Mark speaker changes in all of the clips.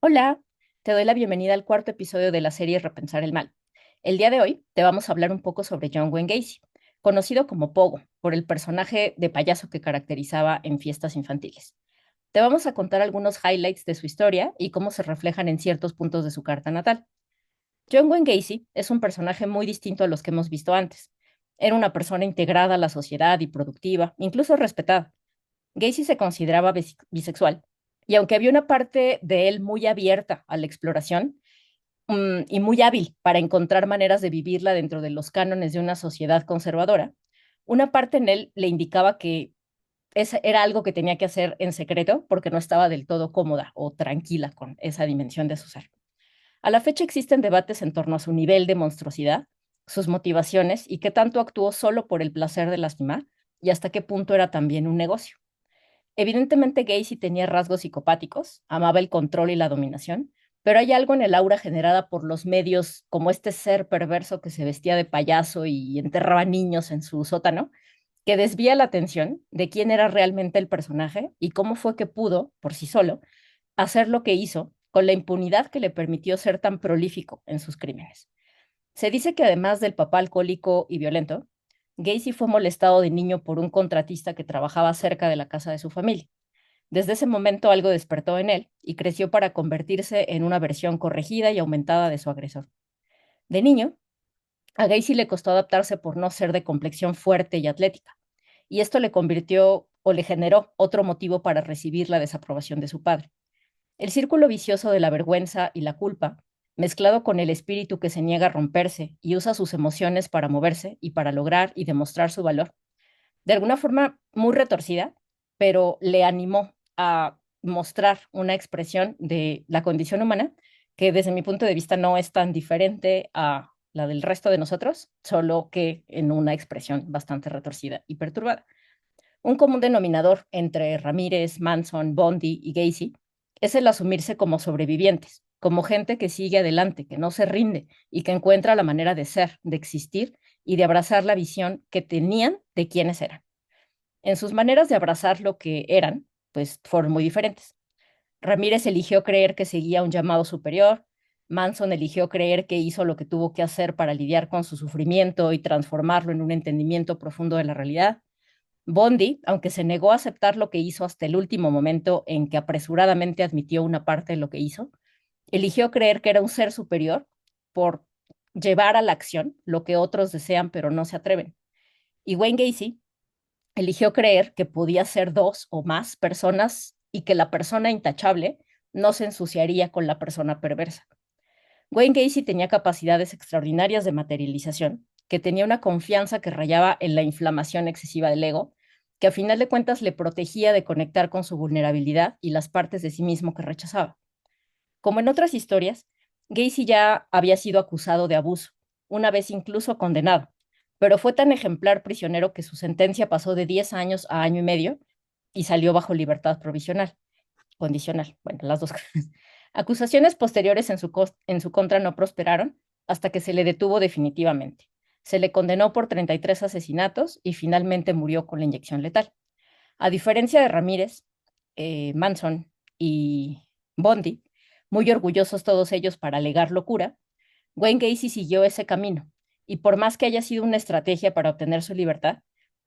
Speaker 1: Hola, te doy la bienvenida al cuarto episodio de la serie Repensar el Mal. El día de hoy te vamos a hablar un poco sobre John Wayne Gacy, conocido como Pogo por el personaje de payaso que caracterizaba en fiestas infantiles. Te vamos a contar algunos highlights de su historia y cómo se reflejan en ciertos puntos de su carta natal. John Wayne Gacy es un personaje muy distinto a los que hemos visto antes. Era una persona integrada a la sociedad y productiva, incluso respetada. Gacy se consideraba bisexual, y aunque había una parte de él muy abierta a la exploración y muy hábil para encontrar maneras de vivirla dentro de los cánones de una sociedad conservadora, una parte en él le indicaba que era algo que tenía que hacer en secreto porque no estaba del todo cómoda o tranquila con esa dimensión de su ser. A la fecha existen debates en torno a su nivel de monstruosidad, sus motivaciones y qué tanto actuó solo por el placer de lastimar y hasta qué punto era también un negocio. Evidentemente Gacy tenía rasgos psicopáticos, amaba el control y la dominación, pero hay algo en el aura generada por los medios, como este ser perverso que se vestía de payaso y enterraba niños en su sótano, que desvía la atención de quién era realmente el personaje y cómo fue que pudo, por sí solo, hacer lo que hizo con la impunidad que le permitió ser tan prolífico en sus crímenes. Se dice que además del papá alcohólico y violento, Gacy fue molestado de niño por un contratista que trabajaba cerca de la casa de su familia. Desde ese momento algo despertó en él y creció para convertirse en una versión corregida y aumentada de su agresor. De niño, a Gacy le costó adaptarse por no ser de complexión fuerte y atlética, y esto le convirtió o le generó otro motivo para recibir la desaprobación de su padre. El círculo vicioso de la vergüenza y la culpa, mezclado con el espíritu que se niega a romperse y usa sus emociones para moverse y para lograr y demostrar su valor, de alguna forma muy retorcida, pero le animó a mostrar una expresión de la condición humana que desde mi punto de vista no es tan diferente a la del resto de nosotros, solo que en una expresión bastante retorcida y perturbada. Un común denominador entre Ramírez, Manson, Bondi y Gacy es el asumirse como sobrevivientes, como gente que sigue adelante, que no se rinde y que encuentra la manera de ser, de existir y de abrazar la visión que tenían de quiénes eran. En sus maneras de abrazar lo que eran, pues fueron muy diferentes. Ramírez eligió creer que seguía un llamado superior, Manson eligió creer que hizo lo que tuvo que hacer para lidiar con su sufrimiento y transformarlo en un entendimiento profundo de la realidad. Bondi, aunque se negó a aceptar lo que hizo hasta el último momento en que apresuradamente admitió una parte de lo que hizo, eligió creer que era un ser superior por llevar a la acción lo que otros desean pero no se atreven. Y Wayne Gacy eligió creer que podía ser dos o más personas y que la persona intachable no se ensuciaría con la persona perversa. Wayne Gacy tenía capacidades extraordinarias de materialización, que tenía una confianza que rayaba en la inflamación excesiva del ego, que a final de cuentas le protegía de conectar con su vulnerabilidad y las partes de sí mismo que rechazaba. Como en otras historias, Gacy ya había sido acusado de abuso, una vez incluso condenado, pero fue tan ejemplar prisionero que su sentencia pasó de 10 años a año y medio y salió bajo libertad provisional, condicional, bueno, las dos cosas. Acusaciones posteriores en su contra no prosperaron hasta que se le detuvo definitivamente. Se le condenó por 33 asesinatos y finalmente murió con la inyección letal. A diferencia de Ramírez, Manson y Bondi, muy orgullosos todos ellos para alegar locura, Wayne Gacy siguió ese camino, y por más que haya sido una estrategia para obtener su libertad,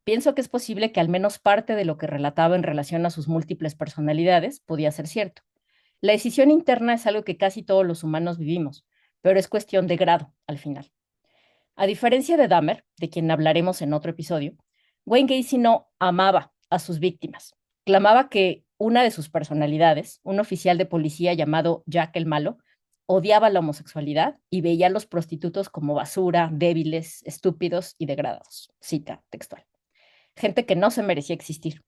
Speaker 1: pienso que es posible que al menos parte de lo que relataba en relación a sus múltiples personalidades podía ser cierto. La decisión interna es algo que casi todos los humanos vivimos, pero es cuestión de grado al final. A diferencia de Dahmer, de quien hablaremos en otro episodio, Wayne Gacy no amaba a sus víctimas. Clamaba que una de sus personalidades, un oficial de policía llamado Jack el Malo, odiaba la homosexualidad y veía a los prostitutos como basura, débiles, estúpidos y degradados. Cita textual. Gente que no se merecía existir.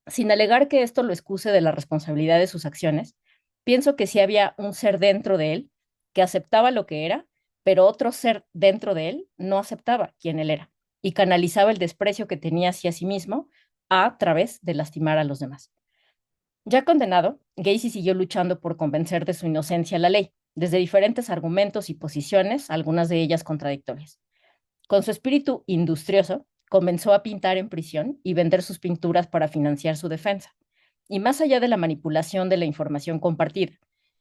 Speaker 1: Sin alegar que esto lo excuse de la responsabilidad de sus acciones, pienso que sí había un ser dentro de él que aceptaba lo que era, pero otro ser dentro de él no aceptaba quién él era y canalizaba el desprecio que tenía hacia sí mismo a través de lastimar a los demás. Ya condenado, Gacy siguió luchando por convencer de su inocencia a la ley, desde diferentes argumentos y posiciones, algunas de ellas contradictorias. Con su espíritu industrioso, comenzó a pintar en prisión y vender sus pinturas para financiar su defensa. Y más allá de la manipulación de la información compartida,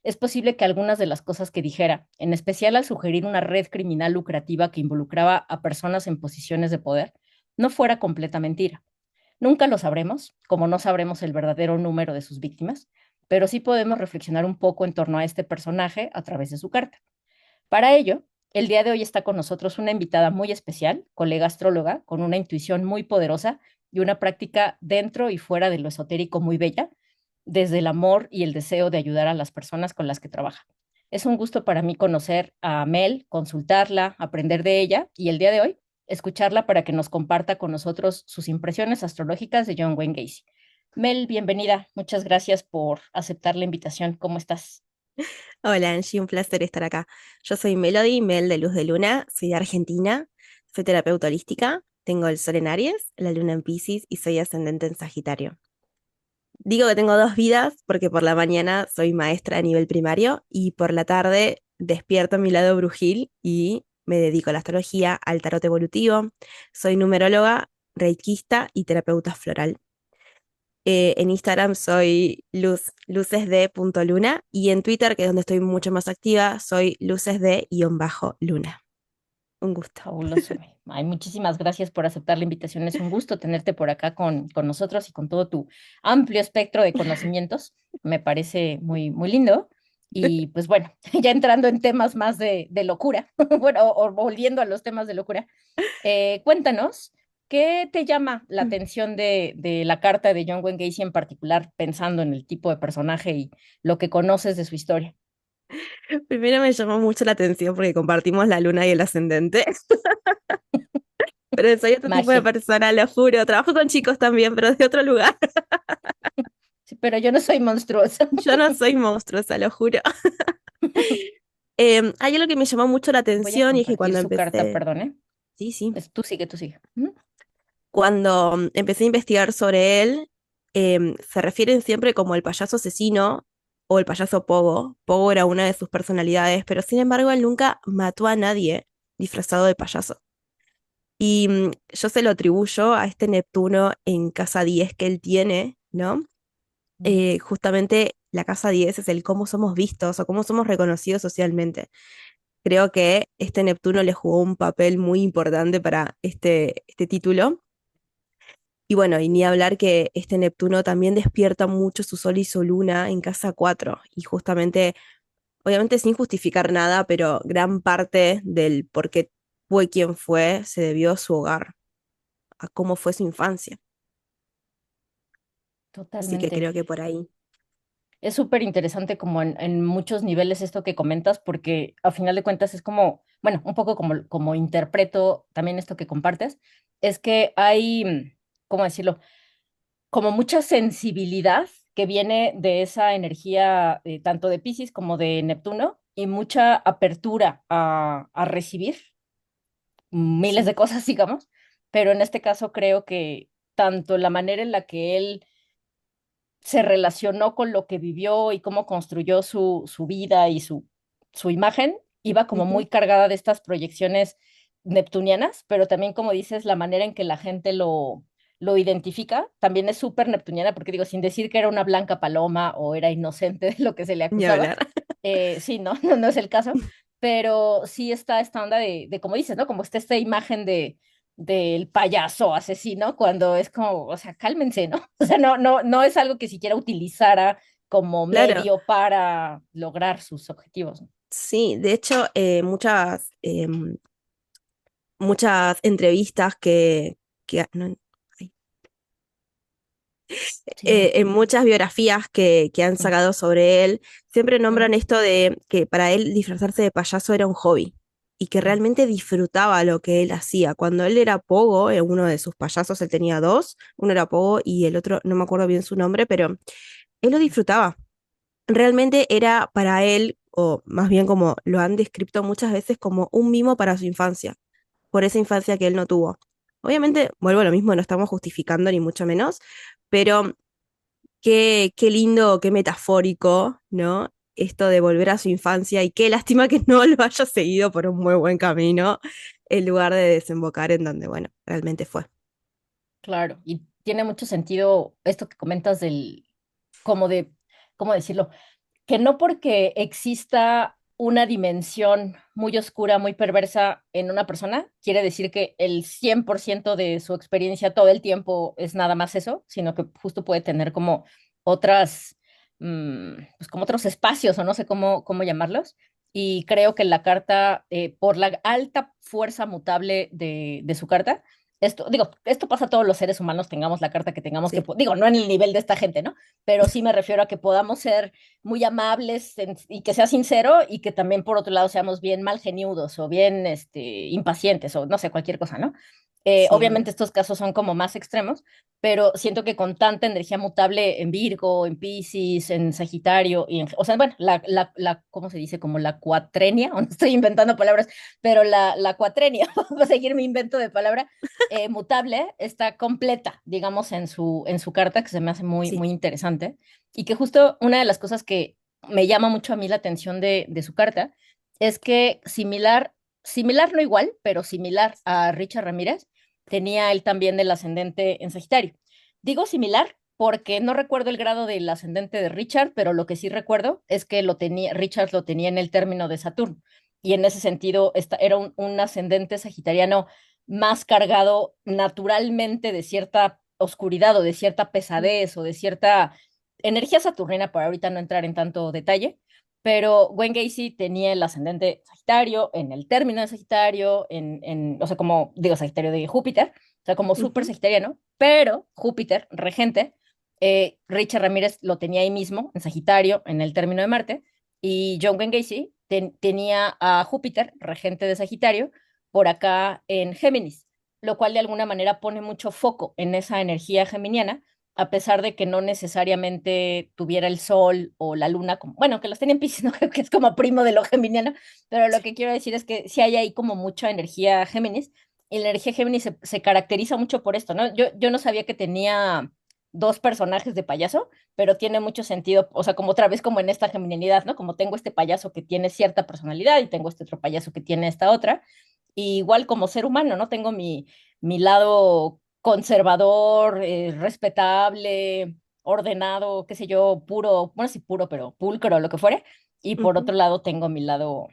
Speaker 1: es posible que algunas de las cosas que dijera, en especial al sugerir una red criminal lucrativa que involucraba a personas en posiciones de poder, no fuera completa mentira. Nunca lo sabremos, como no sabremos el verdadero número de sus víctimas, pero sí podemos reflexionar un poco en torno a este personaje a través de su carta. Para ello, el día de hoy está con nosotros una invitada muy especial, colega astróloga, con una intuición muy poderosa y una práctica dentro y fuera de lo esotérico muy bella, desde el amor y el deseo de ayudar a las personas con las que trabaja. Es un gusto para mí conocer a Mel, consultarla, aprender de ella y el día de hoy escucharla para que nos comparta con nosotros sus impresiones astrológicas de John Wayne Gacy. Mel, bienvenida. Muchas gracias por aceptar la invitación. ¿Cómo estás?
Speaker 2: Hola Angie, un placer estar acá. Yo soy Melody, Mel de Luz de Luna, soy de Argentina, soy terapeuta holística, tengo el sol en Aries, la luna en Piscis y soy ascendente en Sagitario. Digo que tengo dos vidas porque por la mañana soy maestra a nivel primario y por la tarde despierto mi lado brujil y me dedico a la astrología, al tarot evolutivo, soy numeróloga, reikista y terapeuta floral. En Instagram soy lucesde.luna y en Twitter, que es donde estoy mucho más activa, soy lucesde-luna. Un gusto.
Speaker 1: Fabuloso. Ay, muchísimas gracias por aceptar la invitación. Es un gusto tenerte por acá con nosotros y con todo tu amplio espectro de conocimientos. Me parece muy, muy lindo. Y pues bueno, ya entrando en temas más de locura, bueno, o volviendo a los temas de locura, cuéntanos, ¿qué te llama la atención de la carta de John Wayne Gacy en particular, pensando en el tipo de personaje y lo que conoces de su historia?
Speaker 2: Primero me llamó mucho la atención porque compartimos la luna y el ascendente, pero soy otro tipo de
Speaker 1: Magia.
Speaker 2: persona, lo juro. Trabajo con chicos también, pero de otro lugar.
Speaker 1: Sí, pero yo no soy monstruosa.
Speaker 2: Yo no soy monstruosa, lo juro. Hay algo que me llamó mucho la
Speaker 1: Voy a
Speaker 2: atención y es que
Speaker 1: compartir su carta, perdón, ¿eh?
Speaker 2: sí, sí,
Speaker 1: Tú sigue, tú sigue. Ujú.
Speaker 2: cuando empecé a investigar sobre él, se refieren siempre como el payaso asesino o el payaso Pogo. Pogo era una de sus personalidades, pero sin embargo él nunca mató a nadie disfrazado de payaso. Y yo se lo atribuyo a este Neptuno en casa 10 que él tiene, ¿no? Justamente la casa 10 es el cómo somos vistos o cómo somos reconocidos socialmente. Creo que este Neptuno le jugó un papel muy importante para este título. Y bueno, y ni hablar que este Neptuno también despierta mucho su sol y su luna en casa 4. Y justamente, obviamente sin justificar nada, pero gran parte del por qué fue quien fue se debió a su hogar, a cómo fue su infancia. Así que
Speaker 1: Totalmente.
Speaker 2: creo que por ahí.
Speaker 1: Es súper interesante como en muchos niveles esto que comentas, porque a final de cuentas es como, bueno, un poco como interpreto también esto que compartes, es que hay, ¿cómo decirlo? Como mucha sensibilidad que viene de esa energía tanto de Piscis como de Neptuno y mucha apertura a recibir miles
Speaker 2: Sí,
Speaker 1: de cosas, digamos, pero en este caso creo que tanto la manera en la que él se relacionó con lo que vivió y cómo construyó su vida y su imagen, iba como
Speaker 2: ujú,
Speaker 1: muy cargada de estas proyecciones neptunianas, pero también, como dices, la manera en que la gente lo identifica también es súper neptuniana, porque digo, sin decir que era una blanca paloma o era inocente de lo que se le
Speaker 2: ni
Speaker 1: acusaba,
Speaker 2: hablar.
Speaker 1: sí, no, no es el caso, pero sí está esta onda de como dices, ¿no? Como está esta imagen del payaso asesino cuando es como, o sea, cálmense, ¿no? O sea, no es algo que siquiera utilizara como
Speaker 2: Claro,
Speaker 1: medio para lograr sus objetivos, ¿no?
Speaker 2: sí, de hecho, muchas entrevistas no, ay,
Speaker 1: Sí, dime.
Speaker 2: en muchas biografías que han
Speaker 1: Mm,
Speaker 2: sacado sobre él, siempre
Speaker 1: mm,
Speaker 2: nombran esto de que para él disfrazarse de payaso era un hobby y que
Speaker 1: mm.
Speaker 2: realmente disfrutaba lo que él hacía. Cuando él era Pogo, uno de sus payasos, él tenía dos, uno era Pogo y el otro, no me acuerdo bien su nombre, pero él lo disfrutaba. Realmente era para él, o más bien como lo han descrito muchas veces, como un mimo para su infancia, por esa infancia que él no tuvo. Obviamente, vuelvo a lo mismo, no estamos justificando ni mucho menos, pero qué lindo, qué metafórico, ¿no? Esto de volver a su infancia y qué lástima que no lo haya seguido por un muy buen camino en lugar de desembocar en donde, bueno, realmente fue.
Speaker 1: Claro, y tiene mucho sentido esto que comentas como de, ¿cómo decirlo? que no porque exista una dimensión muy oscura, muy perversa en una persona, quiere decir que el 100% de su experiencia todo el tiempo es nada más eso, sino que justo puede tener como otras, pues como otros espacios, o no sé cómo llamarlos. Y creo que la carta, por la alta fuerza mutable de su carta, esto pasa a todos los seres humanos, tengamos la carta que tengamos,
Speaker 2: Sí,
Speaker 1: digo, no en el nivel de esta gente, ¿no? Pero sí me refiero a que podamos ser muy amables y que sea sincero y que también por otro lado seamos bien malgeniudos o bien impacientes o no sé, cualquier cosa, ¿no?
Speaker 2: sí,
Speaker 1: Obviamente
Speaker 2: obvio.
Speaker 1: estos casos son como más extremos, pero siento que con tanta energía mutable en Virgo, en Piscis, en Sagitario, o sea, bueno, ¿cómo se dice? Como la cuatrenia, o no estoy inventando palabras, pero la cuatrenia, vamos a seguir mi invento de palabra, mutable, está completa, digamos, en su carta, que se me hace muy,
Speaker 2: Sí,
Speaker 1: muy interesante. Y que justo una de las cosas que me llama mucho a mí la atención de su carta es que similar no igual, pero similar a Richard Ramírez, tenía él también del ascendente en Sagitario. Digo similar porque no recuerdo el grado del ascendente de Richard, pero lo que sí recuerdo es que Richard lo tenía en el término de Saturno. Y en ese sentido era un ascendente sagitariano más cargado naturalmente de cierta oscuridad o de cierta
Speaker 2: mm,
Speaker 1: pesadez o de cierta energía saturnina, por ahorita no entrar en tanto detalle, pero Gwen Gacy tenía el ascendente Sagitario, en el término de Sagitario, o sea, como digo, Sagitario de Júpiter, o sea, como súper
Speaker 2: ujú,
Speaker 1: sagitariano, pero Júpiter, regente, Richard Ramírez lo tenía ahí mismo, en Sagitario, en el término de Marte, y John Wayne Gacy tenía a Júpiter, regente de Sagitario, por acá en Géminis, lo cual de alguna manera pone mucho foco en esa energía geminiana, a pesar de que no necesariamente tuviera el sol o la luna, como, bueno, que los tenía en Piscis, no creo que es como primo de lo geminiano, pero lo que quiero decir es que sí hay ahí como mucha energía Géminis, y la energía Géminis se caracteriza mucho por esto, ¿no? Yo no sabía que tenía dos personajes de payaso, pero tiene mucho sentido, o sea, como otra vez como en esta geminidad, ¿no? Como tengo este payaso que tiene cierta personalidad y tengo este otro payaso que tiene esta otra, y igual como ser humano, ¿no? Tengo mi lado conservador, respetable, ordenado, qué sé yo, puro, bueno, sí puro, pero pulcro, lo que fuere. Y por
Speaker 2: ujú.
Speaker 1: otro lado tengo mi lado,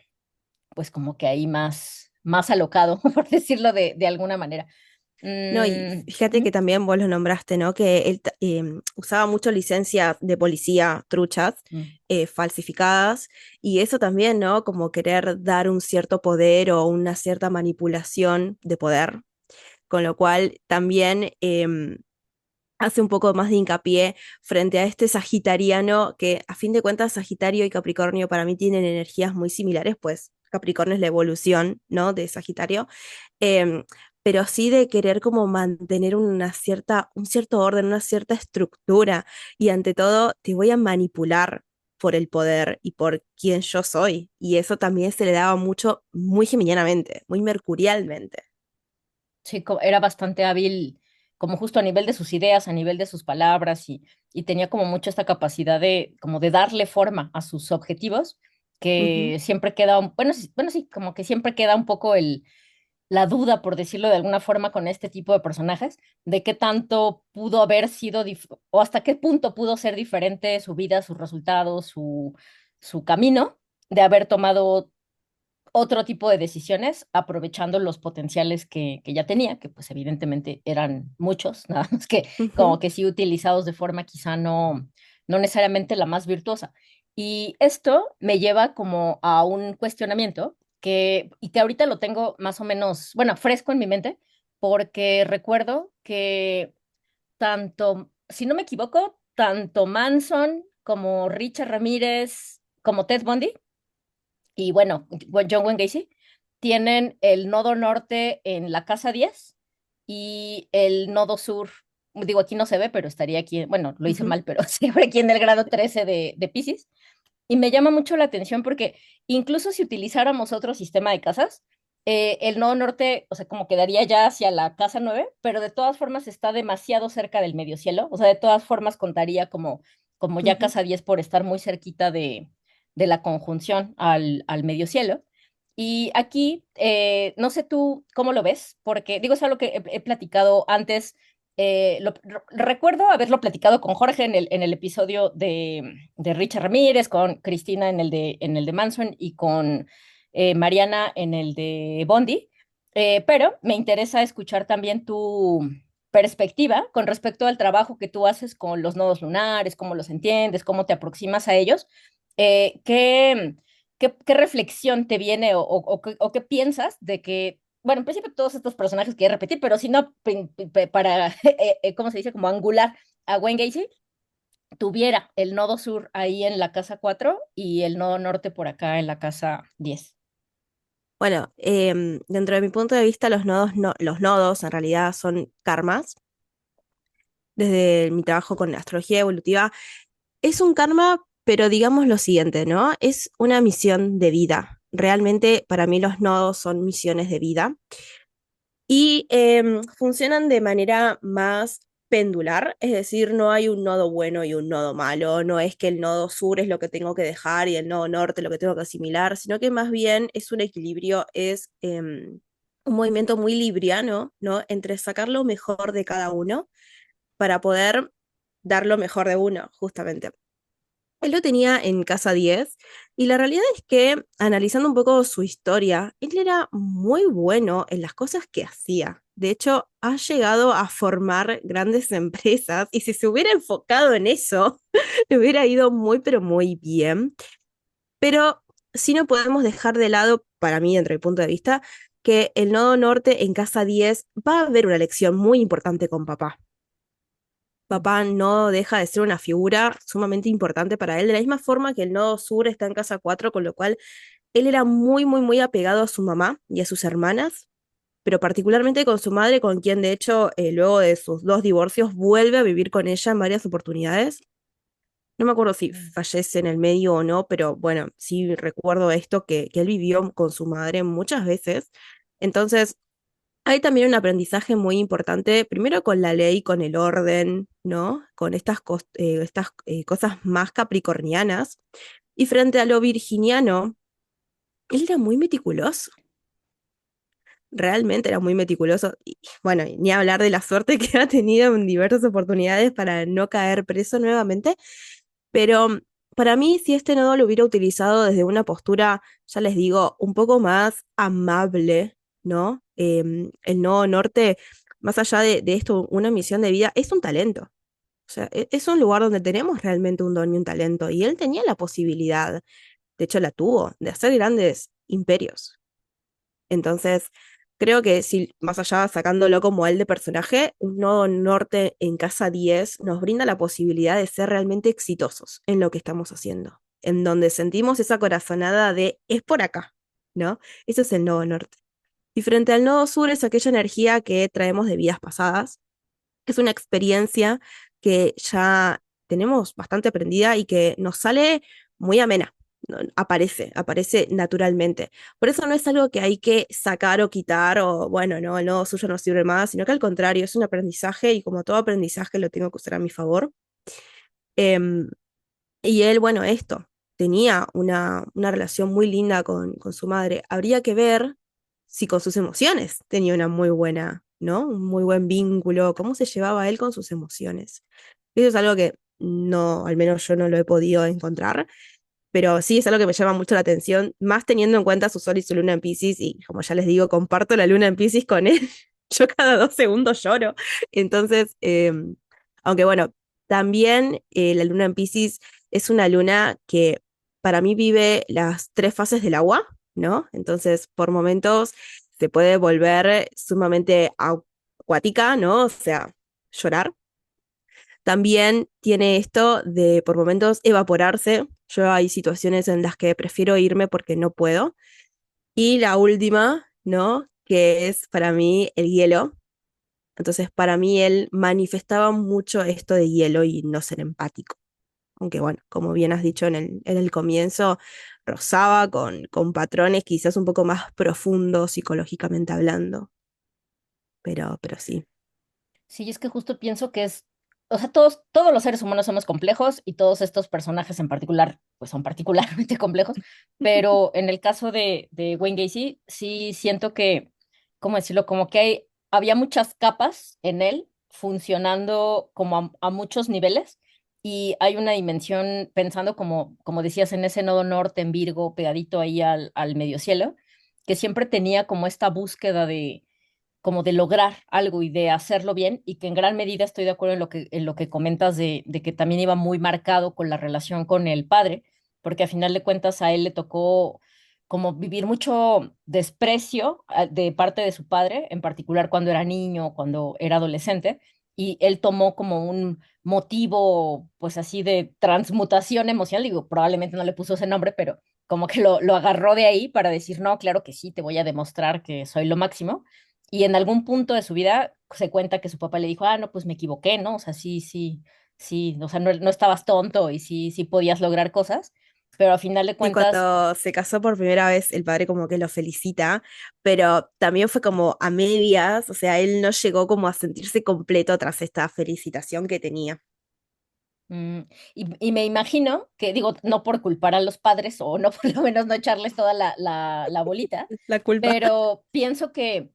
Speaker 1: pues como que ahí más alocado, por decirlo de alguna manera.
Speaker 2: No, y fíjate que
Speaker 1: Ujú,
Speaker 2: también vos lo nombraste, ¿no? Que él usaba mucho licencias de policía truchas,
Speaker 1: mm.
Speaker 2: falsificadas, y eso también, ¿no? Como querer dar un cierto poder o una cierta manipulación de poder, con lo cual también hace un poco más de hincapié frente a este sagitariano, que a fin de cuentas Sagitario y Capricornio para mí tienen energías muy similares, pues Capricornio es la evolución, ¿no? De Sagitario, em, pero sí de querer como mantener un cierto orden, una cierta estructura, y ante todo te voy a manipular por el poder y por quién yo soy, y eso también se le daba mucho, muy geminianamente, muy mercurialmente.
Speaker 1: Sí, era bastante hábil, como justo a nivel de sus ideas, a nivel de sus palabras, y tenía como mucho esta capacidad como de darle forma a sus objetivos,
Speaker 2: Ujú,
Speaker 1: que siempre queda, bueno, sí, como que siempre queda un poco la duda, por decirlo de alguna forma, con este tipo de personajes, de qué tanto pudo haber sido, o hasta qué punto pudo ser diferente su vida, sus resultados, su camino, de haber tomado otro tipo de decisiones, aprovechando los potenciales que ya tenía, que pues evidentemente eran muchos, nada más que como
Speaker 2: ujú.
Speaker 1: que sí utilizados de forma quizá no necesariamente la más virtuosa. Y esto me lleva como a un cuestionamiento y que ahorita lo tengo más o menos, bueno, fresco en mi mente, porque recuerdo que tanto, si no me equivoco, tanto Manson como Richard Ramírez, como Ted Bundy, y bueno, John Wayne Gacy, tienen el nodo norte en la casa 10 y el nodo sur, digo, aquí no se ve, pero estaría aquí, bueno, lo hice
Speaker 2: Ujú.
Speaker 1: mal, pero siempre aquí en el grado 13 de Piscis. Y me llama mucho la atención porque incluso si utilizáramos otro sistema de casas, el nodo norte, o sea, como quedaría ya hacia la casa 9, pero de todas formas está demasiado cerca del medio cielo, o sea, de todas formas contaría como ya
Speaker 2: Ujú.
Speaker 1: casa 10 por estar muy cerquita de la conjunción al medio cielo. Y aquí, no sé tú cómo lo ves, porque digo, es algo que he platicado antes recuerdo haberlo platicado con Jorge en el episodio de Richard Ramírez, con Cristina en el de Manson y con Mariana en el de Bondi, pero me interesa escuchar también tu perspectiva con respecto al trabajo que tú haces con los nodos lunares, cómo los entiendes, cómo te aproximas a ellos. ¿Qué, qué reflexión te viene o qué piensas de que bueno, en principio todos estos personajes que repetir, pero si no, para, ¿cómo se dice? Como angular a Wayne Gacy, tuviera el nodo sur ahí en la casa 4 y el nodo norte por acá en la casa 10.
Speaker 2: Bueno, dentro de mi punto de vista, los nodos, no, los nodos en realidad son karmas. Desde mi trabajo con astrología evolutiva, es un karma, pero digamos lo siguiente, ¿no? Es una misión de vida. Realmente para mí los nodos son misiones de vida y funcionan de manera más pendular, es decir, no hay un nodo bueno y un nodo malo, no es que el nodo sur es lo que tengo que dejar y el nodo norte lo que tengo que asimilar, sino que más bien es un equilibrio, es un movimiento muy libriano, ¿no? Entre sacar lo mejor de cada uno para poder dar lo mejor de uno, justamente. Él lo tenía en Casa 10 y la realidad es que, analizando un poco su historia, él era muy bueno en las cosas que hacía. De hecho, ha llegado a formar grandes empresas y si se hubiera enfocado en eso, le hubiera ido muy, pero muy bien. Pero sí no podemos dejar de lado, para mí, dentro del punto de vista, que el nodo norte en Casa 10 va a haber una lección muy importante con papá. Papá no deja de ser una figura sumamente importante para él, de la misma forma que el nodo sur está en casa 4, con lo cual él era muy, muy, muy apegado a su mamá y a sus hermanas, pero particularmente con su madre, con quien de hecho luego de sus dos divorcios vuelve a vivir con ella en varias oportunidades. No me acuerdo si
Speaker 1: Mm.
Speaker 2: fallece en el medio o no, pero bueno, sí recuerdo esto, que él vivió con su madre muchas veces. Entonces, hay también un aprendizaje muy importante, primero con la ley, con el orden, ¿no? Con estas cosas más capricornianas. Y frente a lo virginiano, él era muy meticuloso, realmente era muy meticuloso. Y bueno, ni hablar de la suerte que ha tenido en diversas oportunidades para no caer preso nuevamente. Pero para mí, si este nodo lo hubiera utilizado desde una postura, ya les digo, un poco más amable, ¿no? El nodo norte, más allá de esto, una misión de vida, es un talento. O sea, es un lugar donde tenemos realmente un don y un talento. Y él tenía la posibilidad, de hecho la tuvo, de hacer grandes imperios. Entonces, creo que si más allá sacándolo como él de personaje, un nodo norte en casa 10 nos brinda la posibilidad de ser realmente exitosos en lo que estamos haciendo, en donde sentimos esa corazonada de es por acá, ¿no? Ese es el nodo norte. Y frente al nodo sur es aquella energía que traemos de vidas pasadas, es una experiencia que ya tenemos bastante aprendida y que nos sale muy amena. Aparece naturalmente. Por eso no es algo que hay que sacar o quitar o, bueno, no, el nodo suyo no sirve más, sino que al contrario, es un aprendizaje y como todo aprendizaje lo tengo que usar a mi favor. Em, y él, bueno, esto, tenía una relación muy linda con su madre. Habría que ver si con sus emociones tenía una muy buena, ¿no? Un muy buen vínculo, cómo se llevaba él con sus emociones. Eso es algo que no, al menos yo no lo he podido encontrar, pero sí es algo que me llama mucho la atención, más teniendo en cuenta su sol y su luna en Piscis, y como ya les digo, comparto la luna en Piscis con él. Yo cada 2 segundos lloro. Entonces, aunque bueno, también la luna en Piscis es una luna que para mí vive las 3 fases del agua, ¿no? Entonces, por momentos se puede volver sumamente acuática, ¿no? O sea, llorar. También tiene esto de por momentos evaporarse. Yo hay situaciones en las que prefiero irme porque no puedo. Y la última, ¿no? Que es para mí el hielo. Entonces, para mí él manifestaba mucho esto de hielo y no ser empático. Aunque bueno, como bien has dicho en el comienzo, rozaba con patrones quizás un poco más profundos psicológicamente hablando. Pero sí.
Speaker 1: Sí, es que justo pienso que es, o sea, todos los seres humanos somos complejos y todos estos personajes en particular, pues son particularmente complejos, pero en el caso de Wayne Gacy, sí siento que, ¿cómo decirlo? Como que había muchas capas en él funcionando como a muchos niveles y hay una dimensión pensando como decías en ese nodo norte en Virgo, pegadito ahí al medio cielo, que siempre tenía como esta búsqueda de como de lograr algo y de hacerlo bien, y que en gran medida estoy de acuerdo en lo que comentas de que también iba muy marcado con la relación con el padre, porque a final de cuentas a él le tocó como vivir mucho desprecio de parte de su padre, en particular cuando era niño, cuando era adolescente, y él tomó como un motivo, pues así de transmutación emocional, digo, probablemente no le puso ese nombre, pero como que lo agarró de ahí para decir, no, claro que sí, te voy a demostrar que soy lo máximo. Y en algún punto de su vida se cuenta que su papá le dijo, ah, no, pues me equivoqué, ¿no? O sea, sí, sí, sí, o sea, no estabas tonto y sí, sí podías lograr cosas, pero a final de
Speaker 2: Y
Speaker 1: cuentas,
Speaker 2: cuando se casó por primera vez, el padre como que lo felicita, pero también fue como a medias, o sea, él no llegó como a sentirse completo tras esta felicitación que tenía.
Speaker 1: mm, y me imagino que, digo, no por culpar a los padres o no por lo menos no echarles toda la bolita,
Speaker 2: La culpa.
Speaker 1: pero pienso que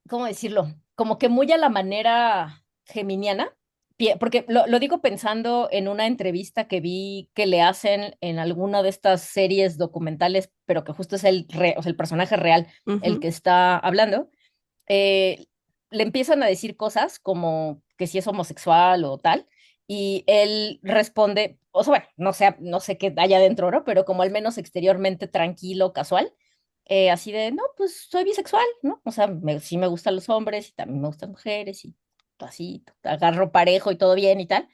Speaker 1: ¿cómo decirlo? Como que muy a la manera geminiana, porque lo digo pensando en una entrevista que vi que le hacen en alguna de estas series documentales, pero que justo es o sea, el personaje real el
Speaker 2: Ujú.
Speaker 1: que está hablando, eh, le empiezan a decir cosas como que si es homosexual o tal, y él responde, o sea, bueno, no sé qué haya dentro, ¿no? Pero como al menos exteriormente tranquilo, casual, así de, no, pues soy bisexual, ¿no? O sea, sí me gustan los hombres y también me gustan mujeres y así, agarro parejo y todo bien y tal,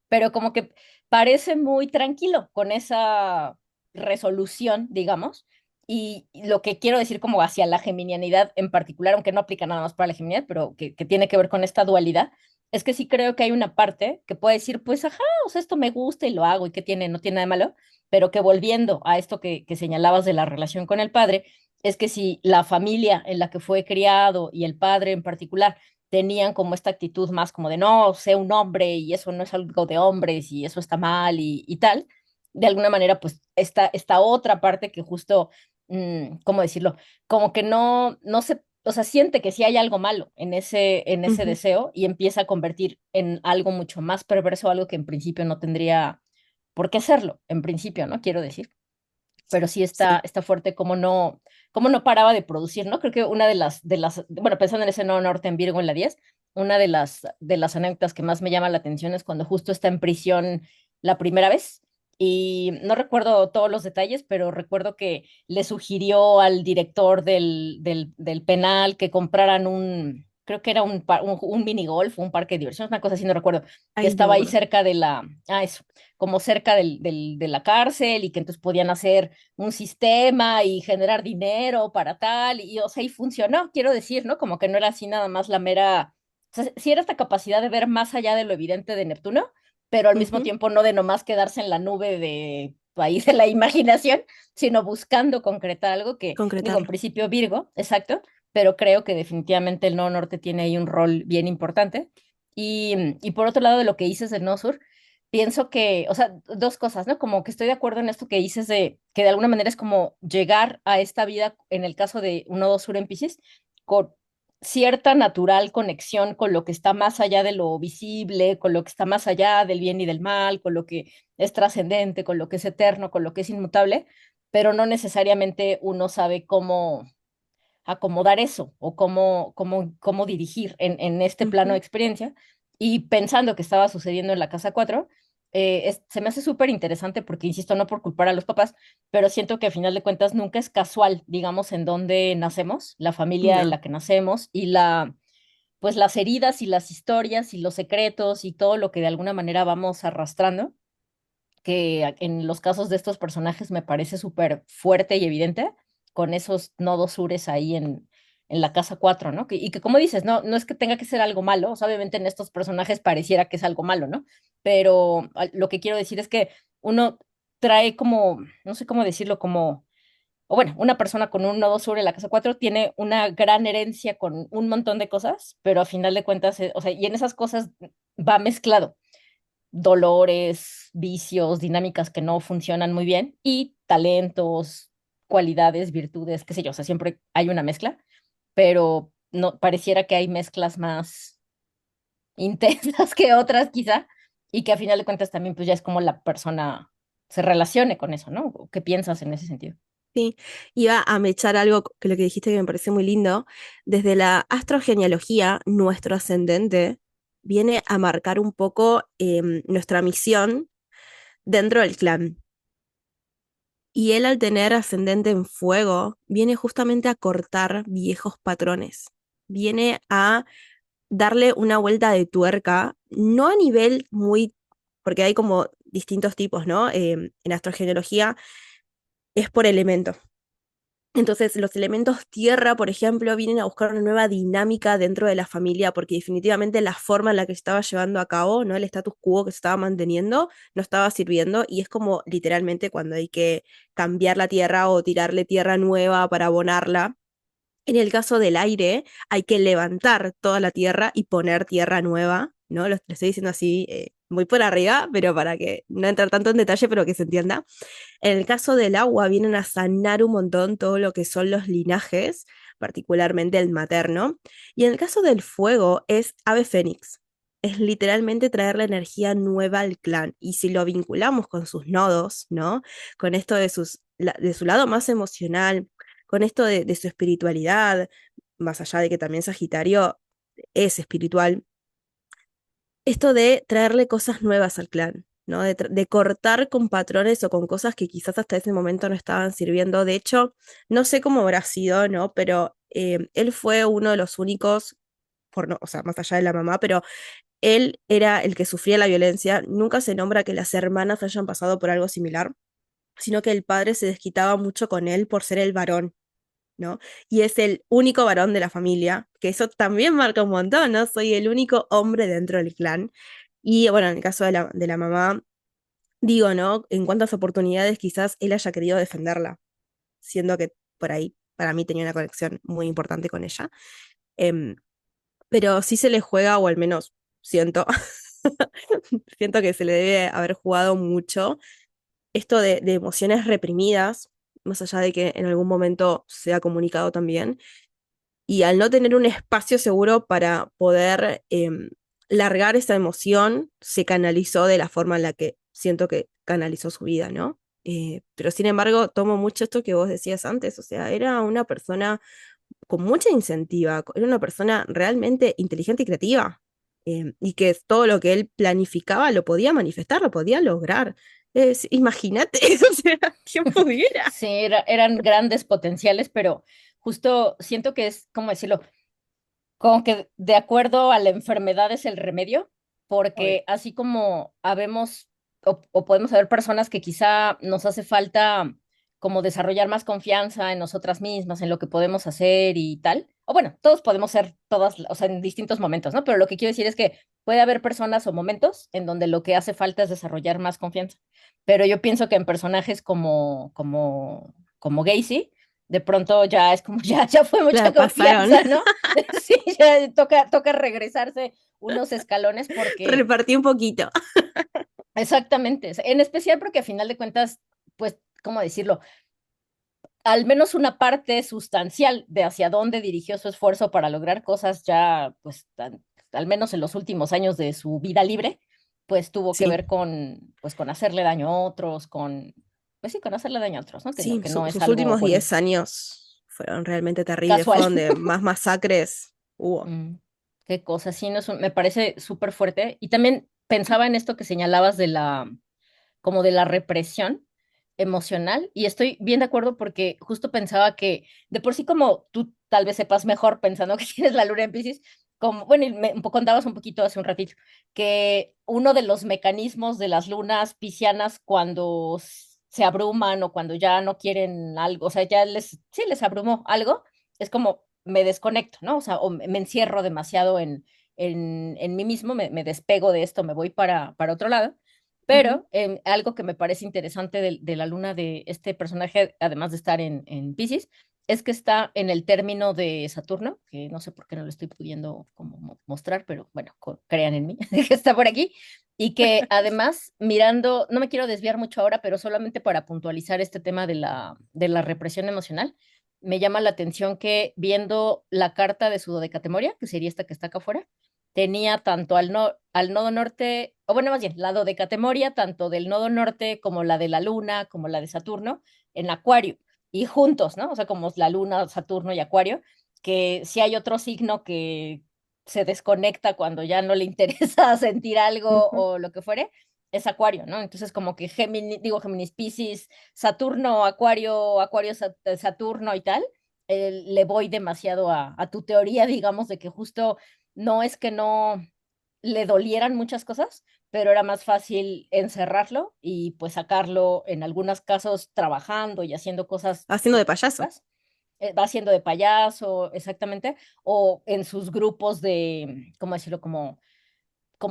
Speaker 1: pero como que parece muy tranquilo con esa resolución, digamos. Y lo que quiero decir como hacia la geminianidad en particular, aunque no aplica nada más para la geminidad, pero que tiene que ver con esta dualidad, es que sí creo que hay una parte que puede decir, pues, ajá, o sea, esto me gusta y lo hago y que tiene, no tiene nada de malo, pero que volviendo a esto que señalabas de la relación con el padre, es que si la familia en la que fue criado y el padre en particular tenían como esta actitud más como de no, sé un hombre y eso no es algo de hombres y eso está mal y tal, de alguna manera pues esta otra parte que justo, ¿cómo decirlo? Como que no se, o sea, siente que sí hay algo malo en ese
Speaker 2: Ujú.
Speaker 1: deseo y empieza a convertir en algo mucho más perverso, algo que en principio no tendría por qué serlo, en principio, ¿no? Quiero decir, pero sí
Speaker 2: Sí.
Speaker 1: está fuerte como no paraba de producir, ¿no? Creo que una bueno, pensando en ese Nodo Norte en Virgo en la 10, una de las anécdotas que más me llama la atención es cuando justo está en prisión la primera vez. Y no recuerdo todos los detalles, pero recuerdo que le sugirió al director del penal que compraran creo que era un minigolf, un parque de diversiones, una cosa así, no recuerdo, que
Speaker 2: Ay, no me
Speaker 1: estaba ahí
Speaker 2: acuerdo.
Speaker 1: cerca eso, como cerca de la cárcel y que entonces podían hacer un sistema y generar dinero para tal, y o sea, y funcionó, quiero decir, ¿no? Como que no era así nada más la mera, o sea, sí era esta capacidad de ver más allá de lo evidente de Neptuno, pero al mismo
Speaker 2: Ujú.
Speaker 1: tiempo no de nomás quedarse en la nube de ahí de la imaginación, sino buscando concretar algo que, digo, en
Speaker 2: Concretarlo.
Speaker 1: principio Virgo, exacto, pero creo que definitivamente el Nodo Norte tiene ahí un rol bien importante. Y por otro lado, de lo que dices del Nodo Sur, pienso que, o sea, dos cosas, ¿no? Como que estoy de acuerdo en esto que dices de que de alguna manera es como llegar a esta vida, en el caso de un nodo sur en Piscis, con cierta natural conexión con lo que está más allá de lo visible, con lo que está más allá del bien y del mal, con lo que es trascendente, con lo que es eterno, con lo que es inmutable, pero no necesariamente uno sabe cómo acomodar eso o cómo dirigir en este plano de
Speaker 2: Ujú.
Speaker 1: experiencia. Y pensando que estaba sucediendo en la casa 4 se me hace súper interesante porque, insisto, no por culpar a los papás, pero siento que a final de cuentas nunca es casual, digamos, en dónde nacemos, la familia en
Speaker 2: No.
Speaker 1: la que nacemos y pues las heridas y las historias y los secretos y todo lo que de alguna manera vamos arrastrando, que en los casos de estos personajes me parece súper fuerte y evidente, con esos nodos sures ahí en la casa 4, ¿no? Y que como dices, no es que tenga que ser algo malo, o sea, obviamente en estos personajes pareciera que es algo malo, ¿no? Pero lo que quiero decir es que uno trae como, no sé cómo decirlo, como, o bueno, una persona con un nodo sur en la casa 4 tiene una gran herencia con un montón de cosas, pero a final de cuentas, o sea, y en esas cosas va mezclado dolores, vicios, dinámicas que no funcionan muy bien y talentos, cualidades, virtudes, qué sé yo, o sea, siempre hay una mezcla, pero no pareciera que hay mezclas más, intensas que otras quizá, y que a final de cuentas también pues ya es como la persona se relacione con eso, ¿no? ¿Qué piensas en ese sentido?
Speaker 2: Sí, iba a mechar algo que lo que dijiste que me pareció muy lindo. Desde la astrogenealogía, nuestro ascendente viene a marcar un poco nuestra misión dentro del clan. Y él al tener ascendente en fuego, viene justamente a cortar viejos patrones. Viene a darle una vuelta de tuerca, no a nivel muy, porque hay como distintos tipos, ¿no? En astrogenealogía es por elemento. Entonces, los elementos tierra, por ejemplo, vienen a buscar una nueva dinámica dentro de la familia, porque definitivamente la forma en la que se estaba llevando a cabo, ¿no? El status quo que se estaba manteniendo, no estaba sirviendo, y es como literalmente cuando hay que cambiar la tierra o tirarle tierra nueva para abonarla. En el caso del aire, hay que levantar toda la tierra y poner tierra nueva, ¿no? Lo estoy diciendo así, muy por arriba, pero para que no entrar tanto en detalle, pero que se entienda. En el caso del agua, vienen a sanar un montón todo lo que son los linajes, particularmente el materno. Y en el caso del fuego, es ave fénix. Es literalmente traer la energía nueva al clan. Y si lo vinculamos con sus nodos, ¿no? Con esto de su lado más emocional, con esto de su espiritualidad, más allá de que también Sagitario es espiritual, esto de traerle cosas nuevas al clan, ¿no? De cortar con patrones o con cosas que quizás hasta ese momento no estaban sirviendo. De hecho, no sé cómo habrá sido, ¿no? Pero él fue uno de los únicos, o sea, más allá de la mamá, pero él era el que sufría la violencia. Nunca se nombra que las hermanas hayan pasado por algo similar, sino que el padre se desquitaba mucho con él por ser el varón, ¿no? Y es el único varón de la familia, que eso también marca un montón, ¿no? Soy el único hombre dentro del clan. Y bueno, en el caso de la mamá, digo, ¿no? En cuántas oportunidades quizás él haya querido defenderla, siendo que por ahí para mí tenía una conexión muy importante con ella. Em, pero sí se le juega, o al menos siento, siento que se le debe haber jugado mucho esto de emociones reprimidas, más allá de que en algún momento se ha comunicado también, y al no tener un espacio seguro para poder largar esa emoción, se canalizó de la forma en la que siento que canalizó su vida, ¿no? Pero sin embargo, tomo mucho esto que vos decías antes, o sea, era una persona con mucha incentiva, era una persona realmente inteligente y creativa, y que todo lo que él planificaba lo podía manifestar, lo podía lograr. Imagínate, o sea, ¿quién pudiera?
Speaker 1: Sí, eran grandes potenciales, pero justo siento que es, ¿cómo decirlo? Como que de acuerdo a la enfermedad es el remedio,
Speaker 2: Obvio.
Speaker 1: porque así como habemos o podemos haber personas que quizá nos hace falta como desarrollar más confianza en nosotras mismas, en lo que podemos hacer y tal, o bueno, todos podemos ser todas, o sea, en distintos momentos, ¿no? Pero lo que quiero decir es que puede haber personas o momentos en donde lo que hace falta es desarrollar más confianza, pero yo pienso que en personajes como Gacy, de pronto ya es como, ya fue mucha
Speaker 2: Claro, pasaron.
Speaker 1: confianza, ¿no? Sí, ya toca regresarse unos escalones porque,
Speaker 2: Repartí un poquito.
Speaker 1: exactamente, en especial porque a final de cuentas, pues, ¿cómo decirlo? Al menos una parte sustancial de hacia dónde dirigió su esfuerzo para lograr cosas ya, pues, al menos en los últimos años de su vida libre, pues tuvo que
Speaker 2: Sí,
Speaker 1: ver pues, con hacerle daño a otros, pues sí, con hacerle daño a otros, ¿no?
Speaker 2: sí,
Speaker 1: Que no es
Speaker 2: sus
Speaker 1: algo
Speaker 2: últimos
Speaker 1: bonito,
Speaker 2: 10 años fueron realmente terribles,
Speaker 1: casual.
Speaker 2: fue donde más masacres hubo.
Speaker 1: Mm, qué cosa, sí, no, me parece súper fuerte. Y también pensaba en esto que señalabas como de la represión emocional, y estoy bien de acuerdo porque justo pensaba que de por sí como tú tal vez sepas mejor pensando que tienes la luna en Piscis, como, bueno, y un poco contabas un poquito hace un ratito, que uno de los mecanismos de las lunas piscianas cuando se abruman o cuando ya no quieren algo, o sea, sí les abrumó algo, es como me desconecto, ¿no? O sea, o me encierro demasiado en mí mismo, me despego de esto, me voy para otro lado.
Speaker 2: Ujú.
Speaker 1: Pero algo que me parece interesante de la luna de este personaje, además de estar en Pisces, es que está en el término de Saturno, que no sé por qué no lo estoy pudiendo como mostrar, pero bueno, crean en mí, que está por aquí, y que además mirando, no me quiero desviar mucho ahora, pero solamente para puntualizar este tema de la represión emocional, me llama la atención que viendo la carta de su dodecatemoria, que sería esta que está acá afuera, tenía tanto al nodo norte, o bueno, más bien, la dodecatemoria, tanto del nodo norte como la de la Luna, como la de Saturno, en Acuario, y juntos, ¿no? O sea, como la Luna, Saturno y Acuario, que si hay otro signo que se desconecta cuando ya no le interesa sentir algo
Speaker 2: Ujú.
Speaker 1: o lo que fuere, es Acuario, ¿no? Entonces, como que Géminis, digo Géminis, Piscis, Saturno, Acuario, Acuario, Saturno y tal, le voy demasiado a tu teoría, digamos, de que justo no es que no le dolieran muchas cosas, pero era más fácil encerrarlo y pues sacarlo en algunos casos trabajando y haciendo cosas
Speaker 2: Haciendo de payaso.
Speaker 1: positivas. Va haciendo de payaso, exactamente, o en sus grupos de, ¿cómo decirlo? Como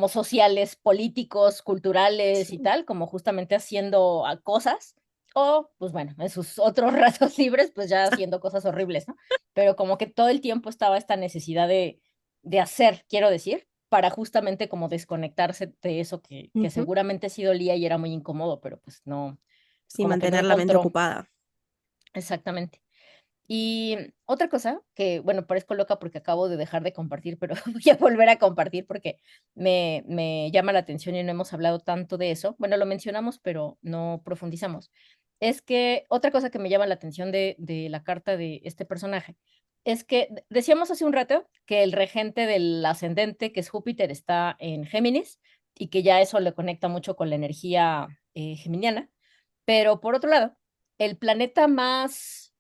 Speaker 1: sociales, políticos, culturales y
Speaker 2: Sí.
Speaker 1: tal, como justamente haciendo cosas, o pues bueno, en sus otros ratos libres, pues ya haciendo cosas horribles, ¿no? Pero como que todo el tiempo estaba esta necesidad de hacer, quiero decir, para justamente como desconectarse de eso que
Speaker 2: Ujú.
Speaker 1: seguramente sí dolía y era muy incómodo, pero pues no,
Speaker 2: Sí,
Speaker 1: como que no
Speaker 2: mantener la mente
Speaker 1: encontró
Speaker 2: ocupada.
Speaker 1: exactamente. Y otra cosa que, bueno, parezco loca porque acabo de dejar de compartir, pero voy a volver a compartir porque me llama la atención y no hemos hablado tanto de eso. Bueno, lo mencionamos, pero no profundizamos. Es que otra cosa que me llama la atención de la carta de este personaje es que decíamos hace un rato que el regente del ascendente, que es Júpiter, está en Géminis y que ya eso le conecta mucho con la energía geminiana. Pero por otro lado, el planeta más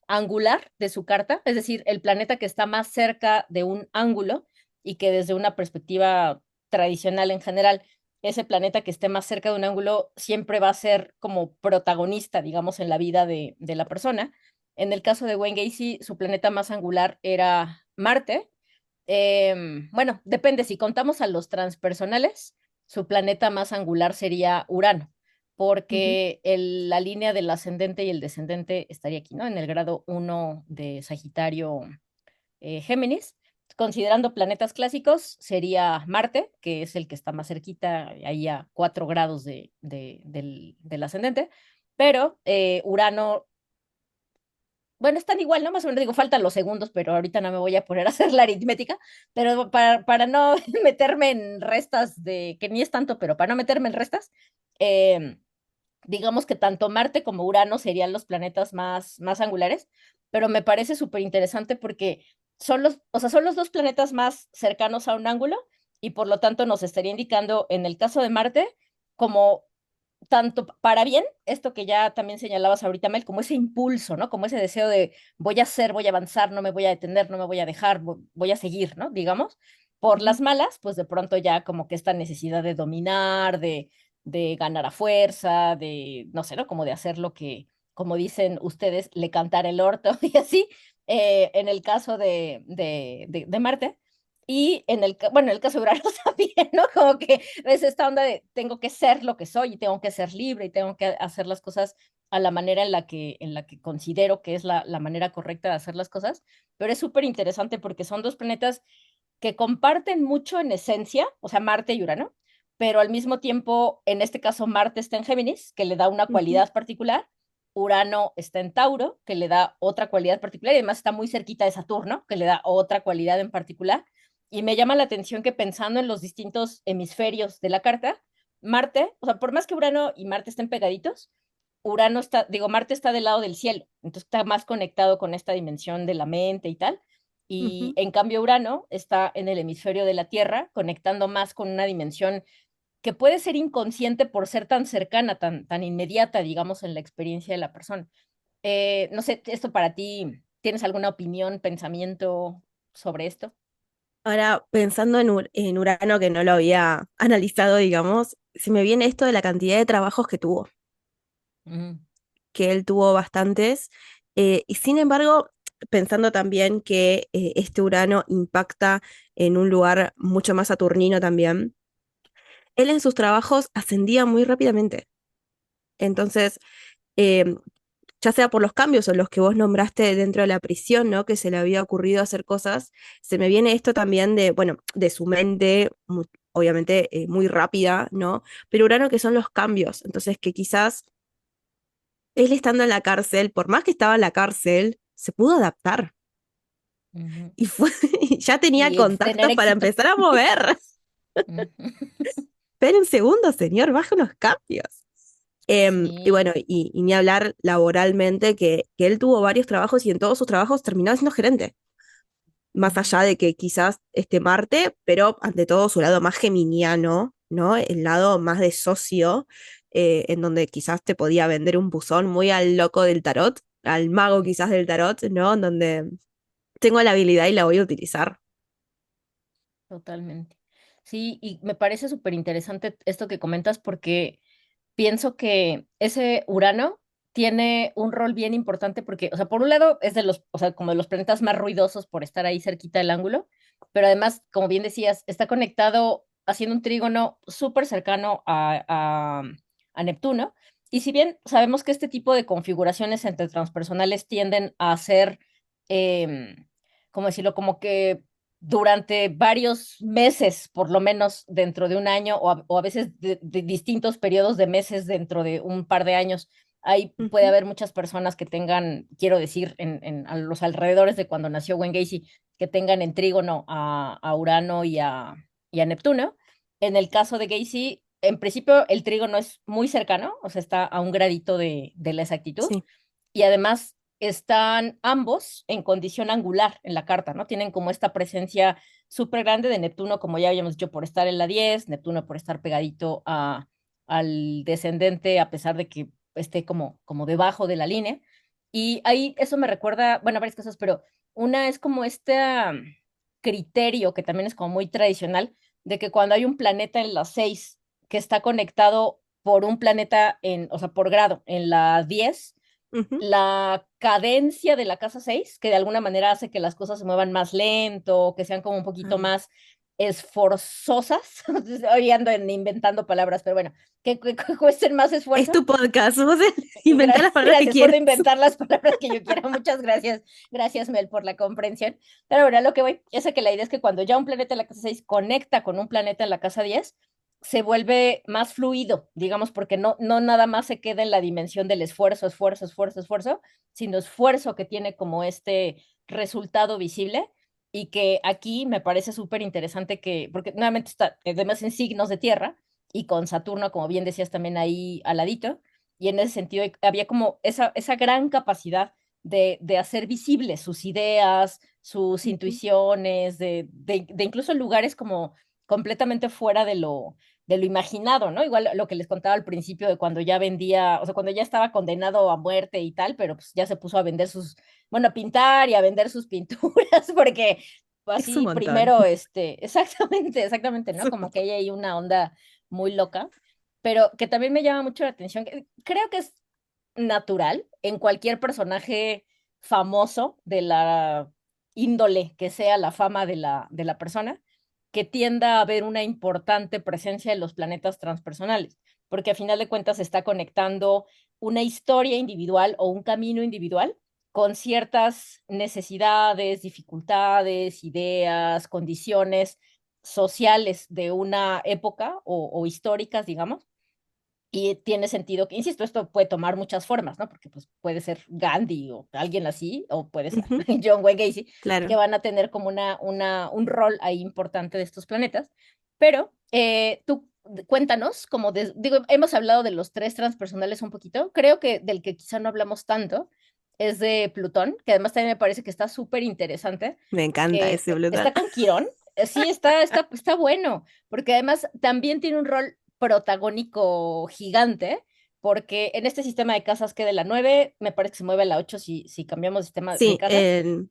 Speaker 1: angular de su carta, es decir, el planeta que está más cerca de un ángulo y que desde una perspectiva tradicional en general, ese planeta que esté más cerca de un ángulo siempre va a ser como protagonista, digamos, en la vida de la persona. En el caso de Wayne Gacy, su planeta más angular era Marte. Bueno, depende, si contamos a los transpersonales, su planeta más angular sería Urano
Speaker 2: Ujú.
Speaker 1: porque la línea del ascendente y el descendente estaría aquí, ¿no? En el grado uno de Sagitario Géminis. Considerando planetas clásicos, sería Marte, que es el que está más cerquita, ahí a 4 grados del ascendente, pero Urano, bueno, están igual, ¿no? Más o menos digo, faltan los segundos, pero ahorita no me voy a poner a hacer la aritmética, pero para no meterme en restas de, que ni es tanto, pero para no meterme en restas, eh, digamos que tanto Marte como Urano serían los planetas más angulares, pero me parece súper interesante porque o sea, son los dos planetas más cercanos a un ángulo y por lo tanto nos estaría indicando en el caso de Marte como tanto para bien, esto que ya también señalabas ahorita, Mel, como ese impulso, ¿no? Como ese deseo de voy a hacer, voy a avanzar, no me voy a detener, no me voy a dejar, voy a seguir, ¿no? Digamos. Por
Speaker 2: Ujú.
Speaker 1: las malas, pues de pronto ya como que esta necesidad de dominar, de ganar a fuerza, de, no sé, ¿no? Como de hacer lo que, como dicen ustedes, le cantar el orto y así, en el caso de Marte. Y bueno, en el caso de Urano también, ¿no? Como que es esta onda de tengo que ser lo que soy y tengo que ser libre y tengo que hacer las cosas a la manera en la que considero que es la manera correcta de hacer las cosas. Pero es súper interesante porque son dos planetas que comparten mucho en esencia, o sea, Marte y Urano, pero al mismo tiempo, en este caso, Marte está en Géminis, que le da una
Speaker 2: Ujú.
Speaker 1: cualidad particular. Urano está en Tauro, que le da otra cualidad particular, y además está muy cerquita de Saturno, que le da otra cualidad en particular. Y me llama la atención que pensando en los distintos hemisferios de la carta, Marte, o sea, por más que Urano y Marte estén pegaditos, Marte está del lado del cielo, entonces está más conectado con esta dimensión de la mente y tal. Y
Speaker 2: Ujú.
Speaker 1: en cambio Urano está en el hemisferio de la Tierra, conectando más con una dimensión que puede ser inconsciente por ser tan cercana, tan inmediata, digamos, en la experiencia de la persona. No sé, esto para ti, ¿tienes alguna opinión, pensamiento sobre esto?
Speaker 2: Ahora, pensando en Urano, que no lo había analizado, digamos, se me viene esto de la cantidad de trabajos que tuvo,
Speaker 1: Mm,
Speaker 2: que él tuvo bastantes, y sin embargo, pensando también que este Urano impacta en un lugar mucho más saturnino también, él en sus trabajos ascendía muy rápidamente. Entonces, eh, ya sea por los cambios o los que vos nombraste dentro de la prisión, ¿no? Que se le había ocurrido hacer cosas, se me viene esto también de, bueno, de su mente, obviamente muy rápida, ¿no? Pero Urano que son los cambios, entonces que quizás él estando en la cárcel, por más que estaba en la cárcel, se pudo adaptar.
Speaker 1: Ujú.
Speaker 2: Y fue, ya tenía
Speaker 1: Y es tener
Speaker 2: contactos para
Speaker 1: éxito.
Speaker 2: empezar a mover.
Speaker 1: Ujú.
Speaker 2: Espera un segundo, señor, baja unos cambios. Y
Speaker 1: Sí.
Speaker 2: bueno, y ni hablar laboralmente, que él tuvo varios trabajos y en todos sus trabajos terminaba siendo gerente. Más allá
Speaker 1: Ujú.
Speaker 2: de que quizás esté Marte, pero ante todo su lado más geminiano, ¿no? El lado más de socio, en donde quizás te podía vender un buzón muy al loco del tarot, al mago quizás del tarot, ¿no? En donde tengo la habilidad y la voy a utilizar.
Speaker 1: Totalmente. Sí, y me parece súper interesante esto que comentas porque pienso que ese Urano tiene un rol bien importante porque, o sea, por un lado es de los, o sea, como de los planetas más ruidosos por estar ahí cerquita del ángulo, pero además, como bien decías, está conectado haciendo un trígono súper cercano a Neptuno. Y si bien sabemos que este tipo de configuraciones entre transpersonales tienden a ser, ¿cómo decirlo? Como que durante varios meses, por lo menos dentro de un año, o a veces de distintos periodos de meses dentro de un par de años. Ahí puede
Speaker 2: Ujú.
Speaker 1: haber muchas personas que tengan, quiero decir, a los alrededores de cuando nació Gwen Gacy, que tengan en trígono a Urano y a Neptuno. En el caso de Gacy, en principio el trígono es muy cercano, o sea, está a un gradito de la exactitud,
Speaker 2: Sí.
Speaker 1: y además están ambos en condición angular en la carta, ¿no? Tienen como esta presencia súper grande de Neptuno, como ya habíamos dicho, por estar en la 10, Neptuno por estar pegadito al descendente, a pesar de que esté como debajo de la línea. Y ahí eso me recuerda, bueno, varias cosas, pero una es como este criterio que también es como muy tradicional, de que cuando hay un planeta en la 6 que está conectado por un planeta o sea, por grado en la 10,
Speaker 2: Ujú.
Speaker 1: la cadencia de la casa 6 que de alguna manera hace que las cosas se muevan más lento, que sean como un poquito
Speaker 2: Ah.
Speaker 1: más esforzosas. Hoy ando inventando palabras, pero bueno, que cuesten más
Speaker 2: Es
Speaker 1: esfuerzo.
Speaker 2: tu podcast, vos inventá las palabras que
Speaker 1: Gracias por
Speaker 2: quieras.
Speaker 1: inventar las palabras que yo quiera. Muchas gracias. Gracias, Mel, por la comprensión. Pero bueno, lo que voy es a que la idea es que cuando ya un planeta en la casa 6 conecta con un planeta en la casa 10 se vuelve más fluido, digamos, porque no nada más se queda en la dimensión del esfuerzo, esfuerzo, esfuerzo, esfuerzo, sino esfuerzo que tiene como este resultado visible. Y que aquí me parece súper interesante porque nuevamente está además en signos de tierra y con Saturno, como bien decías también ahí al ladito, y en ese sentido había como esa gran capacidad de hacer visibles sus ideas, sus
Speaker 2: Ujú.
Speaker 1: intuiciones, de incluso lugares como completamente fuera de lo imaginado, ¿no? Igual lo que les contaba al principio de cuando ya vendía, o sea, cuando ya estaba condenado a muerte y tal, pero pues ya se puso a vender bueno, a pintar y a vender sus pinturas, porque
Speaker 2: Es un
Speaker 1: así
Speaker 2: montón.
Speaker 1: primero, exactamente, exactamente,
Speaker 2: Es
Speaker 1: ¿no?
Speaker 2: un
Speaker 1: Como que
Speaker 2: montón.
Speaker 1: hay ahí una onda muy loca, pero que también me llama mucho la atención, que creo que es natural en cualquier personaje famoso de la índole que sea la fama de la persona, que tienda a haber una importante presencia en los planetas transpersonales, porque a final de cuentas está conectando una historia individual o un camino individual con ciertas necesidades, dificultades, ideas, condiciones sociales de una época o históricas, digamos, y tiene sentido que, insisto, esto puede tomar muchas formas, ¿no? Porque pues puede ser Gandhi o alguien así, o puede ser
Speaker 2: Ujú.
Speaker 1: John Wayne Gacy, que
Speaker 2: Claro.
Speaker 1: van a tener como un rol ahí importante de estos planetas. Pero tú cuéntanos, digo, hemos hablado de los tres transpersonales un poquito, creo que del que quizá no hablamos tanto es de Plutón, que además también me parece que está súper interesante,
Speaker 2: Me encanta
Speaker 1: que
Speaker 2: ese Plutón.
Speaker 1: está con Quirón. Sí, está bueno, porque además también tiene un rol protagónico gigante, porque en este sistema de casas que de la 9 me parece que se mueve a la 8 si cambiamos de sistema de
Speaker 2: Sí,
Speaker 1: casas,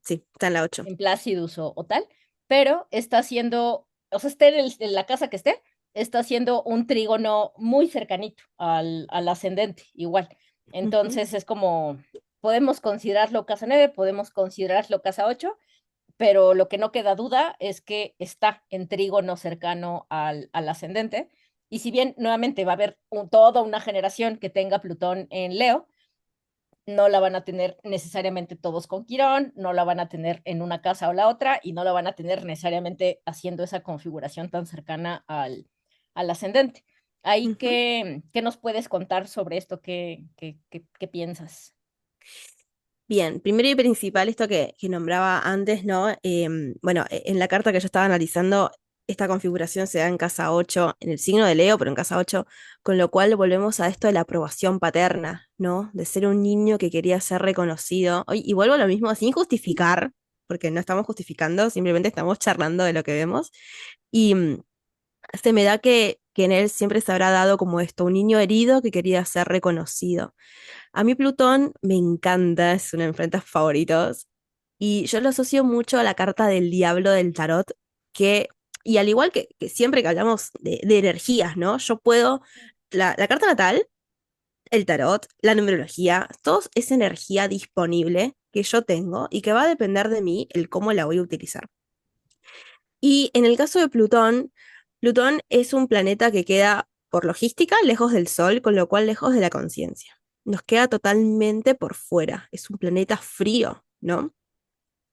Speaker 2: sí, está en la 8.
Speaker 1: en Placidus o tal, pero está haciendo, o sea, esté en la casa que esté, está haciendo un trígono muy cercanito al ascendente, igual.
Speaker 2: Ujú.
Speaker 1: Entonces es como, podemos considerarlo casa 9, podemos considerarlo casa 8, pero lo que no queda duda es que está en trígono cercano al ascendente. Y si bien nuevamente va a haber toda una generación que tenga Plutón en Leo, no la van a tener necesariamente todos con Quirón, no la van a tener en una casa o la otra, y no la van a tener necesariamente haciendo esa configuración tan cercana al ascendente. Ahí,
Speaker 2: Ujú.
Speaker 1: ¿qué nos puedes contar sobre esto? ¿Qué piensas?
Speaker 2: Bien, primero y principal, esto que nombraba antes, ¿no? Bueno, en la carta que yo estaba analizando, esta configuración se da en casa 8 en el signo de Leo, pero en casa 8 con lo cual volvemos a esto de la aprobación paterna, ¿no? De ser un niño que quería ser reconocido. Y vuelvo a lo mismo, sin justificar, porque no estamos justificando, simplemente estamos charlando de lo que vemos. Y se me da que en él siempre se habrá dado como esto, un niño herido que quería ser reconocido. A mí Plutón me encanta, es uno de mis planetas favoritos. Y yo lo asocio mucho a la carta del diablo del tarot, que, y al igual que siempre que hablamos de energías, ¿no? Yo puedo, la carta natal, el tarot, la numerología, todo es energía disponible que yo tengo y que va a depender de mí el cómo la voy a utilizar. Y en el caso de Plutón, Plutón es un planeta que queda, por logística, lejos del Sol, con lo cual lejos de la conciencia. Nos queda totalmente por fuera. Es un planeta frío, ¿no?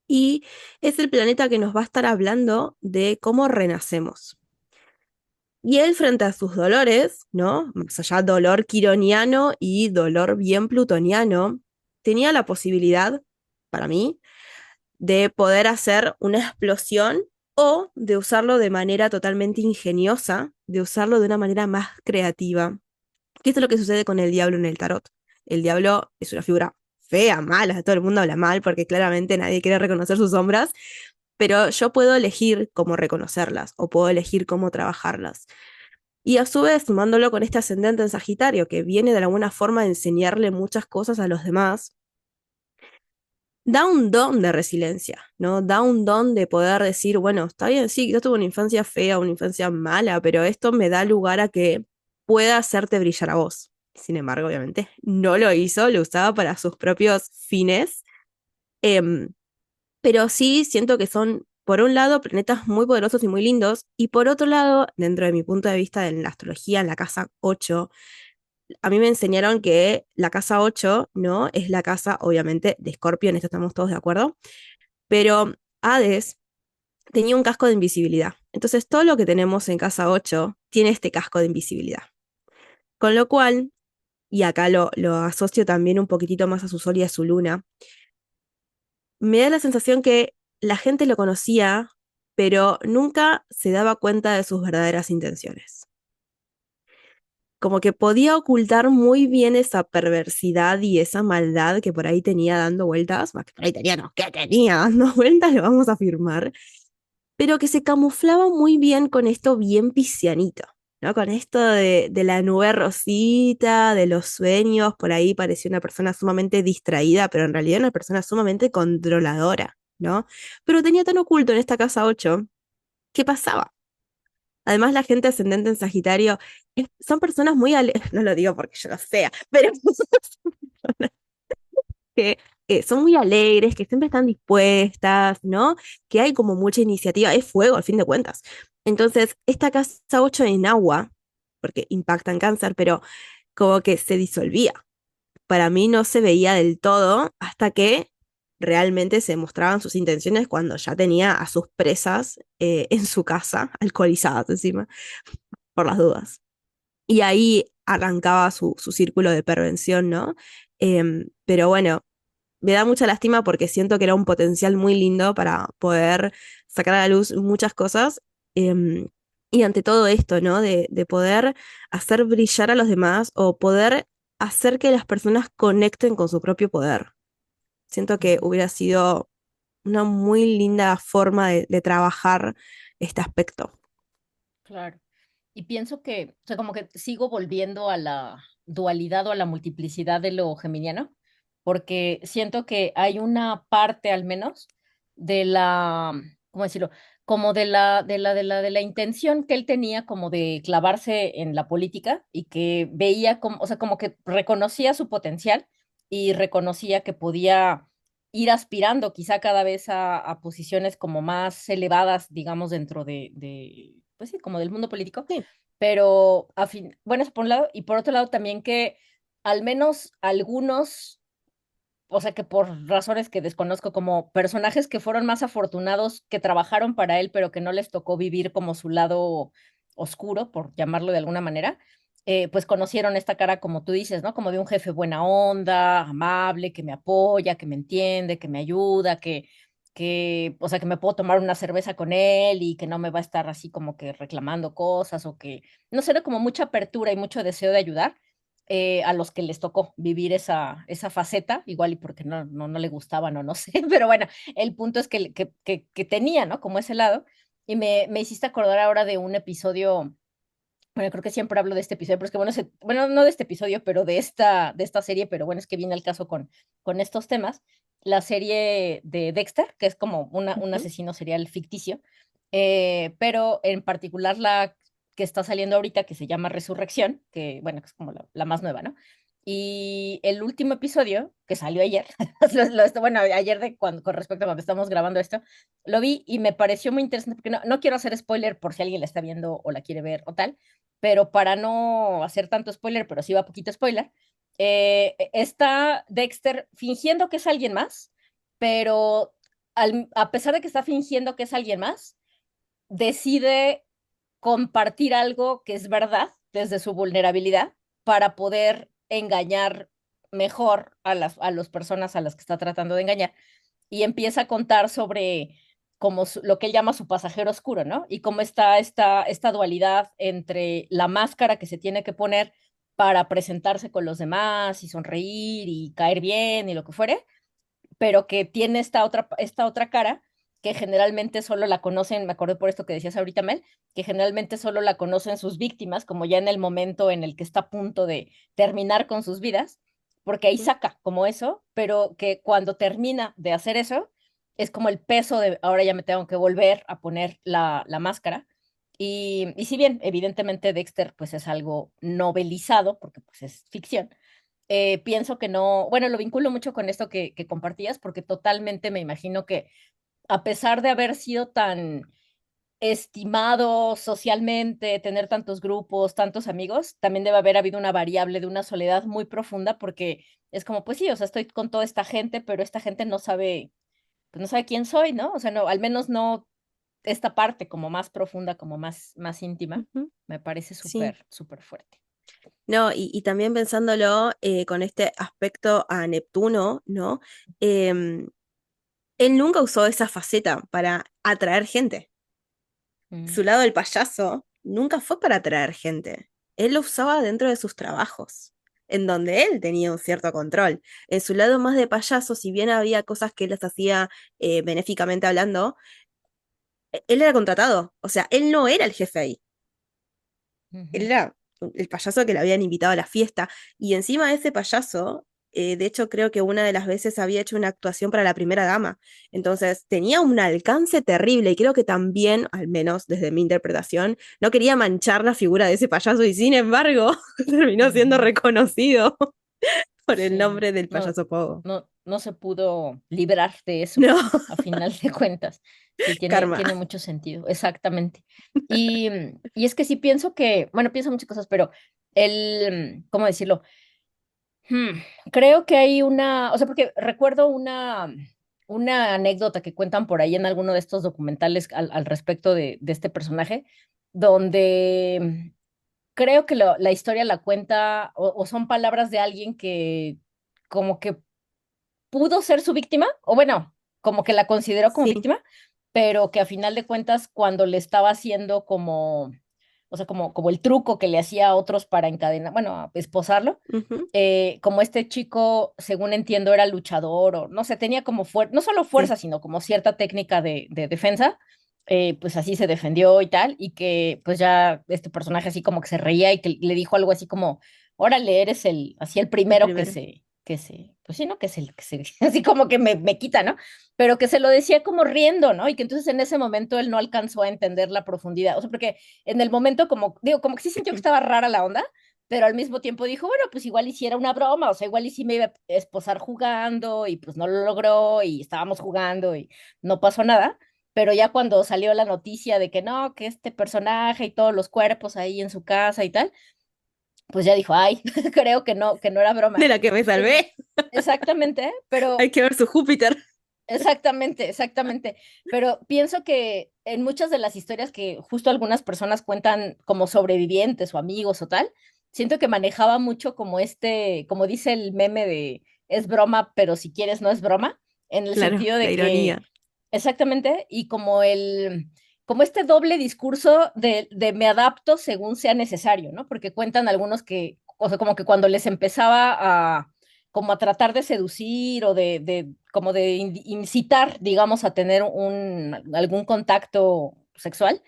Speaker 2: Y es el planeta que nos va a estar hablando de cómo renacemos. Y él, frente a sus dolores, ¿no? Más allá dolor quironiano y dolor bien plutoniano, tenía la posibilidad, para mí, de poder hacer una explosión o de usarlo de manera totalmente ingeniosa, de usarlo de una manera más creativa. ¿Qué es lo que sucede con el diablo en el tarot? El diablo es una figura fea, mala, todo el mundo habla mal porque claramente nadie quiere reconocer sus sombras, pero yo puedo elegir cómo reconocerlas o puedo elegir cómo trabajarlas. Y a su vez, sumándolo con este ascendente en Sagitario, que viene de alguna forma a enseñarle muchas cosas a los demás, da un don de resiliencia, ¿no? Da un don de poder decir, bueno, está bien, sí, yo tuve una infancia fea, una infancia mala, pero esto me da lugar a que pueda hacerte brillar a vos. Sin embargo, obviamente, no lo hizo, lo usaba para sus propios fines. Em, pero sí siento que son, por un lado, planetas muy poderosos y muy lindos, y por otro lado, dentro de mi punto de vista en la astrología, en la casa 8 a mí me enseñaron que la casa 8 ¿no? Es la casa, obviamente, de Escorpio, en esto estamos todos de acuerdo, pero Hades tenía un casco de invisibilidad. Entonces, todo lo que tenemos en casa 8 tiene este casco de invisibilidad. Con lo cual, y acá lo asocio también un poquitito más a su sol y a su luna, me da la sensación que la gente lo conocía, pero nunca se daba cuenta de sus verdaderas intenciones. Como que podía ocultar muy bien esa perversidad y esa maldad que por ahí tenía dando vueltas, más que por ahí tenía, no, que tenía dando vueltas, lo vamos a afirmar, pero que se camuflaba muy bien con esto bien piscianito, ¿no? Con esto de la nube rosita, de los sueños, por ahí parecía una persona sumamente distraída, pero en realidad una persona sumamente controladora, ¿no? Pero tenía tan oculto en esta casa 8, ¿qué pasaba? Además, la gente ascendente en Sagitario son personas muy no lo digo porque yo lo sea, pero que son muy alegres, que siempre están dispuestas, ¿no? Que hay como mucha iniciativa, es fuego al fin de cuentas. Entonces, esta casa 8 en agua, porque impacta en cáncer, pero como que se disolvía. Para mí no se veía del todo hasta que realmente se mostraban sus intenciones cuando ya tenía a sus presas en su casa, alcoholizadas encima, por las dudas. Y ahí arrancaba su círculo de pervención, ¿no? Pero bueno, me da mucha lástima porque siento que era un potencial muy lindo para poder sacar a la luz muchas cosas. em, y ante todo esto, ¿no? De poder hacer brillar a los demás o poder hacer que las personas conecten con su propio poder. Siento que
Speaker 1: Ujú.
Speaker 2: hubiera sido una muy linda forma de trabajar este aspecto.
Speaker 1: Claro. Y pienso que, o sea, como que sigo volviendo a la dualidad o a la multiplicidad de lo geminiano, porque siento que hay una parte al menos de la, ¿cómo decirlo? Como de la intención que él tenía como de clavarse en la política y que veía como, o sea, como que reconocía su potencial y reconocía que podía ir aspirando quizá cada vez a posiciones como más elevadas, digamos, dentro pues sí, como del mundo político,
Speaker 2: Sí.
Speaker 1: pero a fin, bueno, eso por un lado, y por otro lado también que al menos algunos, o sea, que por razones que desconozco, como personajes que fueron más afortunados, que trabajaron para él, pero que no les tocó vivir como su lado oscuro, por llamarlo de alguna manera, pues conocieron esta cara, como tú dices, ¿no? Como de un jefe buena onda, amable, que me apoya, que me entiende, que me ayuda, o sea, que me puedo tomar una cerveza con él y que no me va a estar así como que reclamando cosas o que, no sé, era como mucha apertura y mucho deseo de ayudar. A los que les tocó vivir esa faceta, igual y porque no le gustaban o no sé, pero bueno, el punto es que tenía, ¿no? Como ese lado. Y me hiciste acordar ahora de un episodio, bueno, creo que siempre hablo de este episodio, pero es que bueno, bueno, no de este episodio, pero de esta serie, pero bueno, es que viene al caso con estos temas. La serie de Dexter, que es como un
Speaker 2: Ujú.
Speaker 1: asesino serial ficticio, pero en particular la que está saliendo ahorita, que se llama Resurrección, que bueno, que es como la más nueva, ¿no? Y el último episodio, que salió ayer, bueno, ayer con respecto a cuando estamos grabando esto, lo vi y me pareció muy interesante, porque no quiero hacer spoiler por si alguien la está viendo o la quiere ver o tal, pero para no hacer tanto spoiler, pero sí va poquito spoiler, está Dexter fingiendo que es alguien más, pero a pesar de que está fingiendo que es alguien más, decide compartir algo que es verdad desde su vulnerabilidad para poder engañar mejor a las personas a las que está tratando de engañar y empieza a contar sobre como lo que él llama su pasajero oscuro, ¿no? Y cómo está esta dualidad entre la máscara que se tiene que poner para presentarse con los demás y sonreír y caer bien y lo que fuere, pero que tiene esta otra cara que generalmente solo la conocen, me acuerdo por esto que decías ahorita, Mel, que generalmente solo la conocen sus víctimas, como ya en el momento en el que está a punto de terminar con sus vidas, porque ahí
Speaker 2: Ujú.
Speaker 1: saca como eso, pero que cuando termina de hacer eso, es como el peso de ahora ya me tengo que volver a poner la máscara. Y si bien, evidentemente, Dexter pues es algo novelizado, porque pues es ficción, pienso que no, bueno, lo vinculo mucho con esto que compartías, porque totalmente me imagino que a pesar de haber sido tan estimado socialmente, tener tantos grupos, tantos amigos, también debe haber habido una variable de una soledad muy profunda, porque es como, pues sí, o sea, estoy con toda esta gente, pero esta gente no sabe, pues no sabe quién soy, ¿no? O sea, no, al menos no esta parte como más profunda, como más íntima,
Speaker 2: Ujú.
Speaker 1: me parece
Speaker 2: Sí.
Speaker 1: súper, súper fuerte.
Speaker 2: No, y también pensándolo con este aspecto a Neptuno, ¿no? Em, Él nunca usó esa faceta para atraer gente.
Speaker 1: Mm,
Speaker 2: Su lado del payaso nunca fue para atraer gente. Él lo usaba dentro de sus trabajos, en donde él tenía un cierto control. En su lado más de payaso, si bien había cosas que él las hacía benéficamente hablando, él era contratado. O sea, él no era el jefe ahí. Él
Speaker 1: ujú.
Speaker 2: era el payaso que le habían invitado a la fiesta. Y encima de ese payaso, de hecho creo que una de las veces había hecho una actuación para la primera dama. Entonces tenía un alcance terrible y creo que también, al menos desde mi interpretación, no quería manchar la figura de ese payaso y sin embargo terminó siendo
Speaker 1: Ujú.
Speaker 2: reconocido por el
Speaker 1: Sí,
Speaker 2: nombre del
Speaker 1: no,
Speaker 2: payaso Pogo.
Speaker 1: no se pudo librar de eso,
Speaker 2: No,
Speaker 1: a final de cuentas. Sí, tiene,
Speaker 2: karma.
Speaker 1: tiene mucho sentido, exactamente. Y es que sí pienso que, bueno, pienso muchas cosas, pero ¿cómo decirlo? Hmm, Creo que hay o sea, porque recuerdo una anécdota que cuentan por ahí en alguno de estos documentales al respecto de este personaje, donde creo que la historia la cuenta o son palabras de alguien que como que pudo ser su víctima, o bueno, como que la consideró como
Speaker 2: Sí.
Speaker 1: víctima, pero que a final de cuentas cuando le estaba haciendo como, o sea, como el truco que le hacía a otros para encadenar, bueno, a esposarlo,
Speaker 2: Ujú.
Speaker 1: como este chico, según entiendo, era luchador o no sé, tenía como no solo fuerza,
Speaker 2: Sí.
Speaker 1: sino como cierta técnica de defensa, pues así se defendió y tal, y que pues ya este personaje así como que se reía y que le dijo algo así como, órale, eres así el
Speaker 2: El
Speaker 1: primero que
Speaker 2: primero.
Speaker 1: se, pues sí, ¿no? Así como que me quita, ¿no? Pero que se lo decía como riendo, ¿no? Y que entonces en ese momento él no alcanzó a entender la profundidad, o sea, porque en el momento como, digo, como que sí sintió que estaba rara la onda, pero al mismo tiempo dijo, bueno, pues igual hiciera una broma, o sea, igual y sí me iba a esposar jugando y pues no lo logró y estábamos jugando y no pasó nada, pero ya cuando salió la noticia de que no, que este personaje y todos los cuerpos ahí en su casa y tal, pues ya dijo, ay, creo que no era broma.
Speaker 2: De la que me
Speaker 1: Pero,
Speaker 2: salvé.
Speaker 1: exactamente,
Speaker 2: Hay
Speaker 1: pero
Speaker 2: que ver su Júpiter.
Speaker 1: exactamente, exactamente. Pero pienso que en muchas de las historias que justo algunas personas cuentan como sobrevivientes o amigos o tal, siento que manejaba mucho como como dice el meme de es broma, pero si quieres no es broma, en el
Speaker 2: Claro,
Speaker 1: sentido
Speaker 2: la
Speaker 1: de que,
Speaker 2: ironía.
Speaker 1: exactamente, y como este doble discurso de me adapto según sea necesario, ¿no? Porque cuentan algunos que, o sea, como que cuando les empezaba como a tratar de seducir o como de incitar, digamos, a tener algún contacto sexual,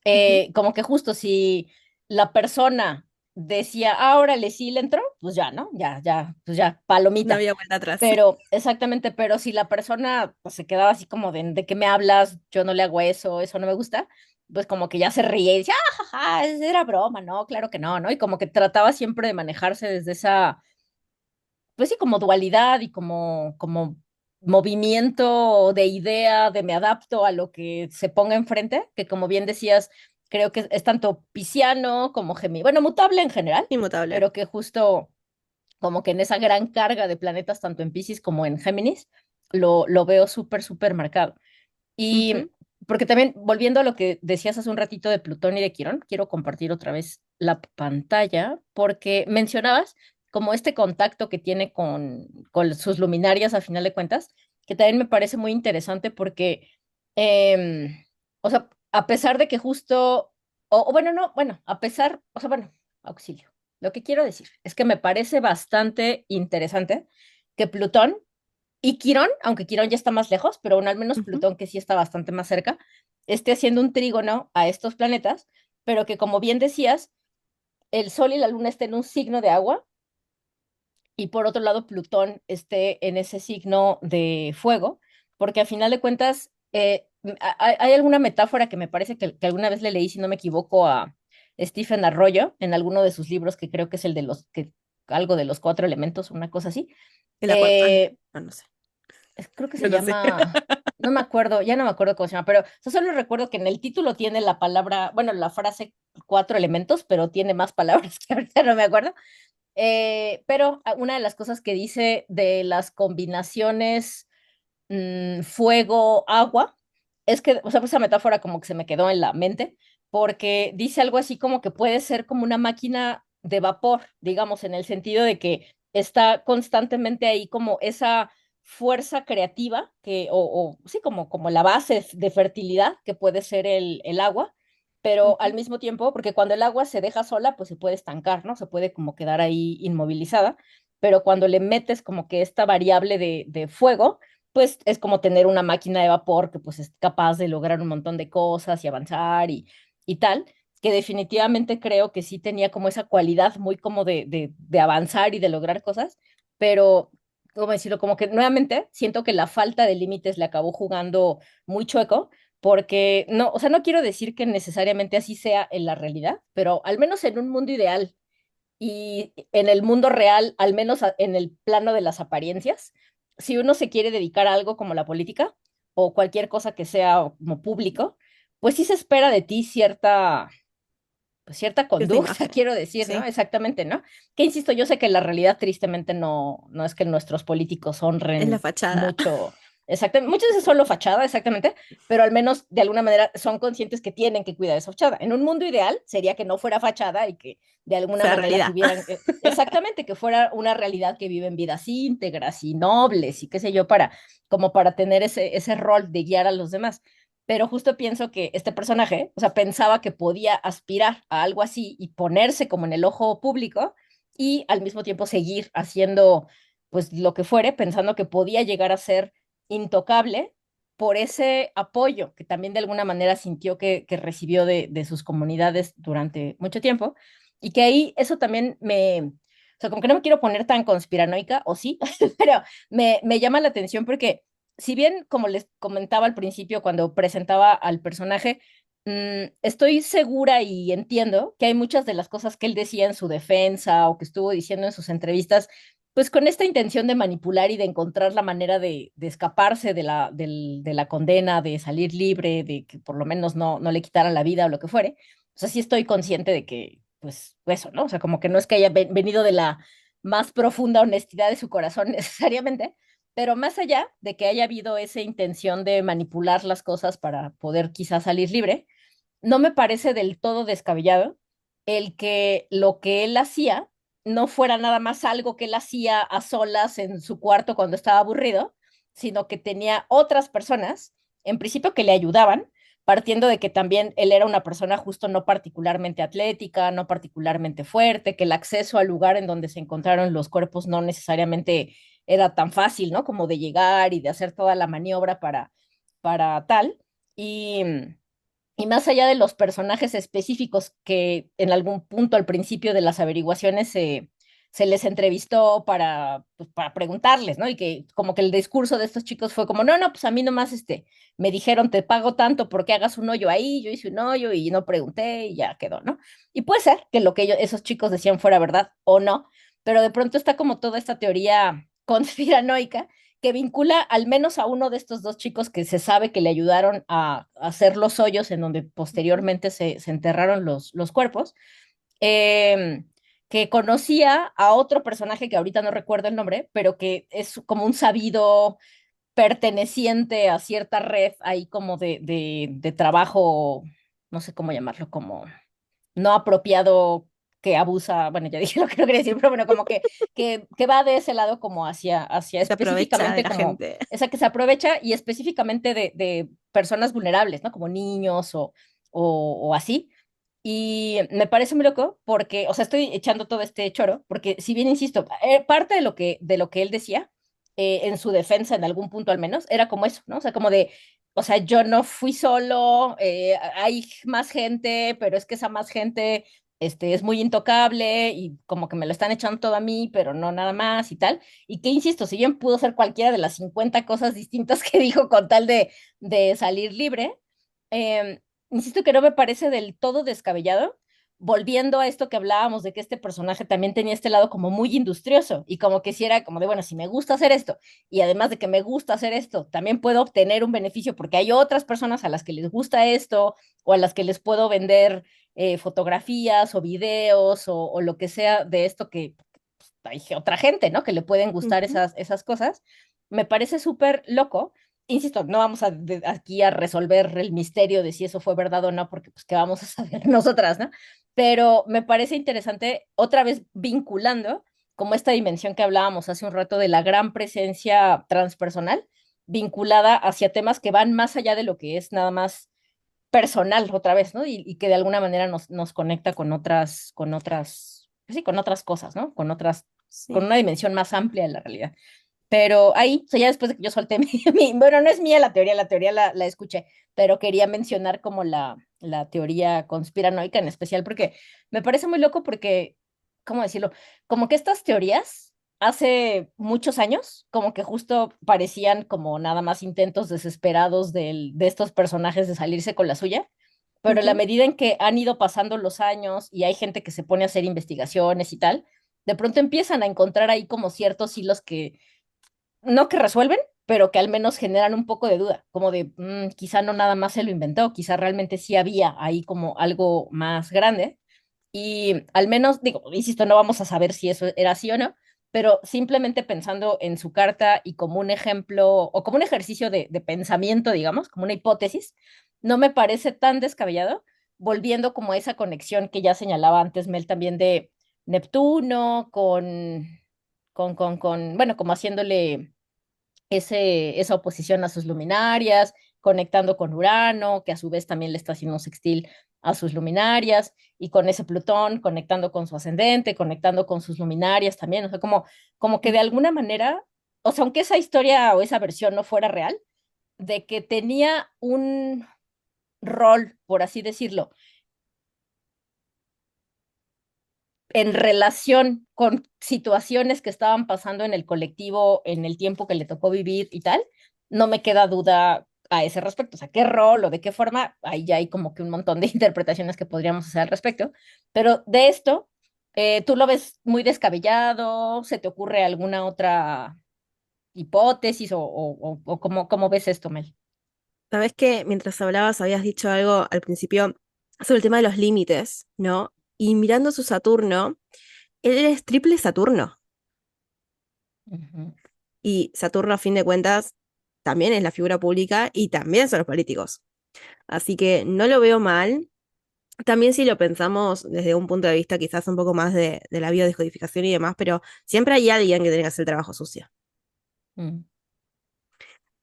Speaker 2: Ujú.
Speaker 1: como que justo si la persona decía, ah, órale, sí le entró, pues ya, ¿no? Pues ya,
Speaker 2: No
Speaker 1: palomita.
Speaker 2: había vuelta atrás.
Speaker 1: Pero, exactamente, pero si la persona pues, se quedaba así como ¿de qué me hablas? Yo no le hago eso no me gusta, pues como que ya se ríe y decía, ah, jaja, era broma, no, claro que no, ¿no? Y como que trataba siempre de manejarse desde esa, pues sí, como dualidad y como movimiento de idea, de me adapto a lo que se ponga enfrente, que como bien decías, creo que es tanto pisciano como Gemini, bueno, mutable en general,
Speaker 2: Inmutable.
Speaker 1: pero que justo como que en esa gran carga de planetas, tanto en Piscis como en Géminis, lo veo súper, súper marcado. Y
Speaker 2: Ujú.
Speaker 1: porque también, volviendo a lo que decías hace un ratito de Plutón y de Quirón, quiero compartir otra vez la pantalla, porque mencionabas como este contacto que tiene con sus luminarias a final de cuentas, que también me parece muy interesante porque, o sea, a pesar de que justo, o bueno, no, bueno, a pesar, o sea, bueno, auxilio. Lo que quiero decir es que me parece bastante interesante que Plutón y Quirón, aunque Quirón ya está más lejos, pero aún al menos
Speaker 2: Ujú.
Speaker 1: Plutón, que sí está bastante más cerca, esté haciendo un trígono a estos planetas, pero que como bien decías, el Sol y la Luna estén en un signo de agua y por otro lado Plutón esté en ese signo de fuego, porque a final de cuentas hay alguna metáfora que me parece que alguna vez le leí, si no me equivoco, a Stephen Arroyo en alguno de sus libros, que creo que es el de algo de los cuatro elementos, una cosa así.
Speaker 2: El acuario. Ah,
Speaker 1: Eh,
Speaker 2: no, no sé.
Speaker 1: Creo que
Speaker 2: No
Speaker 1: se
Speaker 2: lo sé.
Speaker 1: llama, no me acuerdo, ya no me acuerdo cómo se llama, pero solo recuerdo que en el título tiene la palabra, bueno, la frase cuatro elementos, pero tiene más palabras que ahorita no me acuerdo. Pero una de las cosas que dice de las combinaciones fuego-agua es que, o sea, pues esa metáfora como que se me quedó en la mente, porque dice algo así como que puede ser como una máquina de vapor, digamos, en el sentido de que está constantemente ahí como esa fuerza creativa o sí, como la base de fertilidad que puede ser el agua, pero al
Speaker 2: Ujú.
Speaker 1: mismo tiempo, porque cuando el agua se deja sola, pues se puede estancar, ¿no? Se puede como quedar ahí inmovilizada, pero cuando le metes como que esta variable de fuego, pues es como tener una máquina de vapor que pues es capaz de lograr un montón de cosas y avanzar y tal, que definitivamente creo que sí tenía como esa cualidad muy como de avanzar y de lograr cosas, pero, ¿cómo decirlo? Como que nuevamente siento que la falta de límites le acabó jugando muy chueco, porque no, o sea, no quiero decir que necesariamente así sea en la realidad, pero al menos en un mundo ideal y en el mundo real, al menos en el plano de las apariencias, si uno se quiere dedicar a algo como la política o cualquier cosa que sea como público, pues sí se espera de ti pues cierta
Speaker 2: Cierta
Speaker 1: conducta,
Speaker 2: imagen.
Speaker 1: quiero decir, ¿no?
Speaker 2: Sí.
Speaker 1: Exactamente, ¿no? Que insisto, yo sé que la realidad tristemente no es que nuestros políticos
Speaker 2: Es la
Speaker 1: honren
Speaker 2: fachada.
Speaker 1: mucho, exactamente, muchas veces solo fachada, exactamente, pero al menos de alguna manera son conscientes que tienen que cuidar esa fachada. En un mundo ideal sería que no fuera fachada y que de alguna
Speaker 2: Sea
Speaker 1: manera
Speaker 2: realidad.
Speaker 1: tuvieran, exactamente, que fuera una realidad que viven vidas íntegras y nobles y qué sé yo, como para tener ese rol de guiar a los demás, pero justo pienso que este personaje, o sea, pensaba que podía aspirar a algo así y ponerse como en el ojo público y al mismo tiempo seguir haciendo pues lo que fuere, pensando que podía llegar a ser intocable por ese apoyo que también de alguna manera sintió que recibió de sus comunidades durante mucho tiempo y que ahí eso también o sea, como que no me quiero poner tan conspiranoica, o sí, pero me llama la atención porque si bien, como les comentaba al principio cuando presentaba al personaje, estoy segura y entiendo que hay muchas de las cosas que él decía en su defensa o que estuvo diciendo en sus entrevistas, pues con esta intención de manipular y de encontrar la manera de escaparse de la condena, de salir libre, de que por lo menos no le quitaran la vida o lo que fuere. O sea, sí estoy consciente de que, pues, eso, ¿no? O sea, como que no es que haya venido de la más profunda honestidad de su corazón necesariamente, pero más allá de que haya habido esa intención de manipular las cosas para poder quizás salir libre, no me parece del todo descabellado el que lo que él hacía no fuera nada más algo que él hacía a solas en su cuarto cuando estaba aburrido, sino que tenía otras personas, en principio, que le ayudaban, partiendo de que también él era una persona justo no particularmente atlética, no particularmente fuerte, que el acceso al lugar en donde se encontraron los cuerpos no necesariamente era tan fácil, ¿no? Como de llegar y de hacer toda la maniobra para tal. Y, y más allá de los personajes específicos que en algún punto al principio de las averiguaciones se les entrevistó para, pues, para preguntarles, ¿no? Y que como que el discurso de estos chicos fue como, no, no, pues a mí nomás me dijeron, te pago tanto porque hagas un hoyo ahí, yo hice un hoyo y no pregunté y ya quedó, ¿no? Y puede ser que lo que esos chicos decían fuera verdad o no, pero de pronto está como toda esta teoría conspiranoica que vincula al menos a uno de estos dos chicos que se sabe que le ayudaron a hacer los hoyos en donde
Speaker 2: Ujú.
Speaker 1: posteriormente se enterraron los cuerpos, eh, que conocía a otro personaje que ahorita no recuerdo el nombre, pero que es como un sabido perteneciente a cierta red ahí como de trabajo, no sé cómo llamarlo, como no apropiado que abusa, bueno, ya dije lo que no quería decir, pero bueno, como que va de ese lado como hacia
Speaker 2: Se aprovecha de
Speaker 1: específicamente
Speaker 2: la
Speaker 1: como
Speaker 2: gente.
Speaker 1: esa que se aprovecha y específicamente de personas vulnerables, ¿no? Como niños o así. Y me parece muy loco porque, o sea, estoy echando todo este choro, porque si bien insisto, parte de lo que él decía, en su defensa, en algún punto al menos, era como eso, ¿no? O sea, como de, o sea, yo no fui solo, hay más gente, pero es que esa más gente es muy intocable y como que me lo están echando todo a mí, pero no nada más y tal. Y que, insisto, si bien pudo ser cualquiera de las 50 cosas distintas que dijo con tal de salir libre, eh, insisto que no me parece del todo descabellado, volviendo a esto que hablábamos de que este personaje también tenía este lado como muy industrioso y como que si era como de, bueno, si me gusta hacer esto y además de que me gusta hacer esto, también puedo obtener un beneficio porque hay otras personas a las que les gusta esto o a las que les puedo vender fotografías o videos o lo que sea de esto que pues, hay otra gente, ¿no? Que le pueden gustar
Speaker 2: Ujú.
Speaker 1: esas cosas. Me parece súper loco. Insisto, no vamos aquí a resolver el misterio de si eso fue verdad o no, porque pues qué vamos a saber nosotras, ¿no? Pero me parece interesante, otra vez vinculando como esta dimensión que hablábamos hace un rato de la gran presencia transpersonal, vinculada hacia temas que van más allá de lo que es nada más personal otra vez, ¿no? Y que de alguna manera nos conecta pues sí, con otras cosas, ¿no? Con
Speaker 2: Sí.
Speaker 1: una dimensión más amplia de la realidad. Pero ahí, o sea, ya después de que yo solté bueno, no es mía la teoría la escuché, pero quería mencionar como la teoría conspiranoica en especial, porque me parece muy loco porque, ¿cómo decirlo? Como que estas teorías hace muchos años, como que justo parecían como nada más intentos desesperados de estos personajes de salirse con la suya, pero en la
Speaker 2: Ujú.
Speaker 1: medida en que han ido pasando los años y hay gente que se pone a hacer investigaciones y tal, de pronto empiezan a encontrar ahí como ciertos hilos que no que resuelven, pero que al menos generan un poco de duda, como de quizá no nada más se lo inventó, quizá realmente sí había ahí como algo más grande. Y al menos, digo, insisto, no vamos a saber si eso era así o no, pero simplemente pensando en su carta y como un ejemplo o como un ejercicio de pensamiento, digamos, como una hipótesis, no me parece tan descabellado, volviendo como a esa conexión que ya señalaba antes Mel también de Neptuno bueno, como haciéndole esa oposición a sus luminarias, conectando con Urano, que a su vez también le está haciendo un sextil a sus luminarias, y con ese Plutón conectando con su ascendente, conectando con sus luminarias también, o sea, como que de
Speaker 2: Ujú.
Speaker 1: alguna manera, o sea, aunque esa historia o esa versión no fuera real, de que tenía un rol, por así decirlo, en relación con situaciones que estaban pasando en el colectivo en el tiempo que le tocó vivir y tal, no me queda duda a ese respecto. O sea, qué rol o de qué forma, ahí ya hay como que un montón de interpretaciones que podríamos hacer al respecto. Pero de esto, ¿tú lo ves muy descabellado? ¿Se te ocurre alguna otra hipótesis o cómo ves esto, Mel?
Speaker 2: Sabes que mientras hablabas habías dicho algo al principio sobre el tema de los límites, ¿no? Y mirando su Saturno, él es triple Saturno.
Speaker 1: Ujú.
Speaker 2: Y Saturno, a fin de cuentas, también es la figura pública y también son los políticos. Así que no lo veo mal. También si lo pensamos desde un punto de vista quizás un poco más de la biodescodificación y demás, pero siempre hay alguien que tiene que hacer el trabajo sucio.
Speaker 1: Mm,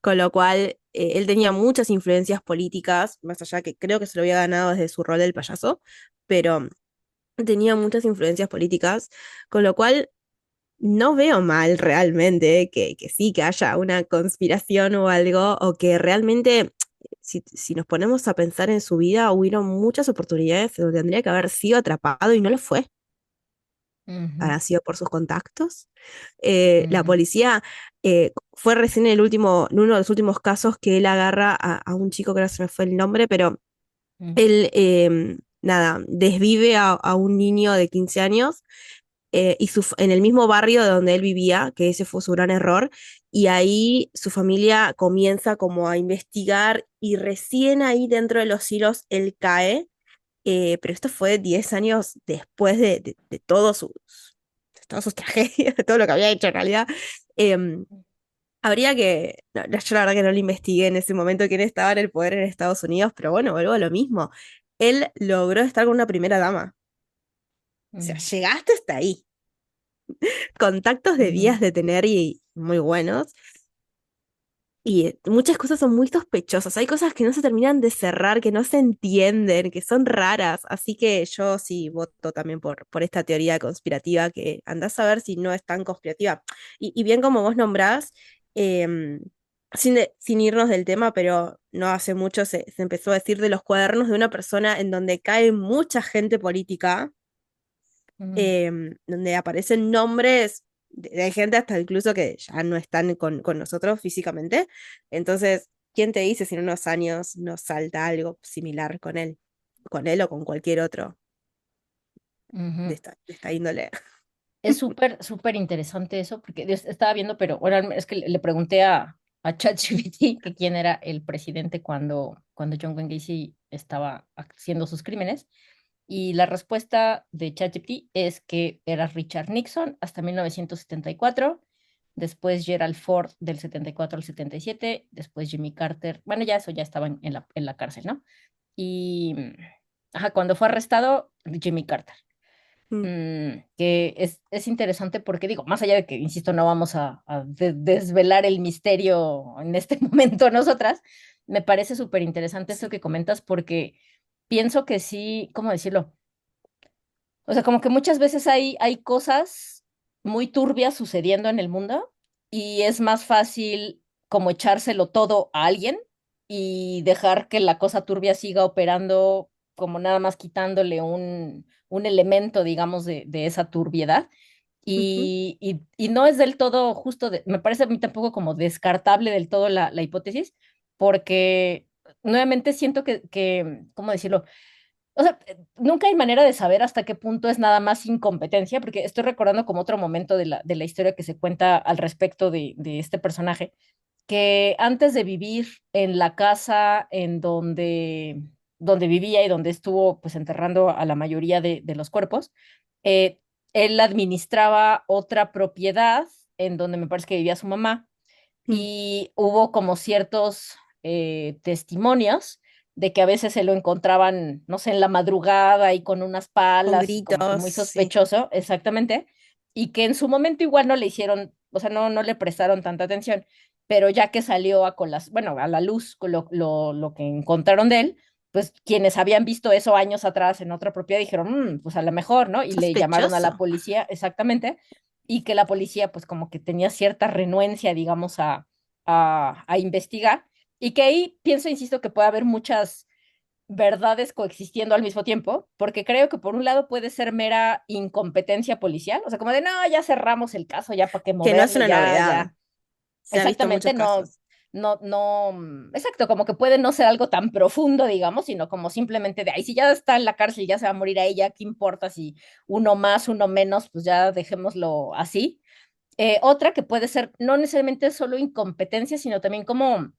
Speaker 2: Con lo cual, él tenía muchas influencias políticas, más allá que creo que se lo había ganado desde su rol del payaso, pero tenía muchas influencias políticas, con lo cual no veo mal realmente que sí, que haya una conspiración o algo, o que realmente, si nos ponemos a pensar en su vida, hubieron muchas oportunidades donde tendría que haber sido atrapado y no lo fue.
Speaker 1: ujú,
Speaker 2: Habrá sido por sus contactos. La
Speaker 1: ujú,
Speaker 2: policía fue recién en uno de los últimos casos que él agarra a un chico que ahora se me fue el nombre, pero
Speaker 1: mm,
Speaker 2: él, nada, desvive a un niño de 15 años en el mismo barrio de donde él vivía, que ese fue su gran error, y ahí su familia comienza como a investigar y recién ahí dentro de los hilos él cae, pero esto fue 10 años después de de todas sus tragedias, de todo lo que había hecho en realidad. Em, Habría que, yo la verdad que no lo investigué en ese momento quién estaba en el poder en Estados Unidos, pero bueno, vuelvo a lo mismo. Él logró estar con una primera dama. O sea,
Speaker 1: mm,
Speaker 2: llegaste hasta ahí. Contactos
Speaker 1: ujú,
Speaker 2: debías de tener y muy buenos. Y muchas cosas son muy sospechosas. Hay cosas que no se terminan de cerrar, que no se entienden, que son raras. Así que yo sí voto también por esta teoría conspirativa que andás a ver si no es tan conspirativa. Y bien como vos nombrás, em, sin irnos del tema, pero no hace mucho se empezó a decir de los cuadernos de una persona en donde cae mucha gente política
Speaker 1: ujú,
Speaker 2: donde aparecen nombres de gente hasta incluso que ya no están con nosotros físicamente. Entonces, ¿quién te dice si en unos años nos salta algo similar con él o con cualquier otro
Speaker 1: ujú.
Speaker 2: de esta índole?
Speaker 1: Es súper, súper interesante eso, porque yo estaba viendo, pero bueno, es que le pregunté a ChatGPT que quién era el presidente cuando John Wayne Gacy estaba haciendo sus crímenes, y la respuesta de ChatGPT es que era Richard Nixon hasta 1974, después Gerald Ford del 74 al 77, después Jimmy Carter, bueno, ya eso ya estaba en la cárcel, ¿no? Y, ajá, cuando fue arrestado, Jimmy Carter.
Speaker 2: Mm,
Speaker 1: Que es interesante porque digo, más allá de que, insisto, no vamos a desvelar el misterio en este momento nosotras, me parece súper interesante eso que comentas porque pienso que sí, ¿cómo decirlo? O sea, como que muchas veces hay cosas muy turbias sucediendo en el mundo y es más fácil como echárselo todo a alguien y dejar que la cosa turbia siga operando como nada más quitándole un elemento, digamos, de esa turbiedad.
Speaker 2: ujú.
Speaker 1: Y no es del todo justo, me parece a mí tampoco como descartable del todo la hipótesis, porque nuevamente siento ¿cómo decirlo? O sea, nunca hay manera de saber hasta qué punto es nada más incompetencia, porque estoy recordando como otro momento de la historia que se cuenta al respecto de este personaje, que antes de vivir en la casa en donde vivía y donde estuvo pues enterrando a la mayoría de los cuerpos, eh, él administraba otra propiedad en donde me parece que vivía su mamá
Speaker 2: Mm.
Speaker 1: y hubo como ciertos testimonios de que a veces se lo encontraban, no sé, en la madrugada y con unas
Speaker 2: Con
Speaker 1: palas y como que
Speaker 2: gritos,
Speaker 1: muy
Speaker 2: sí.
Speaker 1: sospechoso, exactamente, y que en su momento igual no le hicieron, o sea, no le prestaron tanta atención, pero ya que salió bueno, a la luz con lo que encontraron de él, pues quienes habían visto eso años atrás en otra propiedad dijeron, pues a lo mejor, ¿no? Y le llamaron a la
Speaker 2: Sospechoso.
Speaker 1: policía, exactamente, y que la policía pues como que tenía cierta renuencia, digamos, a investigar, y que ahí pienso, insisto, que puede haber muchas verdades coexistiendo al mismo tiempo, porque creo que por un lado puede ser mera incompetencia policial, o sea, como de, no, ya cerramos el caso, ya para qué
Speaker 2: Que no es
Speaker 1: moverle,
Speaker 2: una
Speaker 1: ya,
Speaker 2: novedad.
Speaker 1: ya,
Speaker 2: Se ha visto en
Speaker 1: exactamente,
Speaker 2: muchos
Speaker 1: no,
Speaker 2: casos.
Speaker 1: exacto, como que puede no ser algo tan profundo, digamos, sino como simplemente de, ay, si ya está en la cárcel, ya se va a morir a ella, ¿qué importa si uno más, uno menos, pues ya dejémoslo así. Otra que puede ser no necesariamente solo incompetencia, sino también como,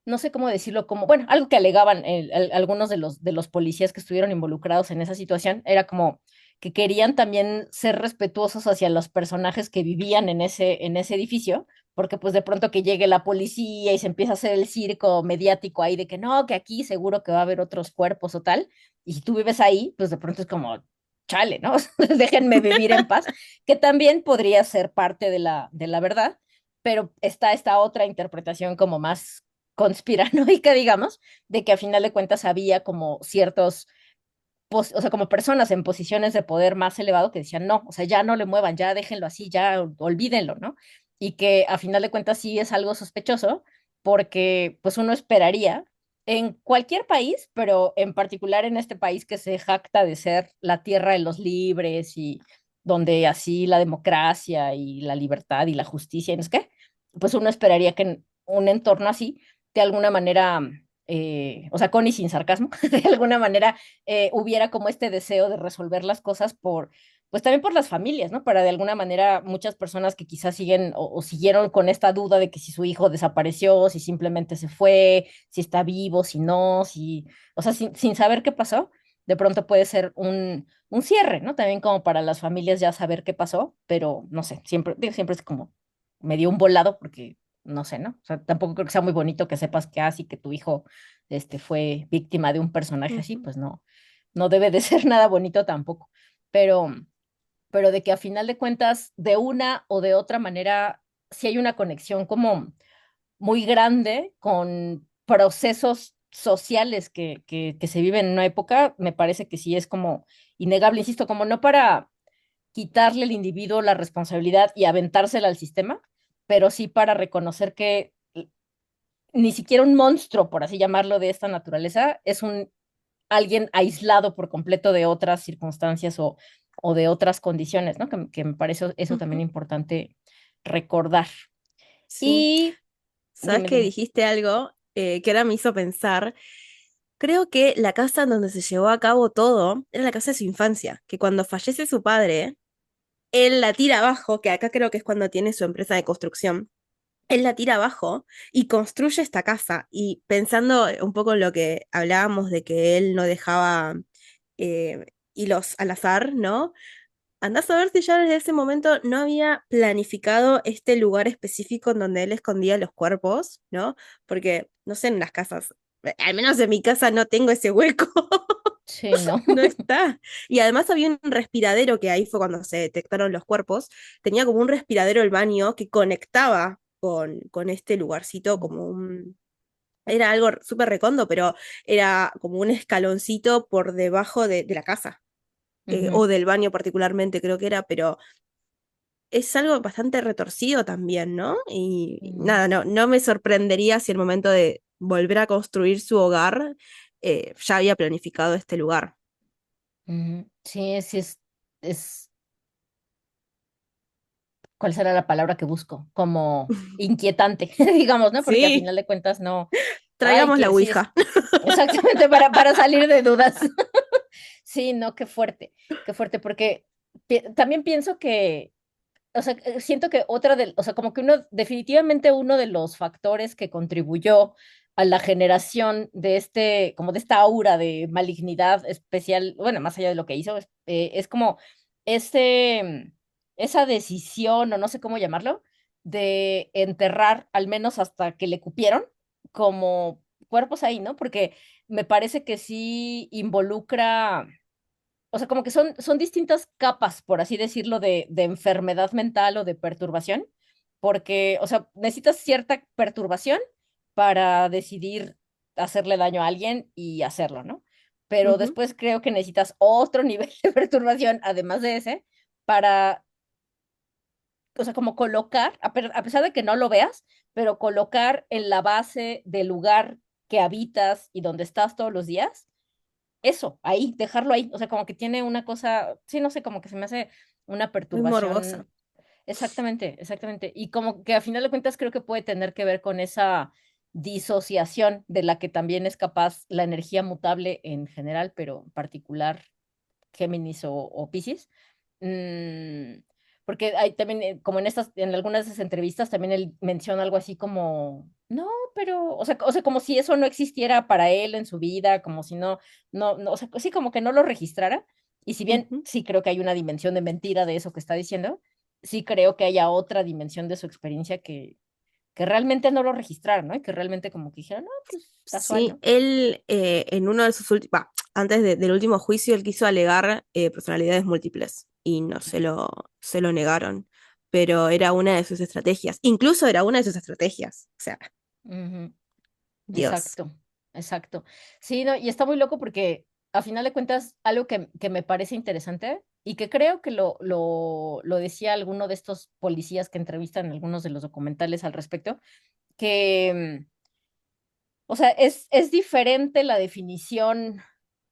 Speaker 1: no sé cómo decirlo, como, bueno, algo que alegaban algunos de los policías que estuvieron involucrados en esa situación, era como que querían también ser respetuosos hacia los personajes que vivían en ese edificio porque pues de pronto que llegue la policía y se empieza a hacer el circo mediático ahí de que no, que aquí seguro que va a haber otros cuerpos o tal, y si tú vives ahí, pues de pronto es como, chale, ¿no? Déjenme vivir en paz, que también podría ser parte de la verdad, pero está esta otra interpretación como más conspiranoica, digamos, de que a final de cuentas había como ciertos o sea, como personas en posiciones de poder más elevado que decían, no, o sea, ya no le muevan, ya déjenlo así, ya olvídenlo, ¿no? Y que a final de cuentas sí es algo sospechoso, porque pues uno esperaría en cualquier país, pero en particular en este país que se jacta de ser la tierra de los libres y donde así la democracia y la libertad y la justicia y no sé qué, pues uno esperaría que en un entorno así, de alguna manera, o sea, con y sin sarcasmo, de alguna manera hubiera como este deseo de resolver las cosas por, pues también por las familias, ¿no? Para de alguna manera muchas personas que quizás siguen o siguieron con esta duda de que si su hijo desapareció, si simplemente se fue, si está vivo, si no, si, o sea, sin saber qué pasó, de pronto puede ser un cierre, ¿no? También como para las familias ya saber qué pasó, pero no sé, siempre, digo, siempre es como medio un volado porque no sé, ¿no? O sea, tampoco creo que sea muy bonito que sepas que así que tu hijo fue víctima de un personaje así,
Speaker 2: Ujú.
Speaker 1: pues no, no debe de ser nada bonito tampoco, pero, pero de que a final de cuentas, de una o de otra manera, sí hay una conexión como muy grande con procesos sociales que se viven en una época, me parece que sí es como innegable, insisto, como no para quitarle al individuo la responsabilidad y aventársela al sistema, pero sí para reconocer que ni siquiera un monstruo, por así llamarlo, de esta naturaleza, es un alguien aislado por completo de otras circunstancias o de otras condiciones, ¿no? Que me parece eso también
Speaker 2: Ujú.
Speaker 1: importante recordar.
Speaker 2: Sí.
Speaker 1: Y
Speaker 2: ¿Sabes
Speaker 1: dime,
Speaker 2: que
Speaker 1: dime.
Speaker 2: dijiste algo que ahora me hizo pensar? Creo que la casa en donde se llevó a cabo todo era la casa de su infancia, que cuando fallece su padre, él la tira abajo, que acá creo que es cuando tiene su empresa de construcción. Él la tira abajo y construye esta casa. Y pensando un poco en lo que hablábamos de que él no dejaba hilos al azar, ¿no? Andás a ver si ya desde ese momento no había planificado este lugar específico en donde él escondía los cuerpos, ¿no? Porque, no sé, en las casas, al menos en mi casa no tengo ese hueco.
Speaker 1: Sí, ¿no?
Speaker 2: No está. Y además había un respiradero que ahí fue cuando se detectaron los cuerpos. Tenía como un respiradero el baño que conectaba con este lugarcito, como un... Era algo súper recondo, pero era como un escaloncito por debajo de la casa,
Speaker 1: Ujú,
Speaker 2: o del baño particularmente, creo que era, pero es algo bastante retorcido también, ¿no? Y
Speaker 1: ujú,
Speaker 2: nada, no me sorprendería si el momento de volver a construir su hogar ya había planificado este lugar.
Speaker 1: ujú. Sí, sí es, ¿cuál será la palabra que busco? Como inquietante, digamos, ¿no? Porque a
Speaker 2: Sí,
Speaker 1: final de cuentas no, ay,
Speaker 2: traigamos la
Speaker 1: sí, es
Speaker 2: Ouija.
Speaker 1: exactamente para salir de dudas. Sí, no, qué fuerte, porque también pienso que, o sea, siento que otra o sea, como que uno, definitivamente uno de los factores que contribuyó a la generación de como de esta aura de malignidad especial, bueno, más allá de lo que hizo, es como ese, esa decisión, o no sé cómo llamarlo, de enterrar, al menos hasta que le cupieron, como cuerpos ahí, ¿no? Porque me parece que sí involucra, o sea, como que son distintas capas, por así decirlo, de enfermedad mental o de perturbación, porque, o sea, necesitas cierta perturbación para decidir hacerle daño a alguien y hacerlo, ¿no? Pero
Speaker 2: Ujú,
Speaker 1: después creo que necesitas otro nivel de perturbación, además de ese, para, o sea, como colocar, a pesar de que no lo veas, pero colocar en la base del lugar que habitas y donde estás todos los días eso, ahí, dejarlo ahí. O sea, como que tiene una cosa, sí, no sé, como que se me hace una
Speaker 2: muy morbosa.
Speaker 1: perturbación. Exactamente, exactamente. Y como que a final de cuentas creo que puede tener que ver con esa disociación de la que también es capaz la energía mutable en general, pero en particular Géminis o Piscis. Mm, porque hay también, como en algunas de esas entrevistas, también él menciona algo así como, no, pero, o sea, como si eso no existiera para él en su vida, como si no, o sea, sí, como que no lo registrara. Y si bien
Speaker 2: Ujú.
Speaker 1: sí creo que hay una dimensión de mentira de eso que está diciendo, sí creo que haya otra dimensión de su experiencia que realmente no lo registraron, ¿no? Y que realmente como que dijeron, no, pues casual,
Speaker 2: Sí,
Speaker 1: ¿no?
Speaker 2: él en uno de sus últimos, antes del último juicio, él quiso alegar personalidades múltiples y no se lo negaron, pero era una de sus estrategias, incluso era una de sus estrategias, o sea,
Speaker 1: Ujú.
Speaker 2: Dios.
Speaker 1: Exacto, exacto. Sí, no, y está muy loco porque a final de cuentas, algo que me parece interesante y que creo que lo decía alguno de estos policías que entrevistan en algunos de los documentales al respecto, que, o sea, es diferente la definición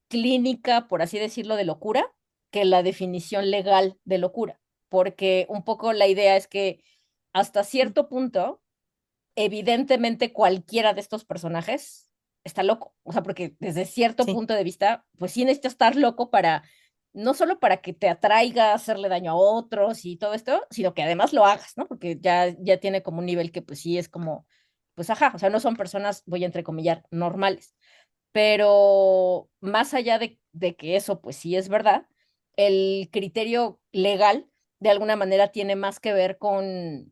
Speaker 1: clínica, por así decirlo, de locura, que la definición legal de locura, porque un poco la idea es que hasta cierto punto evidentemente cualquiera de estos personajes está loco. O sea, porque desde cierto
Speaker 2: Sí.
Speaker 1: punto de vista, pues sí necesitas estar loco para, no solo para que te atraiga a hacerle daño a otros y todo esto, sino que además lo hagas, ¿no? Porque ya tiene como un nivel que pues sí es como, pues ajá, o sea, no son personas, voy a entrecomillar, normales. Pero más allá de que eso pues sí es verdad, el criterio legal de alguna manera tiene más que ver con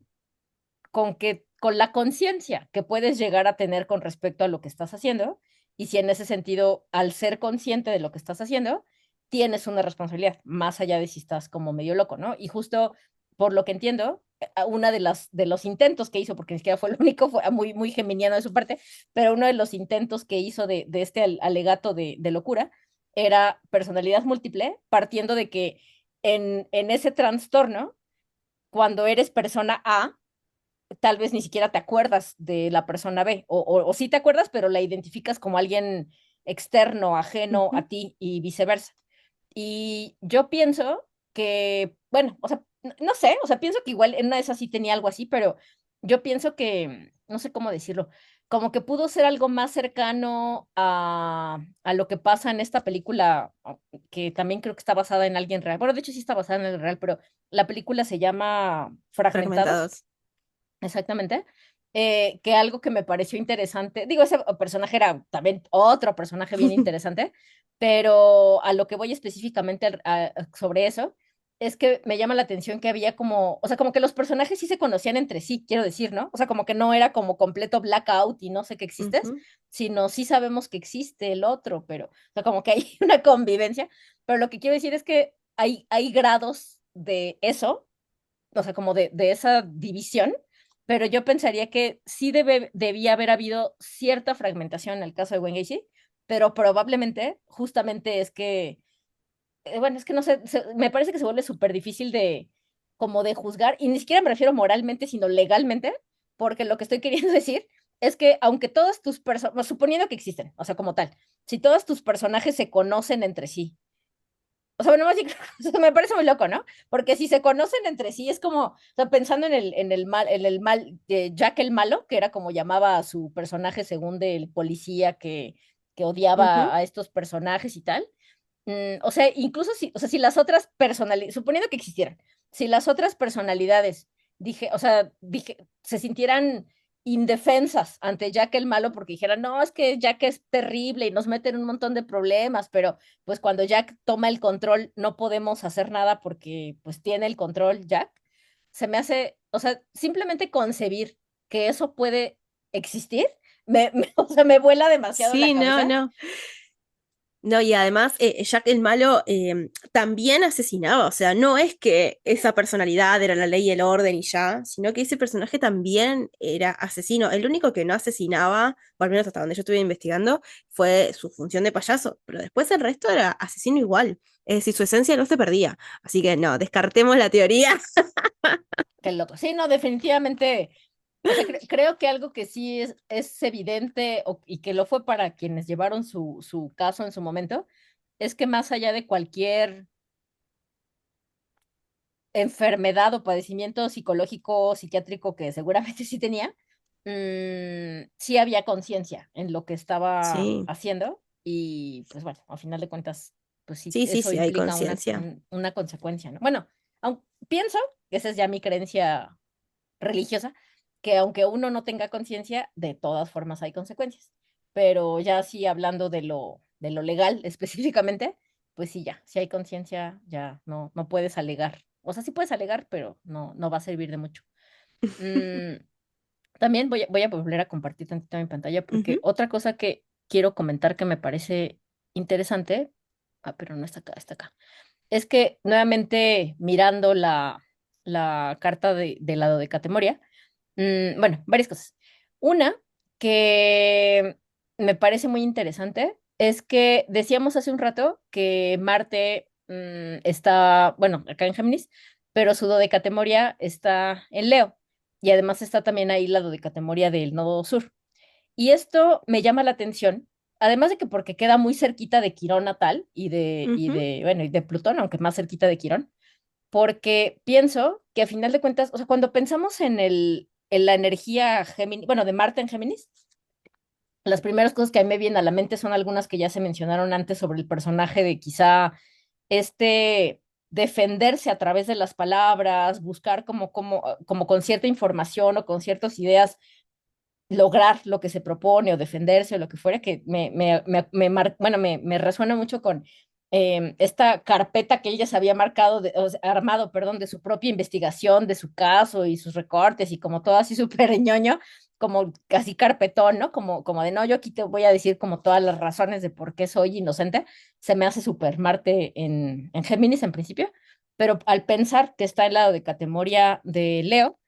Speaker 1: la conciencia que puedes llegar a tener con respecto a lo que estás haciendo, y si en ese sentido, al ser consciente de lo que estás haciendo, tienes una responsabilidad, más allá de si estás como medio loco, ¿no? Y justo por lo que entiendo, una de los intentos que hizo, porque ni siquiera fue el único, fue muy geminiano de su parte, pero uno de los intentos que hizo de este alegato de locura era personalidad múltiple, partiendo de que en ese trastorno, cuando eres persona A, tal vez ni siquiera te acuerdas de la persona B, o sí te acuerdas, pero la identificas como alguien externo, ajeno
Speaker 2: Ujú.
Speaker 1: a ti y viceversa. Y yo pienso que, bueno, o sea, no sé, o sea, pienso que igual en una de esas sí tenía algo así, pero yo pienso que, no sé cómo decirlo, como que pudo ser algo más cercano a lo que pasa en esta película, que también creo que está basada en alguien real. Bueno, de hecho sí está basada en alguien real, pero la película se llama Fragmentados.
Speaker 2: Fragmentados.
Speaker 1: Exactamente. Que algo que me pareció interesante, digo, ese personaje era también otro personaje bien interesante, pero a lo que voy específicamente sobre eso, es que me llama la atención que había como, o sea, como que los personajes sí se conocían entre sí, quiero decir, ¿no? O sea, como que no era como completo blackout y no sé que existes,
Speaker 2: Ujú.
Speaker 1: sino sí sabemos que existe el otro, pero, o sea, como que hay una convivencia, pero lo que quiero decir es que hay grados de eso, o sea, como de esa división, pero yo pensaría que sí debía haber habido cierta fragmentación en el caso de Wayne Gacy, pero probablemente justamente es que, bueno, es que no sé, me parece que se vuelve súper difícil de, como de juzgar, y ni siquiera me refiero moralmente, sino legalmente, porque lo que estoy queriendo decir es que aunque todas tus personas, suponiendo que existen, o sea, como tal, si todos tus personajes se conocen entre sí, o sea, bueno, más bien, o sea, me parece muy loco, ¿no? Porque si se conocen entre sí, es como, o sea, pensando en el mal de Jack el malo, que era como llamaba a su personaje según del policía que odiaba
Speaker 2: Ujú.
Speaker 1: a estos personajes y tal. O sea, incluso si, o sea, si las otras personalidades, suponiendo que existieran, si las otras personalidades, o sea, se sintieran indefensas ante Jack el malo porque dijeran, no, es que Jack es terrible y nos mete en un montón de problemas, pero pues cuando Jack toma el control no podemos hacer nada porque pues tiene el control Jack, se me hace, o sea, simplemente concebir que eso puede existir, o sea, me vuela demasiado la
Speaker 2: Sí, no,
Speaker 1: cabeza.
Speaker 2: no. No, y además Jack el malo también asesinaba, o sea, no es que esa personalidad era la ley y el orden y ya, sino que ese personaje también era asesino. El único que no asesinaba, o al menos hasta donde yo estuve investigando, fue su función de payaso, pero después el resto era asesino igual, es decir, su esencia no se perdía. Así que no, descartemos la teoría.
Speaker 1: Qué loco. Sí, no, definitivamente. O sea, creo que algo que sí es evidente y que lo fue para quienes llevaron su caso en su momento, es que más allá de cualquier enfermedad o padecimiento psicológico, psiquiátrico que seguramente sí tenía, sí había conciencia en lo que estaba
Speaker 2: Sí,
Speaker 1: haciendo y pues bueno, al final de cuentas, pues sí,
Speaker 2: sí, sí,
Speaker 1: eso
Speaker 2: sí, hay
Speaker 1: implica
Speaker 2: conciencia.
Speaker 1: una consecuencia, ¿no? Bueno, pienso, que esa es ya mi creencia religiosa, que aunque uno no tenga conciencia, de todas formas hay consecuencias. Pero ya sí hablando de lo legal específicamente, pues sí, ya, si hay conciencia, ya no puedes alegar. O sea, sí puedes alegar, pero no va a servir de mucho. Mm, También voy a volver a compartir tantito mi pantalla porque
Speaker 2: Ujú.
Speaker 1: otra cosa que quiero comentar que me parece interesante, pero no está acá, está acá, es que nuevamente mirando la carta de la dodecatemoria, bueno, varias cosas. Una que me parece muy interesante es que decíamos hace un rato que Marte está, bueno, acá en Géminis, pero su dodecatemoria está en Leo. Y además está también ahí la dodecatemoria del nodo sur. Y esto me llama la atención, además de que porque queda muy cerquita de Quirón natal
Speaker 2: Ujú.
Speaker 1: bueno, y de Plutón, aunque más cerquita de Quirón, porque pienso que a final de cuentas, o sea, cuando pensamos en la energía Géminis, bueno, de Marte en Géminis, las primeras cosas que a mí me vienen a la mente son algunas que ya se mencionaron antes sobre el personaje de quizá este defenderse a través de las palabras, buscar como con cierta información o con ciertas ideas lograr lo que se propone o defenderse o lo que fuera, que bueno, me resuena mucho con esta carpeta que ella se había marcado, o sea, armado, perdón, de su propia investigación, de su caso y sus recortes y como todo así súper ñoño, como casi carpetón, ¿no? Como de, no, yo aquí te voy a decir como todas las razones de por qué soy inocente. Se me hace súper Marte en Géminis en principio, pero al pensar que está el lado de Catemoria de Leo,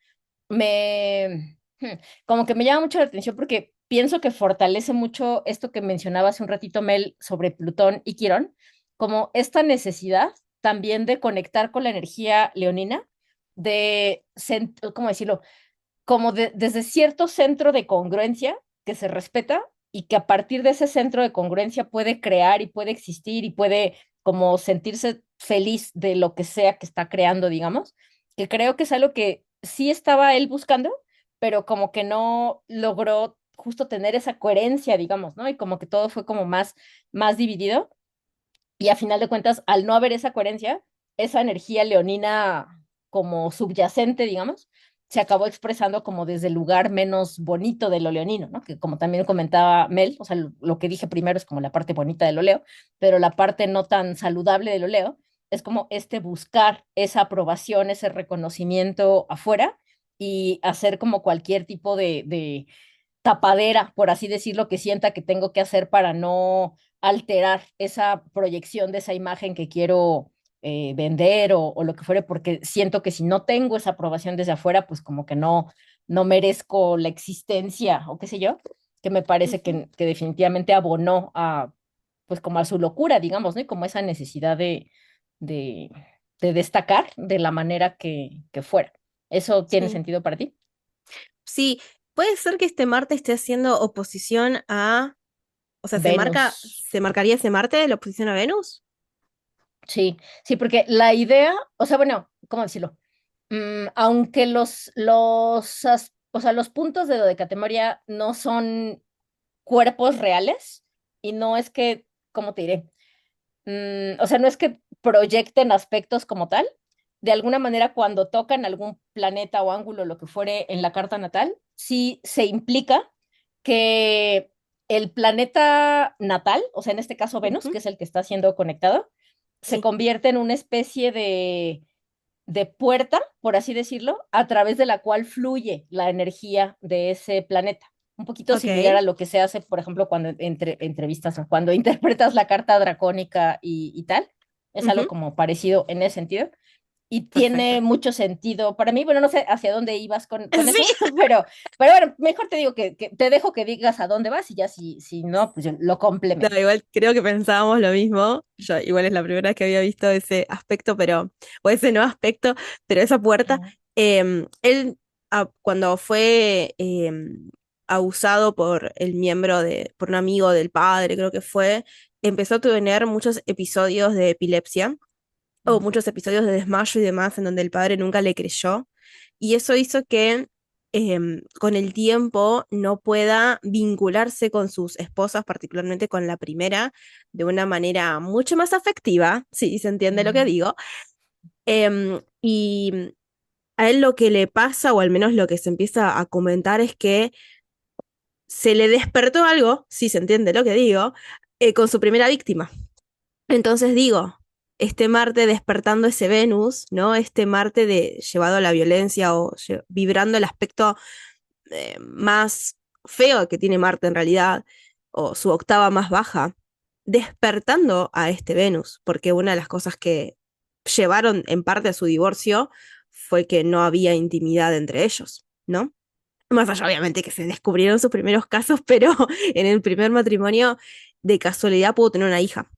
Speaker 1: como que me llama mucho la atención porque pienso que fortalece mucho esto que mencionaba hace un ratito Mel sobre Plutón y Quirón, como esta necesidad también de conectar con la energía leonina, ¿cómo decirlo? Como desde cierto centro de congruencia que se respeta y que a partir de ese centro de congruencia puede crear y puede existir y puede como sentirse feliz de lo que sea que está creando, digamos, que creo que es algo que sí estaba él buscando, pero como que no logró justo tener esa coherencia, digamos, ¿no? Y como que todo fue como más dividido. Y a final de cuentas, al no haber esa coherencia, esa energía leonina como subyacente, digamos, se acabó expresando como desde el lugar menos bonito de lo leonino, ¿no? Que como también comentaba Mel, o sea, lo que dije primero es como la parte bonita de lo leo, pero la parte no tan saludable de lo leo es como este buscar esa aprobación, ese reconocimiento afuera y hacer como cualquier tipo de tapadera, por así decirlo, que sienta que tengo que hacer para no alterar esa proyección de esa imagen que quiero vender o lo que fuere, porque siento que si no tengo esa aprobación desde afuera, pues como que no merezco la existencia o qué sé yo, que me parece
Speaker 2: Ujú.
Speaker 1: que definitivamente abonó a, pues como a su locura, digamos, ¿no? Y como esa necesidad de, de destacar de la manera que fuera. ¿Eso tiene
Speaker 2: Sí.
Speaker 1: sentido para ti?
Speaker 2: Sí, puede ser que este Marte esté haciendo oposición a, o sea,
Speaker 1: Venus.
Speaker 2: se marcaría ese Marte la oposición a Venus.
Speaker 1: Sí, sí, porque la idea, o sea, bueno, ¿cómo decirlo? Aunque o sea, los puntos de dodecatemoria no son cuerpos reales y no es que, ¿cómo te diré? O sea, no es que proyecten aspectos como tal. De alguna manera, cuando tocan algún planeta o ángulo, lo que fuere en la carta natal, sí se implica que el planeta natal, o sea, en este caso Venus,
Speaker 2: Ujú.
Speaker 1: que es el que está siendo conectado, se
Speaker 2: Sí,
Speaker 1: convierte en una especie de puerta, por así decirlo, a través de la cual fluye la energía de ese planeta. Un poquito similar a
Speaker 2: ok.
Speaker 1: lo que se hace, por ejemplo, cuando entrevistas o cuando interpretas la carta dracónica y tal. Es algo
Speaker 2: Ujú.
Speaker 1: como parecido en ese sentido y
Speaker 2: Perfecto.
Speaker 1: tiene mucho sentido para mí. Bueno, no sé hacia dónde ibas con eso,
Speaker 2: Sí.
Speaker 1: pero bueno, mejor te digo que te dejo que digas a dónde vas y ya si no, pues yo lo
Speaker 2: No,
Speaker 1: complemento.
Speaker 2: igual creo que pensábamos lo mismo. Yo igual es la primera vez que había visto ese aspecto, o ese no aspecto, pero esa puerta.
Speaker 1: Ujú.
Speaker 2: Él, cuando fue abusado por por un amigo del padre, creo que fue, empezó a tener muchos episodios de epilepsia o
Speaker 1: Ujú.
Speaker 2: muchos episodios de desmayo y demás en donde el padre nunca le creyó. Y eso hizo que con el tiempo no pueda vincularse con sus esposas, particularmente con la primera, de una manera mucho más afectiva, si se entiende lo que
Speaker 1: Ujú.
Speaker 2: digo. Y a él lo que le pasa, o al menos lo que se empieza a comentar, es que se le despertó algo, si se entiende lo que digo, con su primera víctima. Entonces digo, este Marte despertando ese Venus, ¿no? Este Marte de llevado a la violencia o vibrando el aspecto más feo que tiene Marte en realidad, o su octava más baja, despertando a este Venus, porque una de las cosas que llevaron en parte a su divorcio fue que no había intimidad entre ellos, ¿no? Más allá, obviamente, que se descubrieron sus primeros casos, pero en el primer matrimonio, de casualidad, pudo tener una hija.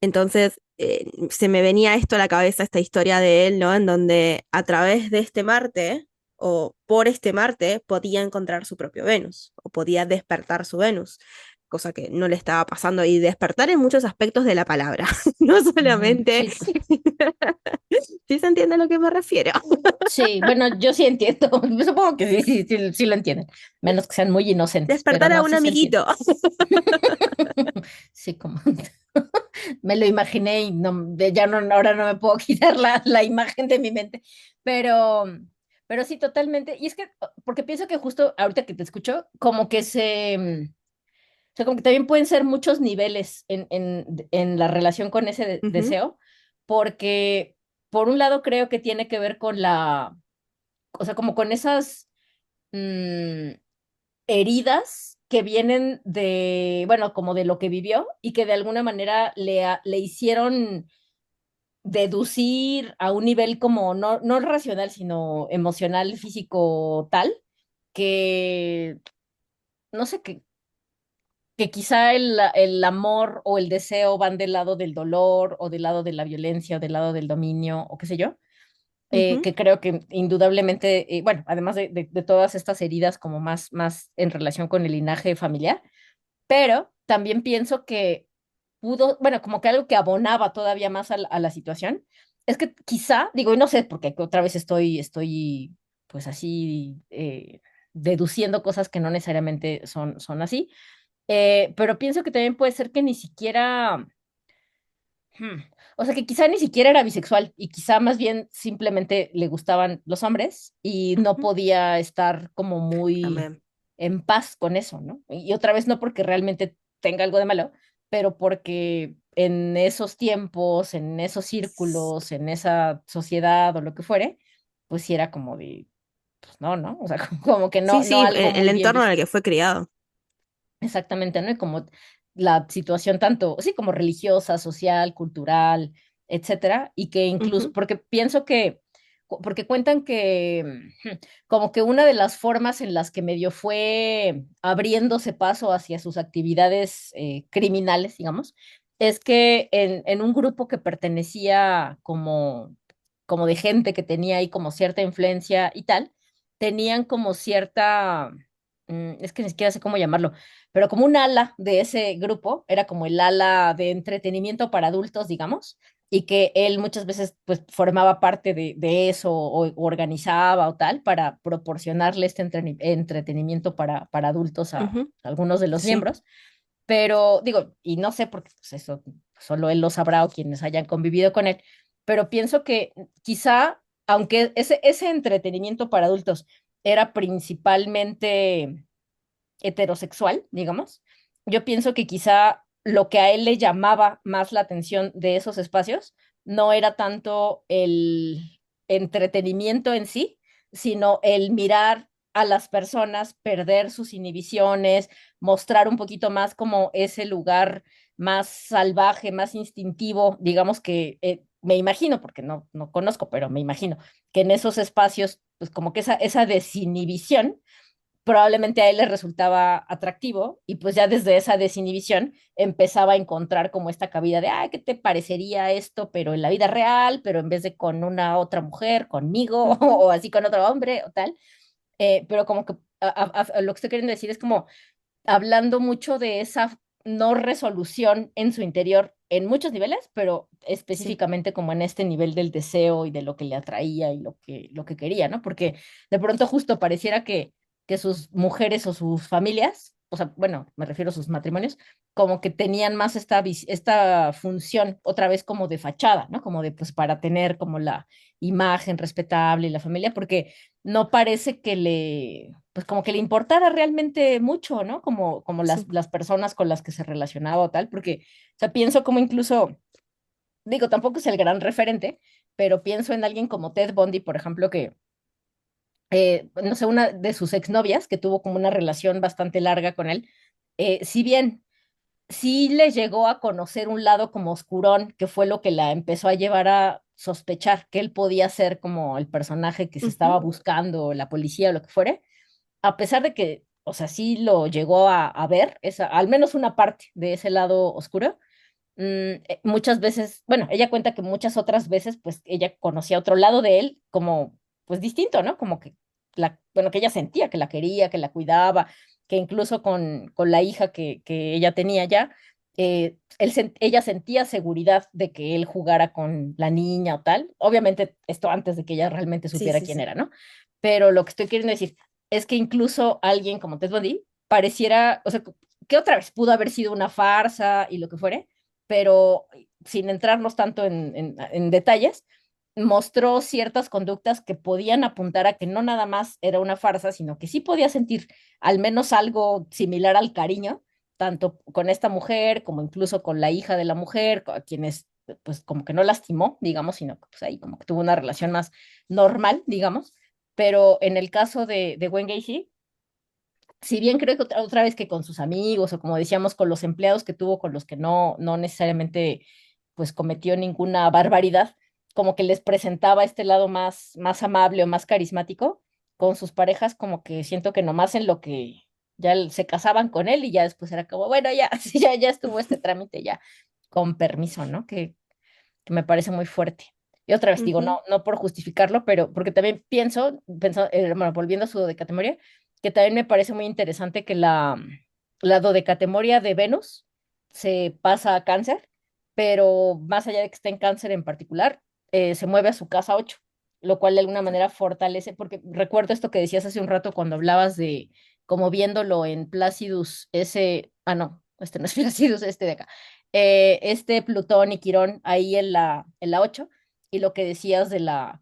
Speaker 2: Entonces, se me venía esto a la cabeza, esta historia de él, ¿no? En donde a través de este Marte, o por este Marte, podía encontrar su propio Venus, o podía despertar su Venus, cosa que no le estaba pasando, y despertar en muchos aspectos de la palabra, no
Speaker 1: Ujú.
Speaker 2: solamente.
Speaker 1: Sí, sí.
Speaker 2: ¿Sí se entiende a lo que me refiero?
Speaker 1: Sí, bueno, yo sí entiendo. Supongo que sí, sí, sí, sí lo entienden. Menos que sean muy inocentes, pero
Speaker 2: Despertar a
Speaker 1: no,
Speaker 2: un
Speaker 1: sí se entiende.
Speaker 2: amiguito.
Speaker 1: Sí, como me lo imaginé y no, ya no, ahora no me puedo quitar la imagen de mi mente. Pero, pero sí, totalmente. Y es que, porque pienso que justo ahorita que te escucho, como que o sea, como que también pueden ser muchos niveles en la relación con ese
Speaker 2: Ujú,
Speaker 1: deseo, porque por un lado creo que tiene que ver con o sea, como con esas mm, heridas que vienen bueno, como de lo que vivió y que de alguna manera le hicieron deducir a un nivel como no racional, sino emocional, físico tal, que no sé, que quizá el amor o el deseo van del lado del dolor o del lado de la violencia o del lado del dominio o qué sé yo,
Speaker 2: ujú,
Speaker 1: que creo que indudablemente, bueno, además de todas estas heridas como más en relación con el linaje familiar, pero también pienso que bueno, como que algo que abonaba todavía más a la situación, es que quizá, digo, y no sé, porque otra vez estoy pues así, deduciendo cosas que no necesariamente son así, pero pienso que también puede ser que ni siquiera, hmm, o sea, que quizá ni siquiera era bisexual y quizá más bien simplemente le gustaban los hombres y no
Speaker 2: ujú.
Speaker 1: podía estar como muy
Speaker 2: También.
Speaker 1: en paz con eso, ¿no? Y otra vez no porque realmente tenga algo de malo, pero porque en esos tiempos, en esos círculos, en esa sociedad o lo que fuere, pues sí era como de, pues no, ¿no? O sea, como que
Speaker 2: Sí,
Speaker 1: no
Speaker 2: sí,
Speaker 1: algo
Speaker 2: el
Speaker 1: muy bien
Speaker 2: entorno en el
Speaker 1: visto.
Speaker 2: que fue criado.
Speaker 1: Exactamente, ¿no? Y como la situación tanto, sí, como religiosa, social, cultural, etcétera, y que incluso,
Speaker 2: Ujú,
Speaker 1: porque pienso que, porque cuentan que como que una de las formas en las que medio fue abriéndose paso hacia sus actividades criminales, digamos, es que en un grupo que pertenecía como de gente que tenía ahí como cierta influencia y tal, tenían como cierta, es que ni siquiera sé cómo llamarlo, pero como un ala de ese grupo, era como el ala de entretenimiento para adultos, digamos, y que él muchas veces pues formaba parte de eso o organizaba o tal para proporcionarle este entretenimiento para adultos a
Speaker 2: ujú.
Speaker 1: algunos de los
Speaker 2: Sí,
Speaker 1: miembros. Pero digo, y no sé porque pues eso solo él lo sabrá o quienes hayan convivido con él, pero pienso que quizá, aunque ese entretenimiento para adultos era principalmente heterosexual, digamos, yo pienso que quizá lo que a él le llamaba más la atención de esos espacios no era tanto el entretenimiento en sí, sino el mirar a las personas perder sus inhibiciones, mostrar un poquito más como ese lugar más salvaje, más instintivo, digamos que me imagino, porque no conozco, pero me imagino que en esos espacios, pues como que esa desinhibición probablemente a él le resultaba atractivo y pues ya desde esa desinhibición empezaba a encontrar como esta cabida de, ay, ¿qué te parecería esto? Pero en la vida real, pero en vez de con una otra mujer, conmigo
Speaker 2: ujú,
Speaker 1: o así con otro hombre o tal. Pero como que lo que estoy queriendo decir es como hablando mucho de esa no resolución en su interior en muchos niveles, pero
Speaker 2: sí.
Speaker 1: específicamente como en este nivel del deseo y de lo que le atraía y lo que quería, ¿no? Porque de pronto justo pareciera que sus mujeres o sus familias, o sea, bueno, me refiero a sus matrimonios, como que tenían más esta función otra vez como de fachada, ¿no? Como de, pues, para tener como la imagen respetable y la familia, porque no parece que pues como que le importara realmente mucho, ¿no? Como
Speaker 2: Sí.
Speaker 1: las personas con las que se relacionaba o tal, porque, o sea, pienso como incluso, digo, tampoco es el gran referente, pero pienso en alguien como Ted Bundy, por ejemplo, que no sé, una de sus exnovias, que tuvo como una relación bastante larga con él, si bien sí le llegó a conocer un lado como oscurón, que fue lo que la empezó a llevar a sospechar que él podía ser como el personaje que se estaba
Speaker 2: Ujú.
Speaker 1: buscando, la policía o lo que fuere, a pesar de que, o sea, sí lo llegó a ver, esa, al menos una parte de ese lado oscuro. Muchas veces, bueno, ella cuenta que muchas otras veces, pues ella conocía otro lado de él como, pues distinto, ¿no? Como que bueno, que ella sentía que la quería, que la cuidaba, que incluso con la hija que ella tenía ya, ella sentía seguridad de que él jugara con la niña o tal. Obviamente, esto antes de que ella realmente
Speaker 2: Sí,
Speaker 1: supiera
Speaker 2: sí,
Speaker 1: quién
Speaker 2: sí.
Speaker 1: era, ¿no? Pero lo que estoy queriendo decir es que incluso alguien como Ted Bundy pareciera, o sea, que otra vez pudo haber sido una farsa y lo que fuere, pero sin entrarnos tanto en detalles, mostró ciertas conductas que podían apuntar a que no nada más era una farsa, sino que sí podía sentir al menos algo similar al cariño, tanto con esta mujer como incluso con la hija de la mujer, a quienes pues como que no lastimó, digamos, sino que pues ahí como que tuvo una relación más normal, digamos. Pero en el caso de Gwen Gacy, si bien creo que otra vez que con sus amigos o como decíamos con los empleados que tuvo con los que no necesariamente pues cometió ninguna barbaridad, como que les presentaba este lado más amable o más carismático con sus parejas, como que siento que nomás en lo que ya se casaban con él y ya después era como, bueno, ya, sí, ya estuvo este trámite ya, con permiso, ¿no? Que me parece muy fuerte. Y otra vez digo,
Speaker 2: Ujú.
Speaker 1: no por justificarlo, pero porque también pienso bueno, volviendo a su dodecatemoria, que también me parece muy interesante que la dodecatemoria de Venus se pasa a cáncer, pero más allá de que esté en cáncer en particular, se mueve a su casa 8, lo cual de alguna manera fortalece, porque recuerdo esto que decías hace un rato cuando hablabas de como viéndolo en Placidus, no, este no es Placidus, este de acá, este Plutón y Quirón ahí en la 8 y lo que decías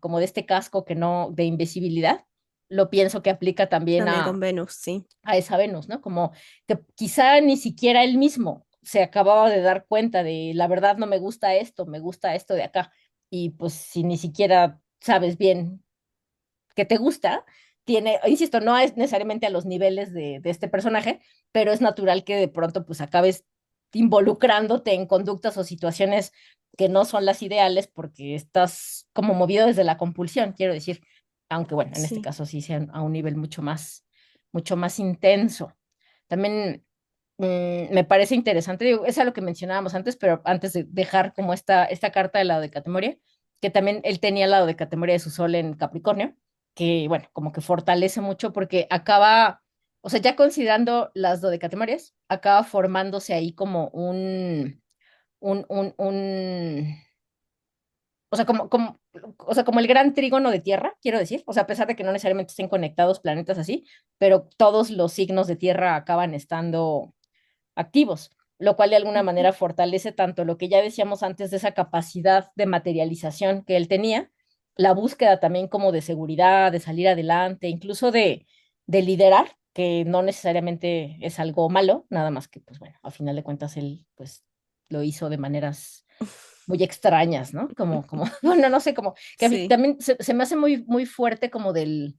Speaker 1: como de este casco que no, de invisibilidad, lo pienso que aplica también
Speaker 2: También con Venus, sí.
Speaker 1: a esa Venus, ¿no? Como que quizá ni siquiera él mismo se acababa de dar cuenta de la verdad no me gusta esto de acá. Y pues si ni siquiera sabes bien que te gusta, insisto, no es necesariamente a los niveles de este personaje, pero es natural que de pronto pues acabes involucrándote en conductas o situaciones que no son las ideales porque estás como movido desde la compulsión, quiero decir, aunque bueno, en este
Speaker 2: Sí.
Speaker 1: caso sí sea a un nivel mucho más intenso. También me parece interesante, digo, es a lo que mencionábamos antes, pero antes de dejar como esta carta de la de Catemoria, que también él tenía la de Catemoria de su sol en Capricornio, que bueno, como que fortalece mucho porque acaba, o sea, ya considerando las dodecatemorias, acaba formándose ahí como un, o sea, como el gran trígono de tierra, quiero decir, o sea, a pesar de que no necesariamente estén conectados planetas así, pero todos los signos de tierra acaban estando activos, lo cual de alguna
Speaker 2: Ujú.
Speaker 1: manera fortalece tanto lo que ya decíamos antes de esa capacidad de materialización que él tenía, la búsqueda también como de seguridad, de salir adelante, incluso de liderar, que no necesariamente es algo malo, nada más que, pues bueno, a final de cuentas él pues lo hizo de maneras muy extrañas, ¿no? Bueno, no sé, como que a mí
Speaker 2: Sí.
Speaker 1: también se me hace muy fuerte como el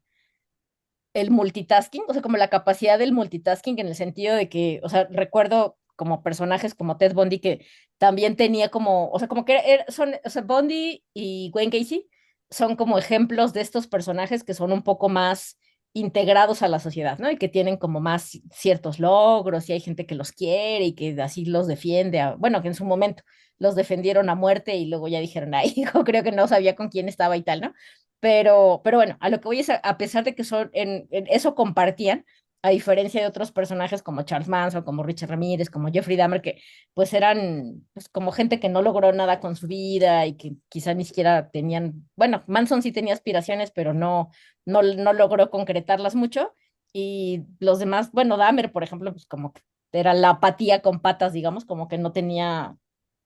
Speaker 1: multitasking, o sea, como la capacidad del multitasking en el sentido de que, o sea, recuerdo como personajes como Ted Bundy que también tenía como, o sea, como que o sea, Bundy y Gwen Casey son como ejemplos de estos personajes que son un poco más integrados a la sociedad, ¿no? Y que tienen como más ciertos logros y hay gente que los quiere y que así los defiende, bueno, que en su momento los defendieron a muerte y luego ya dijeron, ay, hijo, creo que no sabía con quién estaba y tal, ¿no? Pero bueno, a lo que voy es, a pesar de que son, en eso compartían, a diferencia de otros personajes como Charles Manson, como Richard Ramírez, como Jeffrey Dahmer, que pues eran pues, como gente que no logró nada con su vida y que quizá ni siquiera tenían, bueno, Manson sí tenía aspiraciones, pero no logró concretarlas mucho. Y los demás, bueno, Dahmer, por ejemplo, pues como que era la apatía con patas, digamos, como que no tenía,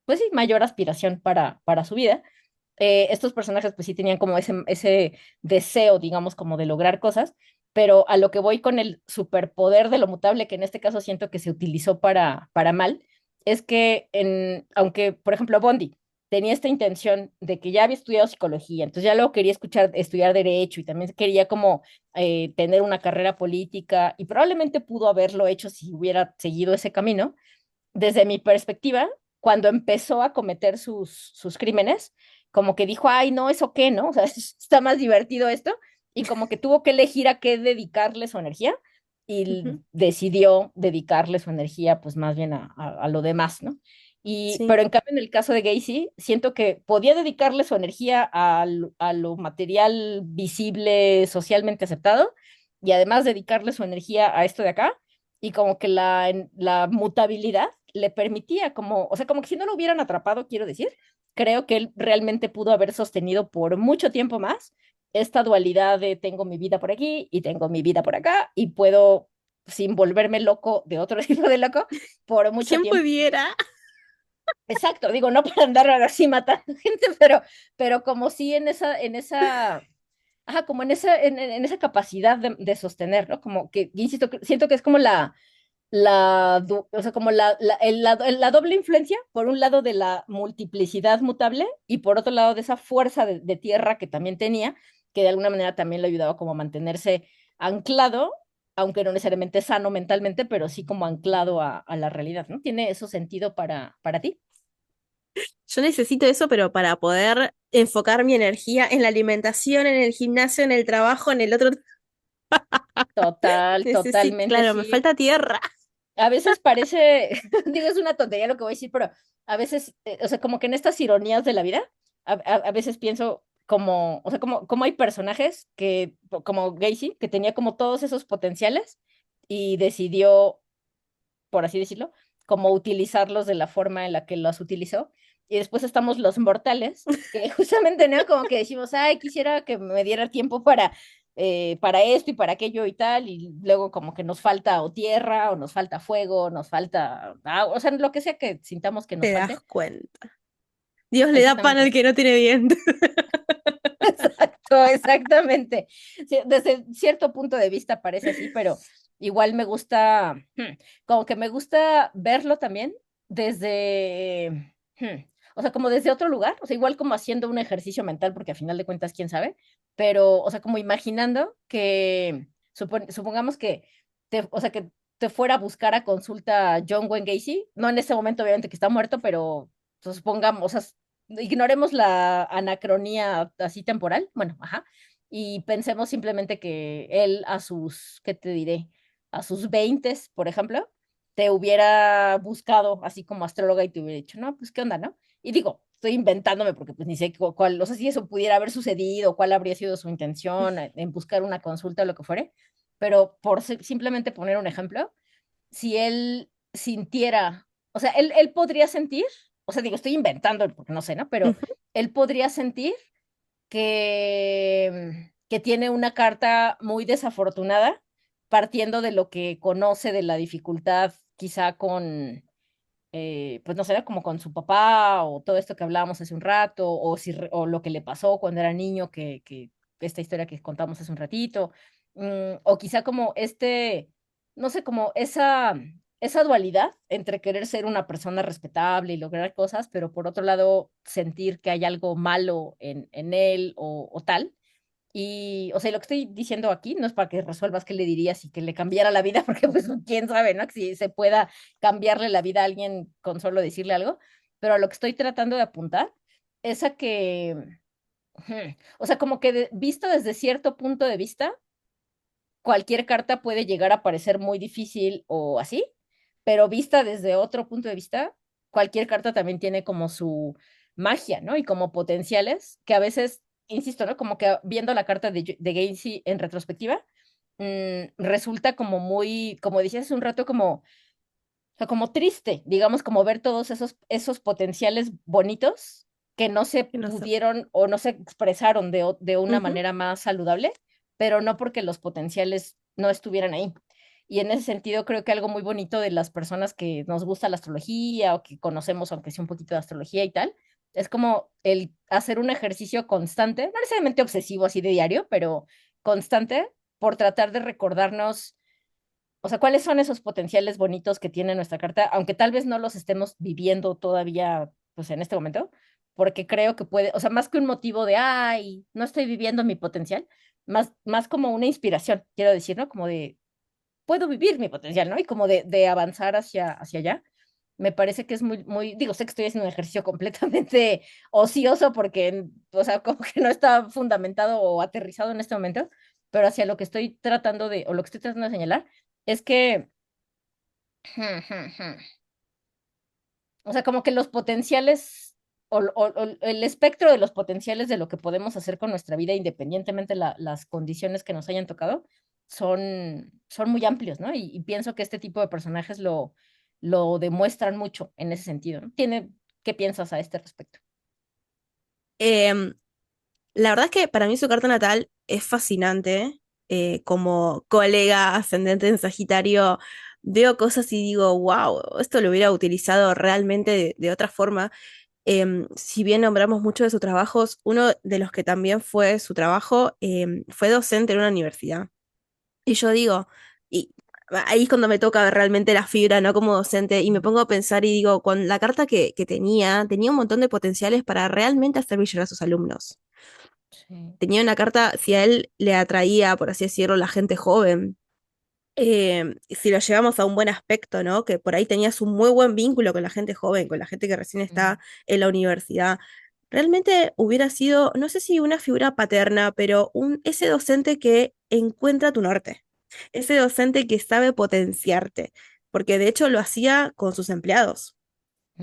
Speaker 1: pues sí, mayor aspiración para su vida. Estos personajes pues sí tenían como ese deseo, digamos, como de lograr cosas, pero a lo que voy con el superpoder de lo mutable, que en este caso siento que se utilizó para mal, es que aunque, por ejemplo, Bondi, tenía esta intención de que ya había estudiado psicología, entonces ya luego quería estudiar derecho y también quería como tener una carrera política y probablemente pudo haberlo hecho si hubiera seguido ese camino. Desde mi perspectiva, cuando empezó a cometer sus crímenes, como que dijo, ay, no, ¿eso qué, no? O sea, está más divertido esto, y como que tuvo que elegir a qué dedicarle su energía, y
Speaker 2: Ujú.
Speaker 1: decidió dedicarle su energía, pues más bien a lo demás, ¿no?
Speaker 2: Sí.
Speaker 1: Pero en cambio, en el caso de Gacy, siento que podía dedicarle su energía a lo material visible, socialmente aceptado, y además dedicarle su energía a esto de acá, y como que la mutabilidad le permitía, como, o sea, como que si no lo hubieran atrapado, quiero decir, creo que él realmente pudo haber sostenido por mucho tiempo más esta dualidad de tengo mi vida por aquí y tengo mi vida por acá y puedo, sin volverme loco de otro tipo de loco, por mucho
Speaker 2: ¿Quién
Speaker 1: tiempo.
Speaker 2: pudiera?
Speaker 1: Exacto, digo, no para andar así matando gente, pero como sí en esa, ajá, como en esa capacidad de sostener, ¿no? Como que, insisto, siento que es como o sea, como la doble influencia, por un lado de la multiplicidad mutable y por otro lado de esa fuerza de tierra que también tenía, que de alguna manera también le ayudaba como a mantenerse anclado, aunque no necesariamente sano mentalmente, pero sí como anclado a la realidad, ¿no? ¿Tiene eso sentido para ti?
Speaker 2: Yo necesito eso, pero para poder enfocar mi energía en la alimentación, en el gimnasio, en el trabajo, en el otro.
Speaker 1: Total,
Speaker 2: Necesito,
Speaker 1: totalmente
Speaker 2: claro, me
Speaker 1: sí.
Speaker 2: falta tierra.
Speaker 1: A veces parece, digo, es una tontería lo que voy a decir, pero a veces, o sea, como que en estas ironías de la vida, a veces pienso como, o sea, como hay personajes que, como Gacy, que tenía como todos esos potenciales y decidió, por así decirlo, como utilizarlos de la forma en la que los utilizó. Y después estamos los mortales, que justamente, ¿no? Como que decimos, ay, quisiera que me diera tiempo para esto y para aquello y tal, y luego como que nos falta o tierra, o nos falta fuego, o nos falta agua, o sea, lo que sea que sintamos que nos
Speaker 2: Te das
Speaker 1: falte.
Speaker 2: cuenta. Dios le da pan al
Speaker 1: Exactamente.
Speaker 2: que no tiene dientes.
Speaker 1: Exacto, exactamente. Sí, desde cierto punto de vista parece así, pero igual me gusta, como que me gusta verlo también desde, o sea, como desde otro lugar, o sea, igual como haciendo un ejercicio mental, porque a final de cuentas, quién sabe, pero, o sea, como imaginando que, supongamos que o sea, que te fuera a buscar a consulta John Wayne Gacy, no en este momento, obviamente, que está muerto, pero pues, supongamos, o sea, ignoremos la anacronía así temporal, bueno, ajá, y pensemos simplemente que él a sus, ¿qué te diré? A sus veintes, por ejemplo, te hubiera buscado así como astróloga y te hubiera dicho, no, pues qué onda, ¿no? Y digo, estoy inventándome porque pues ni sé cuál, o sea, si eso pudiera haber sucedido, cuál habría sido su intención en buscar una consulta o lo que fuere, pero por simplemente poner un ejemplo, si él sintiera, o sea, él podría sentir, o sea, digo, estoy inventando porque no sé, ¿no? Pero
Speaker 2: Ujú.
Speaker 1: él podría sentir que tiene una carta muy desafortunada, partiendo de lo que conoce de la dificultad quizá con, pues no sé, como con su papá o todo esto que hablábamos hace un rato, o, o lo que le pasó cuando era niño, que esta historia que contamos hace un ratito, o quizá como no sé, como esa dualidad entre querer ser una persona respetable y lograr cosas, pero por otro lado sentir que hay algo malo en él o tal. Y, o sea, lo que estoy diciendo aquí no es para que resuelvas qué le dirías y que le cambiara la vida, porque pues quién sabe, ¿no? Si se pueda cambiarle la vida a alguien con solo decirle algo, pero a lo que estoy tratando de apuntar es a que, o sea, como que visto desde cierto punto de vista, cualquier carta puede llegar a parecer muy difícil o así, pero vista desde otro punto de vista, cualquier carta también tiene como su magia, ¿no? Y como potenciales que a veces, insisto, ¿no? Como que viendo la carta de Gacy en retrospectiva, resulta como muy, como decías hace un rato, como, o sea, como triste, digamos, como ver todos esos potenciales bonitos que no se
Speaker 2: Que no sé.
Speaker 1: pudieron o no se expresaron de una
Speaker 2: Ujú.
Speaker 1: manera más saludable, pero no porque los potenciales no estuvieran ahí. Y en ese sentido creo que algo muy bonito de las personas que nos gusta la astrología o que conocemos, aunque sea un poquito de astrología y tal, es como el hacer un ejercicio constante, no necesariamente obsesivo así de diario, pero constante por tratar de recordarnos, o sea, cuáles son esos potenciales bonitos que tiene nuestra carta, aunque tal vez no los estemos viviendo todavía, pues en este momento, porque creo que puede, o sea, más que un motivo de, ay, no estoy viviendo mi potencial, más como una inspiración, quiero decir, ¿no? Como de, puedo vivir mi potencial, ¿no? Y como de avanzar hacia allá. Me parece que es digo, sé que estoy haciendo un ejercicio completamente ocioso porque, o sea, como que no está fundamentado o aterrizado en este momento, pero hacia lo que estoy tratando de, o lo que estoy tratando de señalar, es que, o sea, como que los potenciales o el espectro de los potenciales de lo que podemos hacer con nuestra vida, independientemente las condiciones que nos hayan tocado, son muy amplios, ¿no? Y pienso que este tipo de personajes lo demuestran mucho en ese sentido, ¿no? ¿Qué piensas a este respecto?
Speaker 2: Em, la verdad es que para mí su carta natal es fascinante. Como colega ascendente en Sagitario, veo cosas y digo, wow, esto lo hubiera utilizado realmente de otra forma. Si bien nombramos mucho de sus trabajos, uno de los que también fue su trabajo fue docente en una universidad. Y yo digo, y ahí es cuando me toca ver realmente la fibra, ¿no? Como docente, y me pongo a pensar y digo, con la carta que tenía un montón de potenciales para realmente hacer brillar a sus alumnos.
Speaker 1: Sí.
Speaker 2: Tenía una carta, si a él le atraía, por así decirlo, la gente joven, si lo llevamos a un buen aspecto, ¿no? Que por ahí tenías un muy buen vínculo con la gente joven, con la gente que recién
Speaker 1: Ujú,
Speaker 2: está en la universidad. Realmente hubiera sido, no sé si una figura paterna, pero ese docente que encuentra tu norte, ese docente que sabe potenciarte, porque de hecho lo hacía con sus empleados.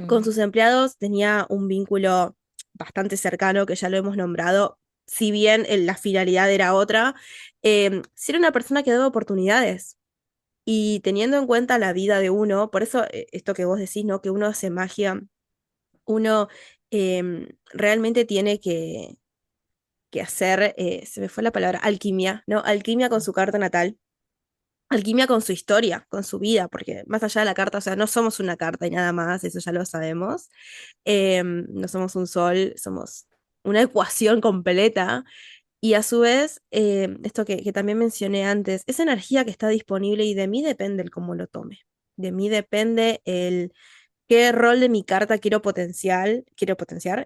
Speaker 2: Con
Speaker 1: ujú,
Speaker 2: sus empleados tenía un vínculo bastante cercano, que ya lo hemos nombrado, si bien la finalidad era otra, si era una persona que daba oportunidades. Y teniendo en cuenta la vida de uno, por eso esto que vos decís, ¿no? Que uno hace magia, uno realmente tiene que hacer, se me fue la palabra, alquimia, ¿no? Alquimia con su carta natal, alquimia con su historia, con su vida, porque más allá de la carta, o sea, no somos una carta y nada más, eso ya lo sabemos. No somos un sol, somos una ecuación completa. Y a su vez, esto que también mencioné antes, esa energía que está disponible y de mí depende el cómo lo tome. De mí depende el qué rol de mi carta quiero potenciar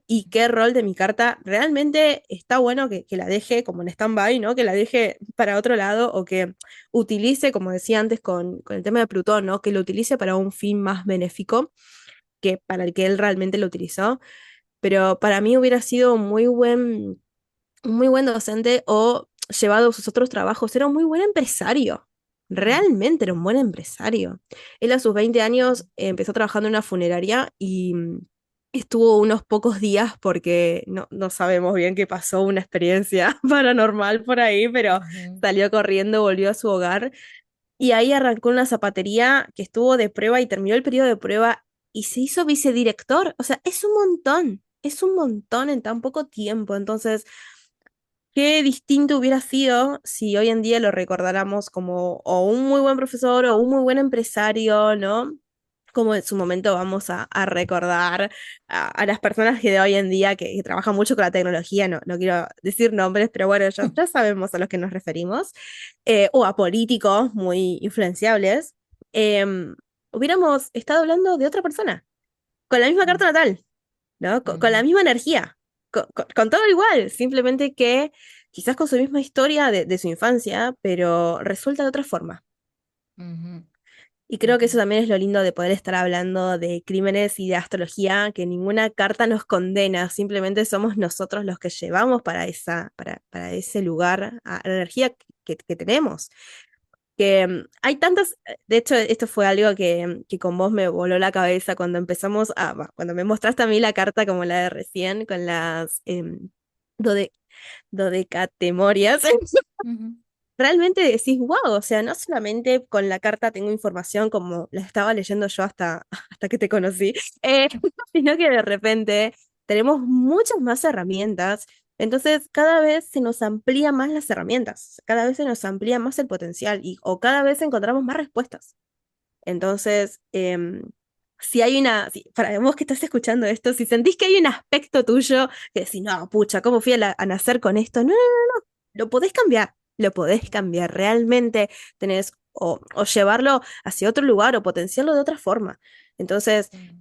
Speaker 2: y qué rol de mi carta realmente está bueno que la deje como en stand-by, ¿no? Que la deje para otro lado o que utilice, como decía antes con el tema de Plutón, ¿no? Que lo utilice para un fin más benéfico que para el que él realmente lo utilizó. Pero para mí hubiera sido un muy buen docente o llevado sus otros trabajos, era un muy buen empresario.
Speaker 1: ujú,
Speaker 2: Realmente era un buen empresario. Él a sus 20 años empezó trabajando en una funeraria y estuvo unos pocos días porque no sabemos bien qué pasó, una experiencia paranormal por ahí, pero
Speaker 1: ujú,
Speaker 2: salió corriendo, volvió a su hogar y ahí arrancó una zapatería que estuvo de prueba y terminó el periodo de prueba y se hizo vicedirector. O sea, es un montón en tan poco tiempo. Entonces, qué distinto hubiera sido si hoy en día lo recordáramos como o un muy buen profesor o un muy buen empresario, ¿no? Como en su momento vamos a recordar a las personas que de hoy en día que trabajan mucho con la tecnología, no quiero decir nombres, pero bueno, ya sabemos a los que nos referimos, o a políticos muy influenciables, hubiéramos estado hablando de otra persona, con la misma carta natal, ¿no? Con la
Speaker 1: ujú,
Speaker 2: misma energía, con todo igual, simplemente que quizás con su misma historia de su infancia, pero resulta de otra forma.
Speaker 1: ujú,
Speaker 2: Y creo que
Speaker 1: ujú,
Speaker 2: eso también es lo lindo de poder estar hablando de crímenes y de astrología, que ninguna carta nos condena, simplemente somos nosotros los que llevamos para ese lugar a la energía que tenemos. Que hay tantas, de hecho, esto fue algo que con vos me voló la cabeza cuando empezamos cuando me mostraste a mí la carta como la de recién, con las dode- dodecatemorias.
Speaker 1: ujú,
Speaker 2: Realmente decís, wow, o sea, no solamente con la carta tengo información como la estaba leyendo yo hasta que te conocí, eh, sino que de repente tenemos muchas más herramientas. Entonces, cada vez se nos amplía más las herramientas, cada vez se nos amplía más el potencial o cada vez encontramos más respuestas. Entonces, si hay para vos que estás escuchando esto, si sentís que hay un aspecto tuyo que decís, no, pucha, ¿cómo fui a nacer con esto? No, lo podés cambiar, lo podés cambiar. Realmente tenés o llevarlo hacia otro lugar o potenciarlo de otra forma. Entonces,
Speaker 1: ujú.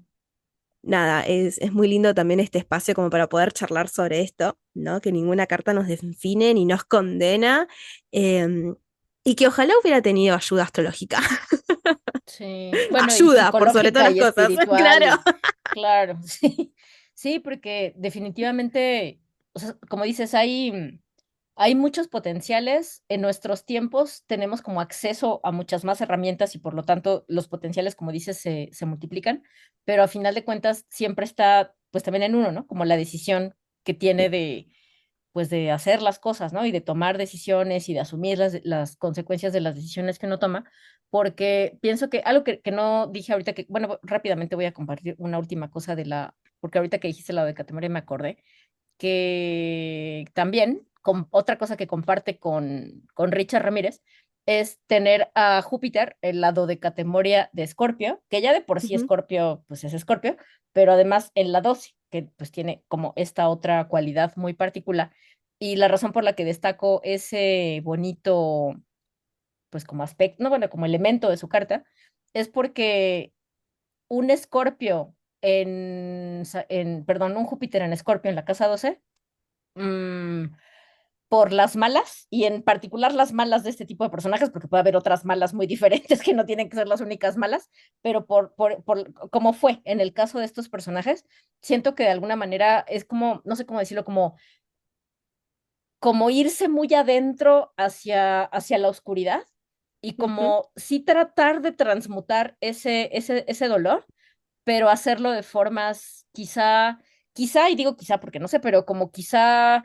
Speaker 2: nada, es muy lindo también este espacio como para poder charlar sobre esto, ¿no? Que ninguna carta nos define ni nos condena, em, y que ojalá hubiera tenido ayuda astrológica.
Speaker 1: Sí, bueno, y
Speaker 2: Ayuda, por sobre todas
Speaker 1: psicológica
Speaker 2: las
Speaker 1: y
Speaker 2: cosas,
Speaker 1: espiritual,
Speaker 2: claro.
Speaker 1: y claro, sí, sí, porque definitivamente, o sea, como dices, hay muchos potenciales. En nuestros tiempos tenemos como acceso a muchas más herramientas y por lo tanto los potenciales, como dices, se multiplican, pero a final de cuentas siempre está, pues también en uno, ¿no? Como la decisión que tiene de, pues de hacer las cosas, ¿no? Y de tomar decisiones y de asumir las consecuencias de las decisiones que uno toma, porque pienso que algo que no dije ahorita, que, bueno, rápidamente voy a compartir una última cosa porque ahorita que dijiste la de categoría me acordé, que también, otra cosa que comparte con Richard Ramírez, es tener a Júpiter, el lado de Catemoria de Escorpio, que ya de por sí
Speaker 2: Ujú,
Speaker 1: Escorpio, pues es Escorpio, pero además en la 12, que pues tiene como esta otra cualidad muy particular. Y la razón por la que destaco ese bonito, pues como aspecto, no, bueno, como elemento de su carta, es porque un Escorpio perdón, un Júpiter en Escorpio en la casa 12 mm, por las malas, y en particular las malas de este tipo de personajes, porque puede haber otras malas muy diferentes que no tienen que ser las únicas malas, pero por como fue en el caso de estos personajes, siento que de alguna manera es como, no sé cómo decirlo, como irse muy adentro hacia la oscuridad y
Speaker 2: ujú.
Speaker 1: como sí tratar de transmutar ese dolor, pero hacerlo de formas quizá, y digo quizá porque no sé, pero como quizá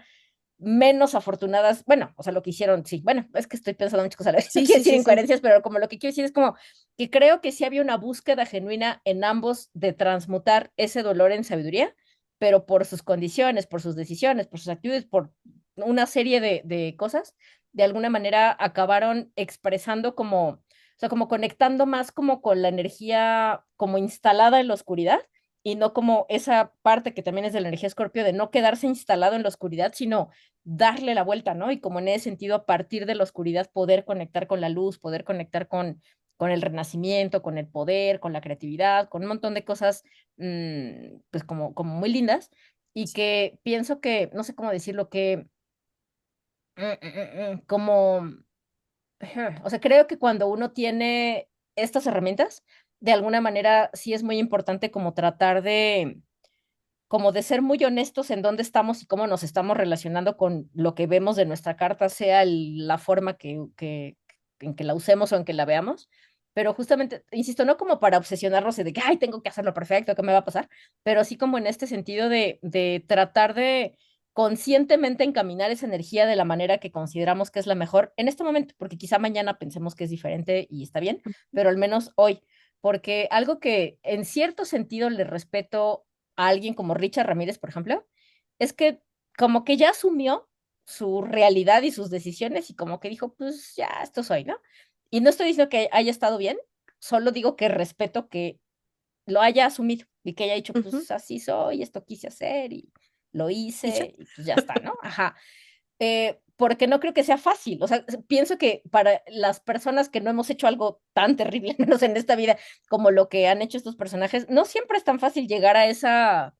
Speaker 1: menos afortunadas, bueno, o sea, lo que hicieron, sí, bueno, es que estoy pensando muchas cosas a la vez, no
Speaker 2: Sí,
Speaker 1: quiero
Speaker 2: sí,
Speaker 1: decir
Speaker 2: sí, sí.
Speaker 1: incoherencias, pero como lo que quiero decir es como que creo que sí había una búsqueda genuina en ambos de transmutar ese dolor en sabiduría, pero por sus condiciones, por sus decisiones, por sus actitudes, por una serie de cosas, de alguna manera acabaron expresando como, o sea, como conectando más como con la energía como instalada en la oscuridad y no como esa parte que también es de la energía Escorpio de no quedarse instalado en la oscuridad, sino darle la vuelta, ¿no? Y como en ese sentido, a partir de la oscuridad, poder conectar con la luz, poder conectar con el renacimiento, con el poder, con la creatividad, con un montón de cosas, pues como muy lindas, y que pienso que, no sé cómo decirlo, que como, o sea, creo que cuando uno tiene estas herramientas, de alguna manera sí es muy importante como tratar como de ser muy honestos en dónde estamos y cómo nos estamos relacionando con lo que vemos de nuestra carta, sea la forma en que la usemos o en que la veamos. Pero justamente, insisto, no como para obsesionarnos de que, ay, tengo que hacerlo perfecto, ¿qué me va a pasar? Pero sí como en este sentido de tratar de conscientemente encaminar esa energía de la manera que consideramos que es la mejor en este momento, porque quizá mañana pensemos que es diferente y está bien, pero al menos hoy, porque algo que en cierto sentido le respeto a alguien como Richard Ramírez, por ejemplo, es que como que ya asumió su realidad y sus decisiones y como que dijo, pues ya, esto soy, ¿no? Y no estoy diciendo que haya estado bien, solo digo que respeto que lo haya asumido y que haya dicho,
Speaker 2: Ujú.
Speaker 1: pues así soy, esto quise hacer y lo
Speaker 2: ¿Y ya?
Speaker 1: hice y pues ya está, ¿no? Ajá. Porque no creo que sea fácil. O sea, pienso que para las personas que no hemos hecho algo tan terrible, al menos en esta vida, como lo que han hecho estos personajes, no siempre es tan fácil llegar a esa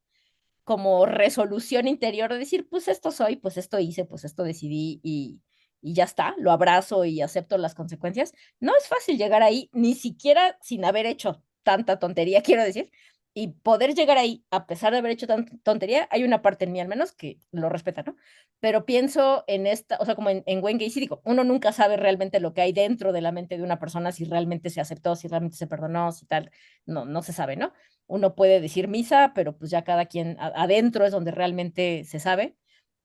Speaker 1: como resolución interior de decir, pues esto soy, pues esto hice, pues esto decidí y ya está, lo abrazo y acepto las consecuencias. No es fácil llegar ahí, ni siquiera sin haber hecho tanta tontería, quiero decir, y poder llegar ahí, a pesar de haber hecho tanta tontería, hay una parte en mí al menos que lo respeta, ¿no? Pero pienso en esta, o sea, como en Wayne Gacy, digo, uno nunca sabe realmente lo que hay dentro de la mente de una persona, si realmente se aceptó, si realmente se perdonó, si tal, no se sabe, ¿no? Uno puede decir misa, pero pues ya cada quien adentro es donde realmente se sabe.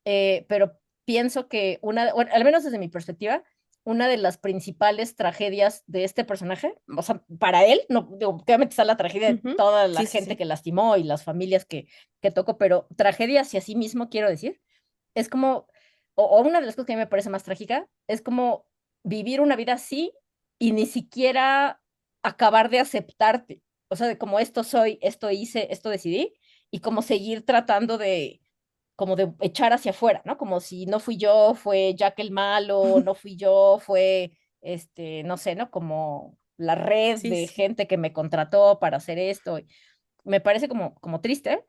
Speaker 1: Pero pienso que bueno, al menos desde mi perspectiva, una de las principales tragedias de este personaje, o sea, para él, no, digo, obviamente está la tragedia de
Speaker 2: Ujú.
Speaker 1: toda la
Speaker 2: Sí, sí,
Speaker 1: gente
Speaker 2: sí.
Speaker 1: que lastimó y las familias que tocó, pero tragedia hacia sí mismo, quiero decir, es como, o una de las cosas que a mí me parece más trágica, es como vivir una vida así y ni siquiera acabar de aceptarte. O sea, de como esto soy, esto hice, esto decidí, y como seguir tratando como de echar hacia afuera, ¿no? Como si no fui yo, fue Jack el malo, no fui yo, fue, no sé, ¿no? Como la red
Speaker 2: Sí,
Speaker 1: de
Speaker 2: sí.
Speaker 1: gente que me contrató para hacer esto. me parece como triste,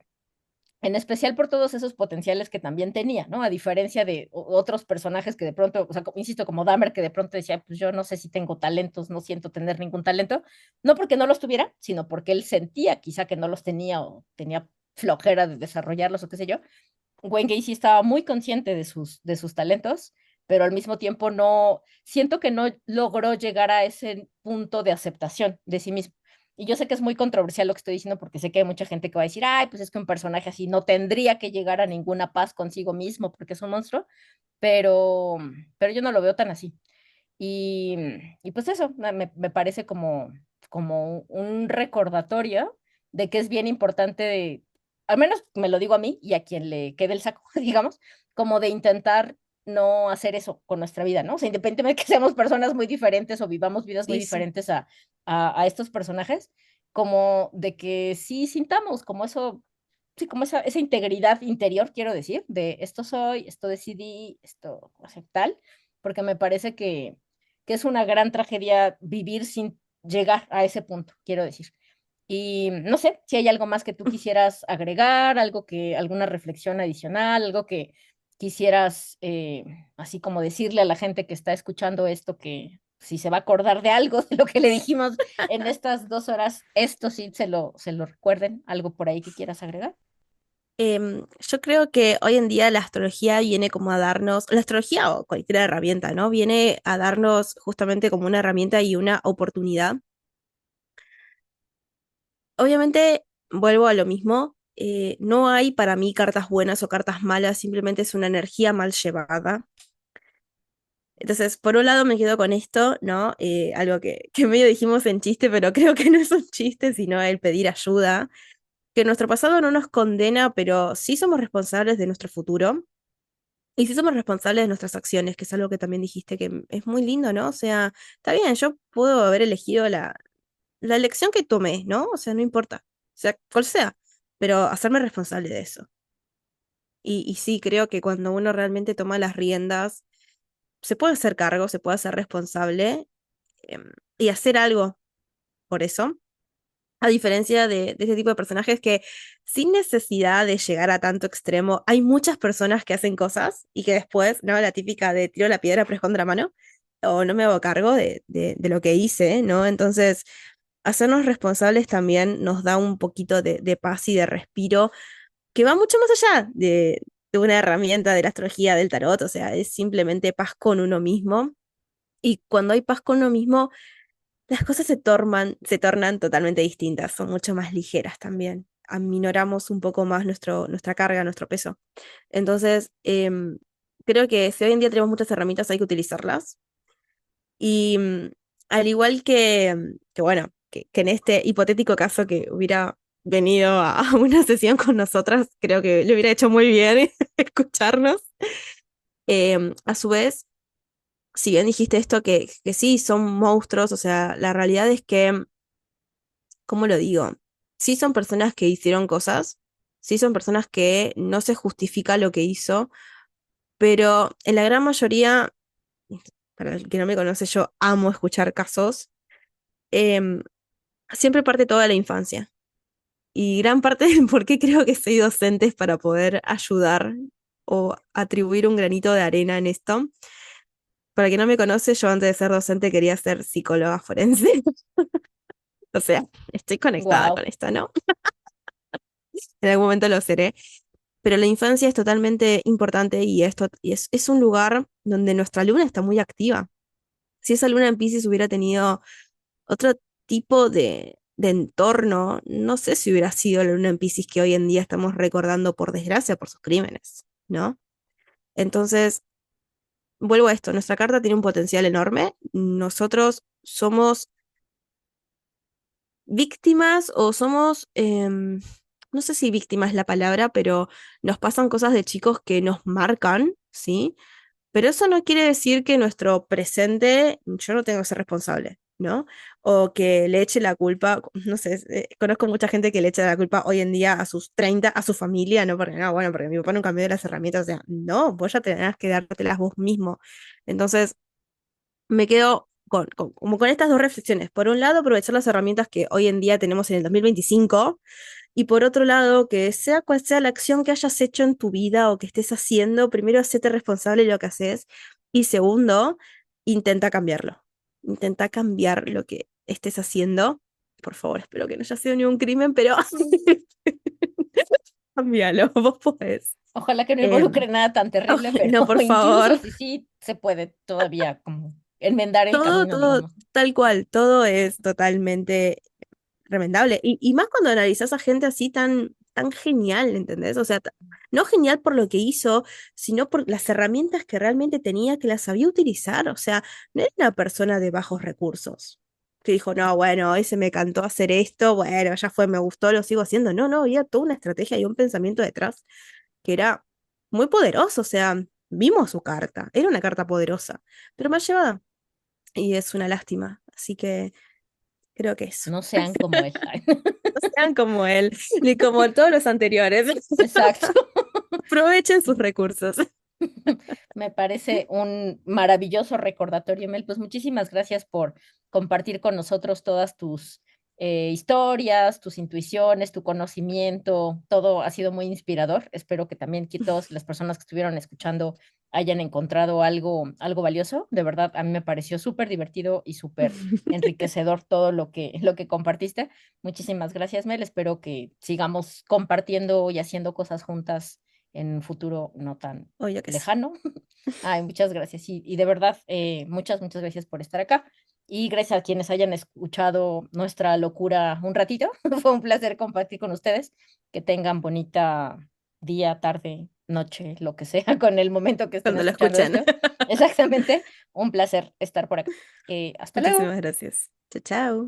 Speaker 1: en especial por todos esos potenciales que también tenía, ¿no? A diferencia de otros personajes que de pronto, o sea, insisto, como Dahmer, que de pronto decía, pues yo no sé si tengo talentos, no siento tener ningún talento, no porque no los tuviera, sino porque él sentía quizá que no los tenía o tenía flojera de desarrollarlos o qué sé yo. Wayne Gacy estaba muy consciente de sus talentos, pero al mismo tiempo no, siento que no logró llegar a ese punto de aceptación de sí mismo. Y yo sé que es muy controversial lo que estoy diciendo porque sé que hay mucha gente que va a decir, ay, pues es que un personaje así no tendría que llegar a ninguna paz consigo mismo porque es un monstruo, pero, pero yo no lo veo tan así. Y, y pues eso, me parece como un recordatorio de que es bien importante de, al menos me lo digo a mí y a quien le quede el saco, digamos, como de intentar no hacer eso con nuestra vida, ¿no? O sea, independientemente de que seamos personas muy diferentes o vivamos vidas muy
Speaker 2: Sí, sí.
Speaker 1: diferentes a estos personajes, como de que sí sintamos como eso, sí, como esa integridad interior, quiero decir, de esto soy, esto decidí, esto, o sea, tal, porque me parece que es una gran tragedia vivir sin llegar a ese punto, quiero decir. Y no sé si hay algo más que tú quisieras agregar, algo que, alguna reflexión adicional, algo que quisieras así como decirle a la gente que está escuchando esto, que si se va a acordar de algo de lo que le dijimos en estas 2 horas, esto sí se lo recuerden, algo por ahí que quieras agregar.
Speaker 2: Yo creo que hoy en día la astrología viene como a darnos, la astrología o cualquier herramienta, ¿no? Viene a darnos justamente como una herramienta y una oportunidad. Obviamente, vuelvo a lo mismo, no hay para mí cartas buenas o cartas malas, simplemente es una energía mal llevada. Entonces, por un lado me quedo con esto, ¿no? Algo que medio dijimos en chiste, pero creo que no es un chiste, sino el pedir ayuda, que nuestro pasado no nos condena, pero sí somos responsables de nuestro futuro. Y sí somos responsables de nuestras acciones, que es algo que también dijiste que es muy lindo, ¿no? O sea, está bien, yo puedo haber elegido la elección que tomé, ¿no? O sea, no importa, o sea, cual sea, pero hacerme responsable de eso. Y sí, creo que cuando uno realmente toma las riendas, se puede hacer cargo, se puede hacer responsable y hacer algo por eso. A diferencia de este tipo de personajes que sin necesidad de llegar a tanto extremo, hay muchas personas que hacen cosas y que después, ¿no? La típica de tiro la piedra pero escondo la mano, o no me hago cargo de lo que hice, ¿no? Entonces, hacernos responsables también nos da un poquito de paz y de respiro que va mucho más allá de una herramienta de la astrología del tarot, o sea, es simplemente paz con uno mismo. Y cuando hay paz con uno mismo, las cosas se tornan totalmente distintas, son mucho más ligeras también. Aminoramos un poco más nuestra carga, nuestro peso. Entonces, creo que si hoy en día tenemos muchas herramientas, hay que utilizarlas. Y al igual que bueno, que en este hipotético caso que hubiera venido a una sesión con nosotras, creo que le hubiera hecho muy bien escucharnos. A su vez, si bien dijiste esto, que sí, son monstruos, o sea, la realidad es que ¿cómo lo digo? Sí son personas que hicieron cosas, sí son personas que no se justifica lo que hizo, pero en la gran mayoría, para el que no me conoce, yo amo escuchar casos, em, siempre parte toda la infancia. Y gran parte del por qué creo que soy docente es para poder ayudar o atribuir un granito de arena en esto. Para el que no me conoce, yo antes de ser docente quería ser psicóloga forense. O sea, estoy conectada con
Speaker 1: Wow.
Speaker 2: esto, ¿no? En algún momento lo seré. Pero la infancia es totalmente importante y es un lugar donde nuestra luna está muy activa. Si esa luna en Piscis hubiera tenido otro tipo de entorno, no sé si hubiera sido la luna en Piscis que hoy en día estamos recordando por desgracia por sus crímenes, ¿no? Entonces, vuelvo a esto, nuestra carta tiene un potencial enorme, nosotros somos víctimas o somos, no sé si víctima es la palabra, pero nos pasan cosas de chicos que nos marcan, ¿sí? Pero eso no quiere decir que nuestro presente yo no tengo que ser responsable, ¿no? O que le eche la culpa, no sé, conozco mucha gente que le echa la culpa hoy en día a sus 30 a su familia, ¿no? Porque no, bueno, porque mi papá nunca me dio las herramientas, o sea, no, vos ya tenés que dártelas vos mismo. Entonces, me quedo como con estas dos reflexiones. Por un lado, aprovechar las herramientas que hoy en día tenemos en el 2025 Y por otro lado, que sea cual sea la acción que hayas hecho en tu vida o que estés haciendo, primero, hacete responsable de lo que haces. Y segundo, intenta cambiarlo. Intenta cambiar lo que estés haciendo. Por favor, espero que no haya sido ni un crimen, pero cámbialo, vos podés.
Speaker 1: Ojalá que no
Speaker 2: Em,
Speaker 1: involucre nada tan terrible,
Speaker 2: Ay,
Speaker 1: pero
Speaker 2: no, por
Speaker 1: incluso
Speaker 2: favor.
Speaker 1: si sí, se puede todavía como enmendar el
Speaker 2: Todo,
Speaker 1: camino,
Speaker 2: todo,
Speaker 1: digamos.
Speaker 2: tal cual, todo es totalmente remendable. Y más cuando analizás a gente así tan genial, ¿entendés? O sea, no genial por lo que hizo, sino por las herramientas que realmente tenía, que las sabía utilizar. O sea, no era una persona de bajos recursos, que dijo, no, bueno, hoy se me cantó hacer esto, bueno, ya fue, me gustó, lo sigo haciendo. No, no, había toda una estrategia y un pensamiento detrás que era muy poderoso. O sea, vimos su carta, era una carta poderosa, pero mal llevada. Y es una lástima. Así que creo que eso.
Speaker 1: No sean como él.
Speaker 2: No sean como él, ni como todos los anteriores.
Speaker 1: Exacto.
Speaker 2: Aprovechen sus recursos.
Speaker 1: Me parece un maravilloso recordatorio, Mel. Pues muchísimas gracias por compartir con nosotros todas tus historias, tus intuiciones, tu conocimiento. Todo ha sido muy inspirador. Espero que también que todas las personas que estuvieron escuchando hayan encontrado algo valioso. De verdad, a mí me pareció súper divertido y súper enriquecedor todo lo que compartiste. Muchísimas gracias, Mel. Espero que sigamos compartiendo y haciendo cosas juntas en un futuro no tan
Speaker 2: Obvio que sí.
Speaker 1: lejano. Ay, muchas gracias. Y de verdad, muchas gracias por estar acá. Y gracias a quienes hayan escuchado nuestra locura un ratito. Fue un placer compartir con ustedes. Que tengan bonita día, tarde, noche, lo que sea, con el momento que estén
Speaker 2: Cuando lo
Speaker 1: escuchando
Speaker 2: escuchen.
Speaker 1: esto. Exactamente. Un placer estar por acá. Hasta luego.
Speaker 2: Muchísimas gracias. Chao, chao.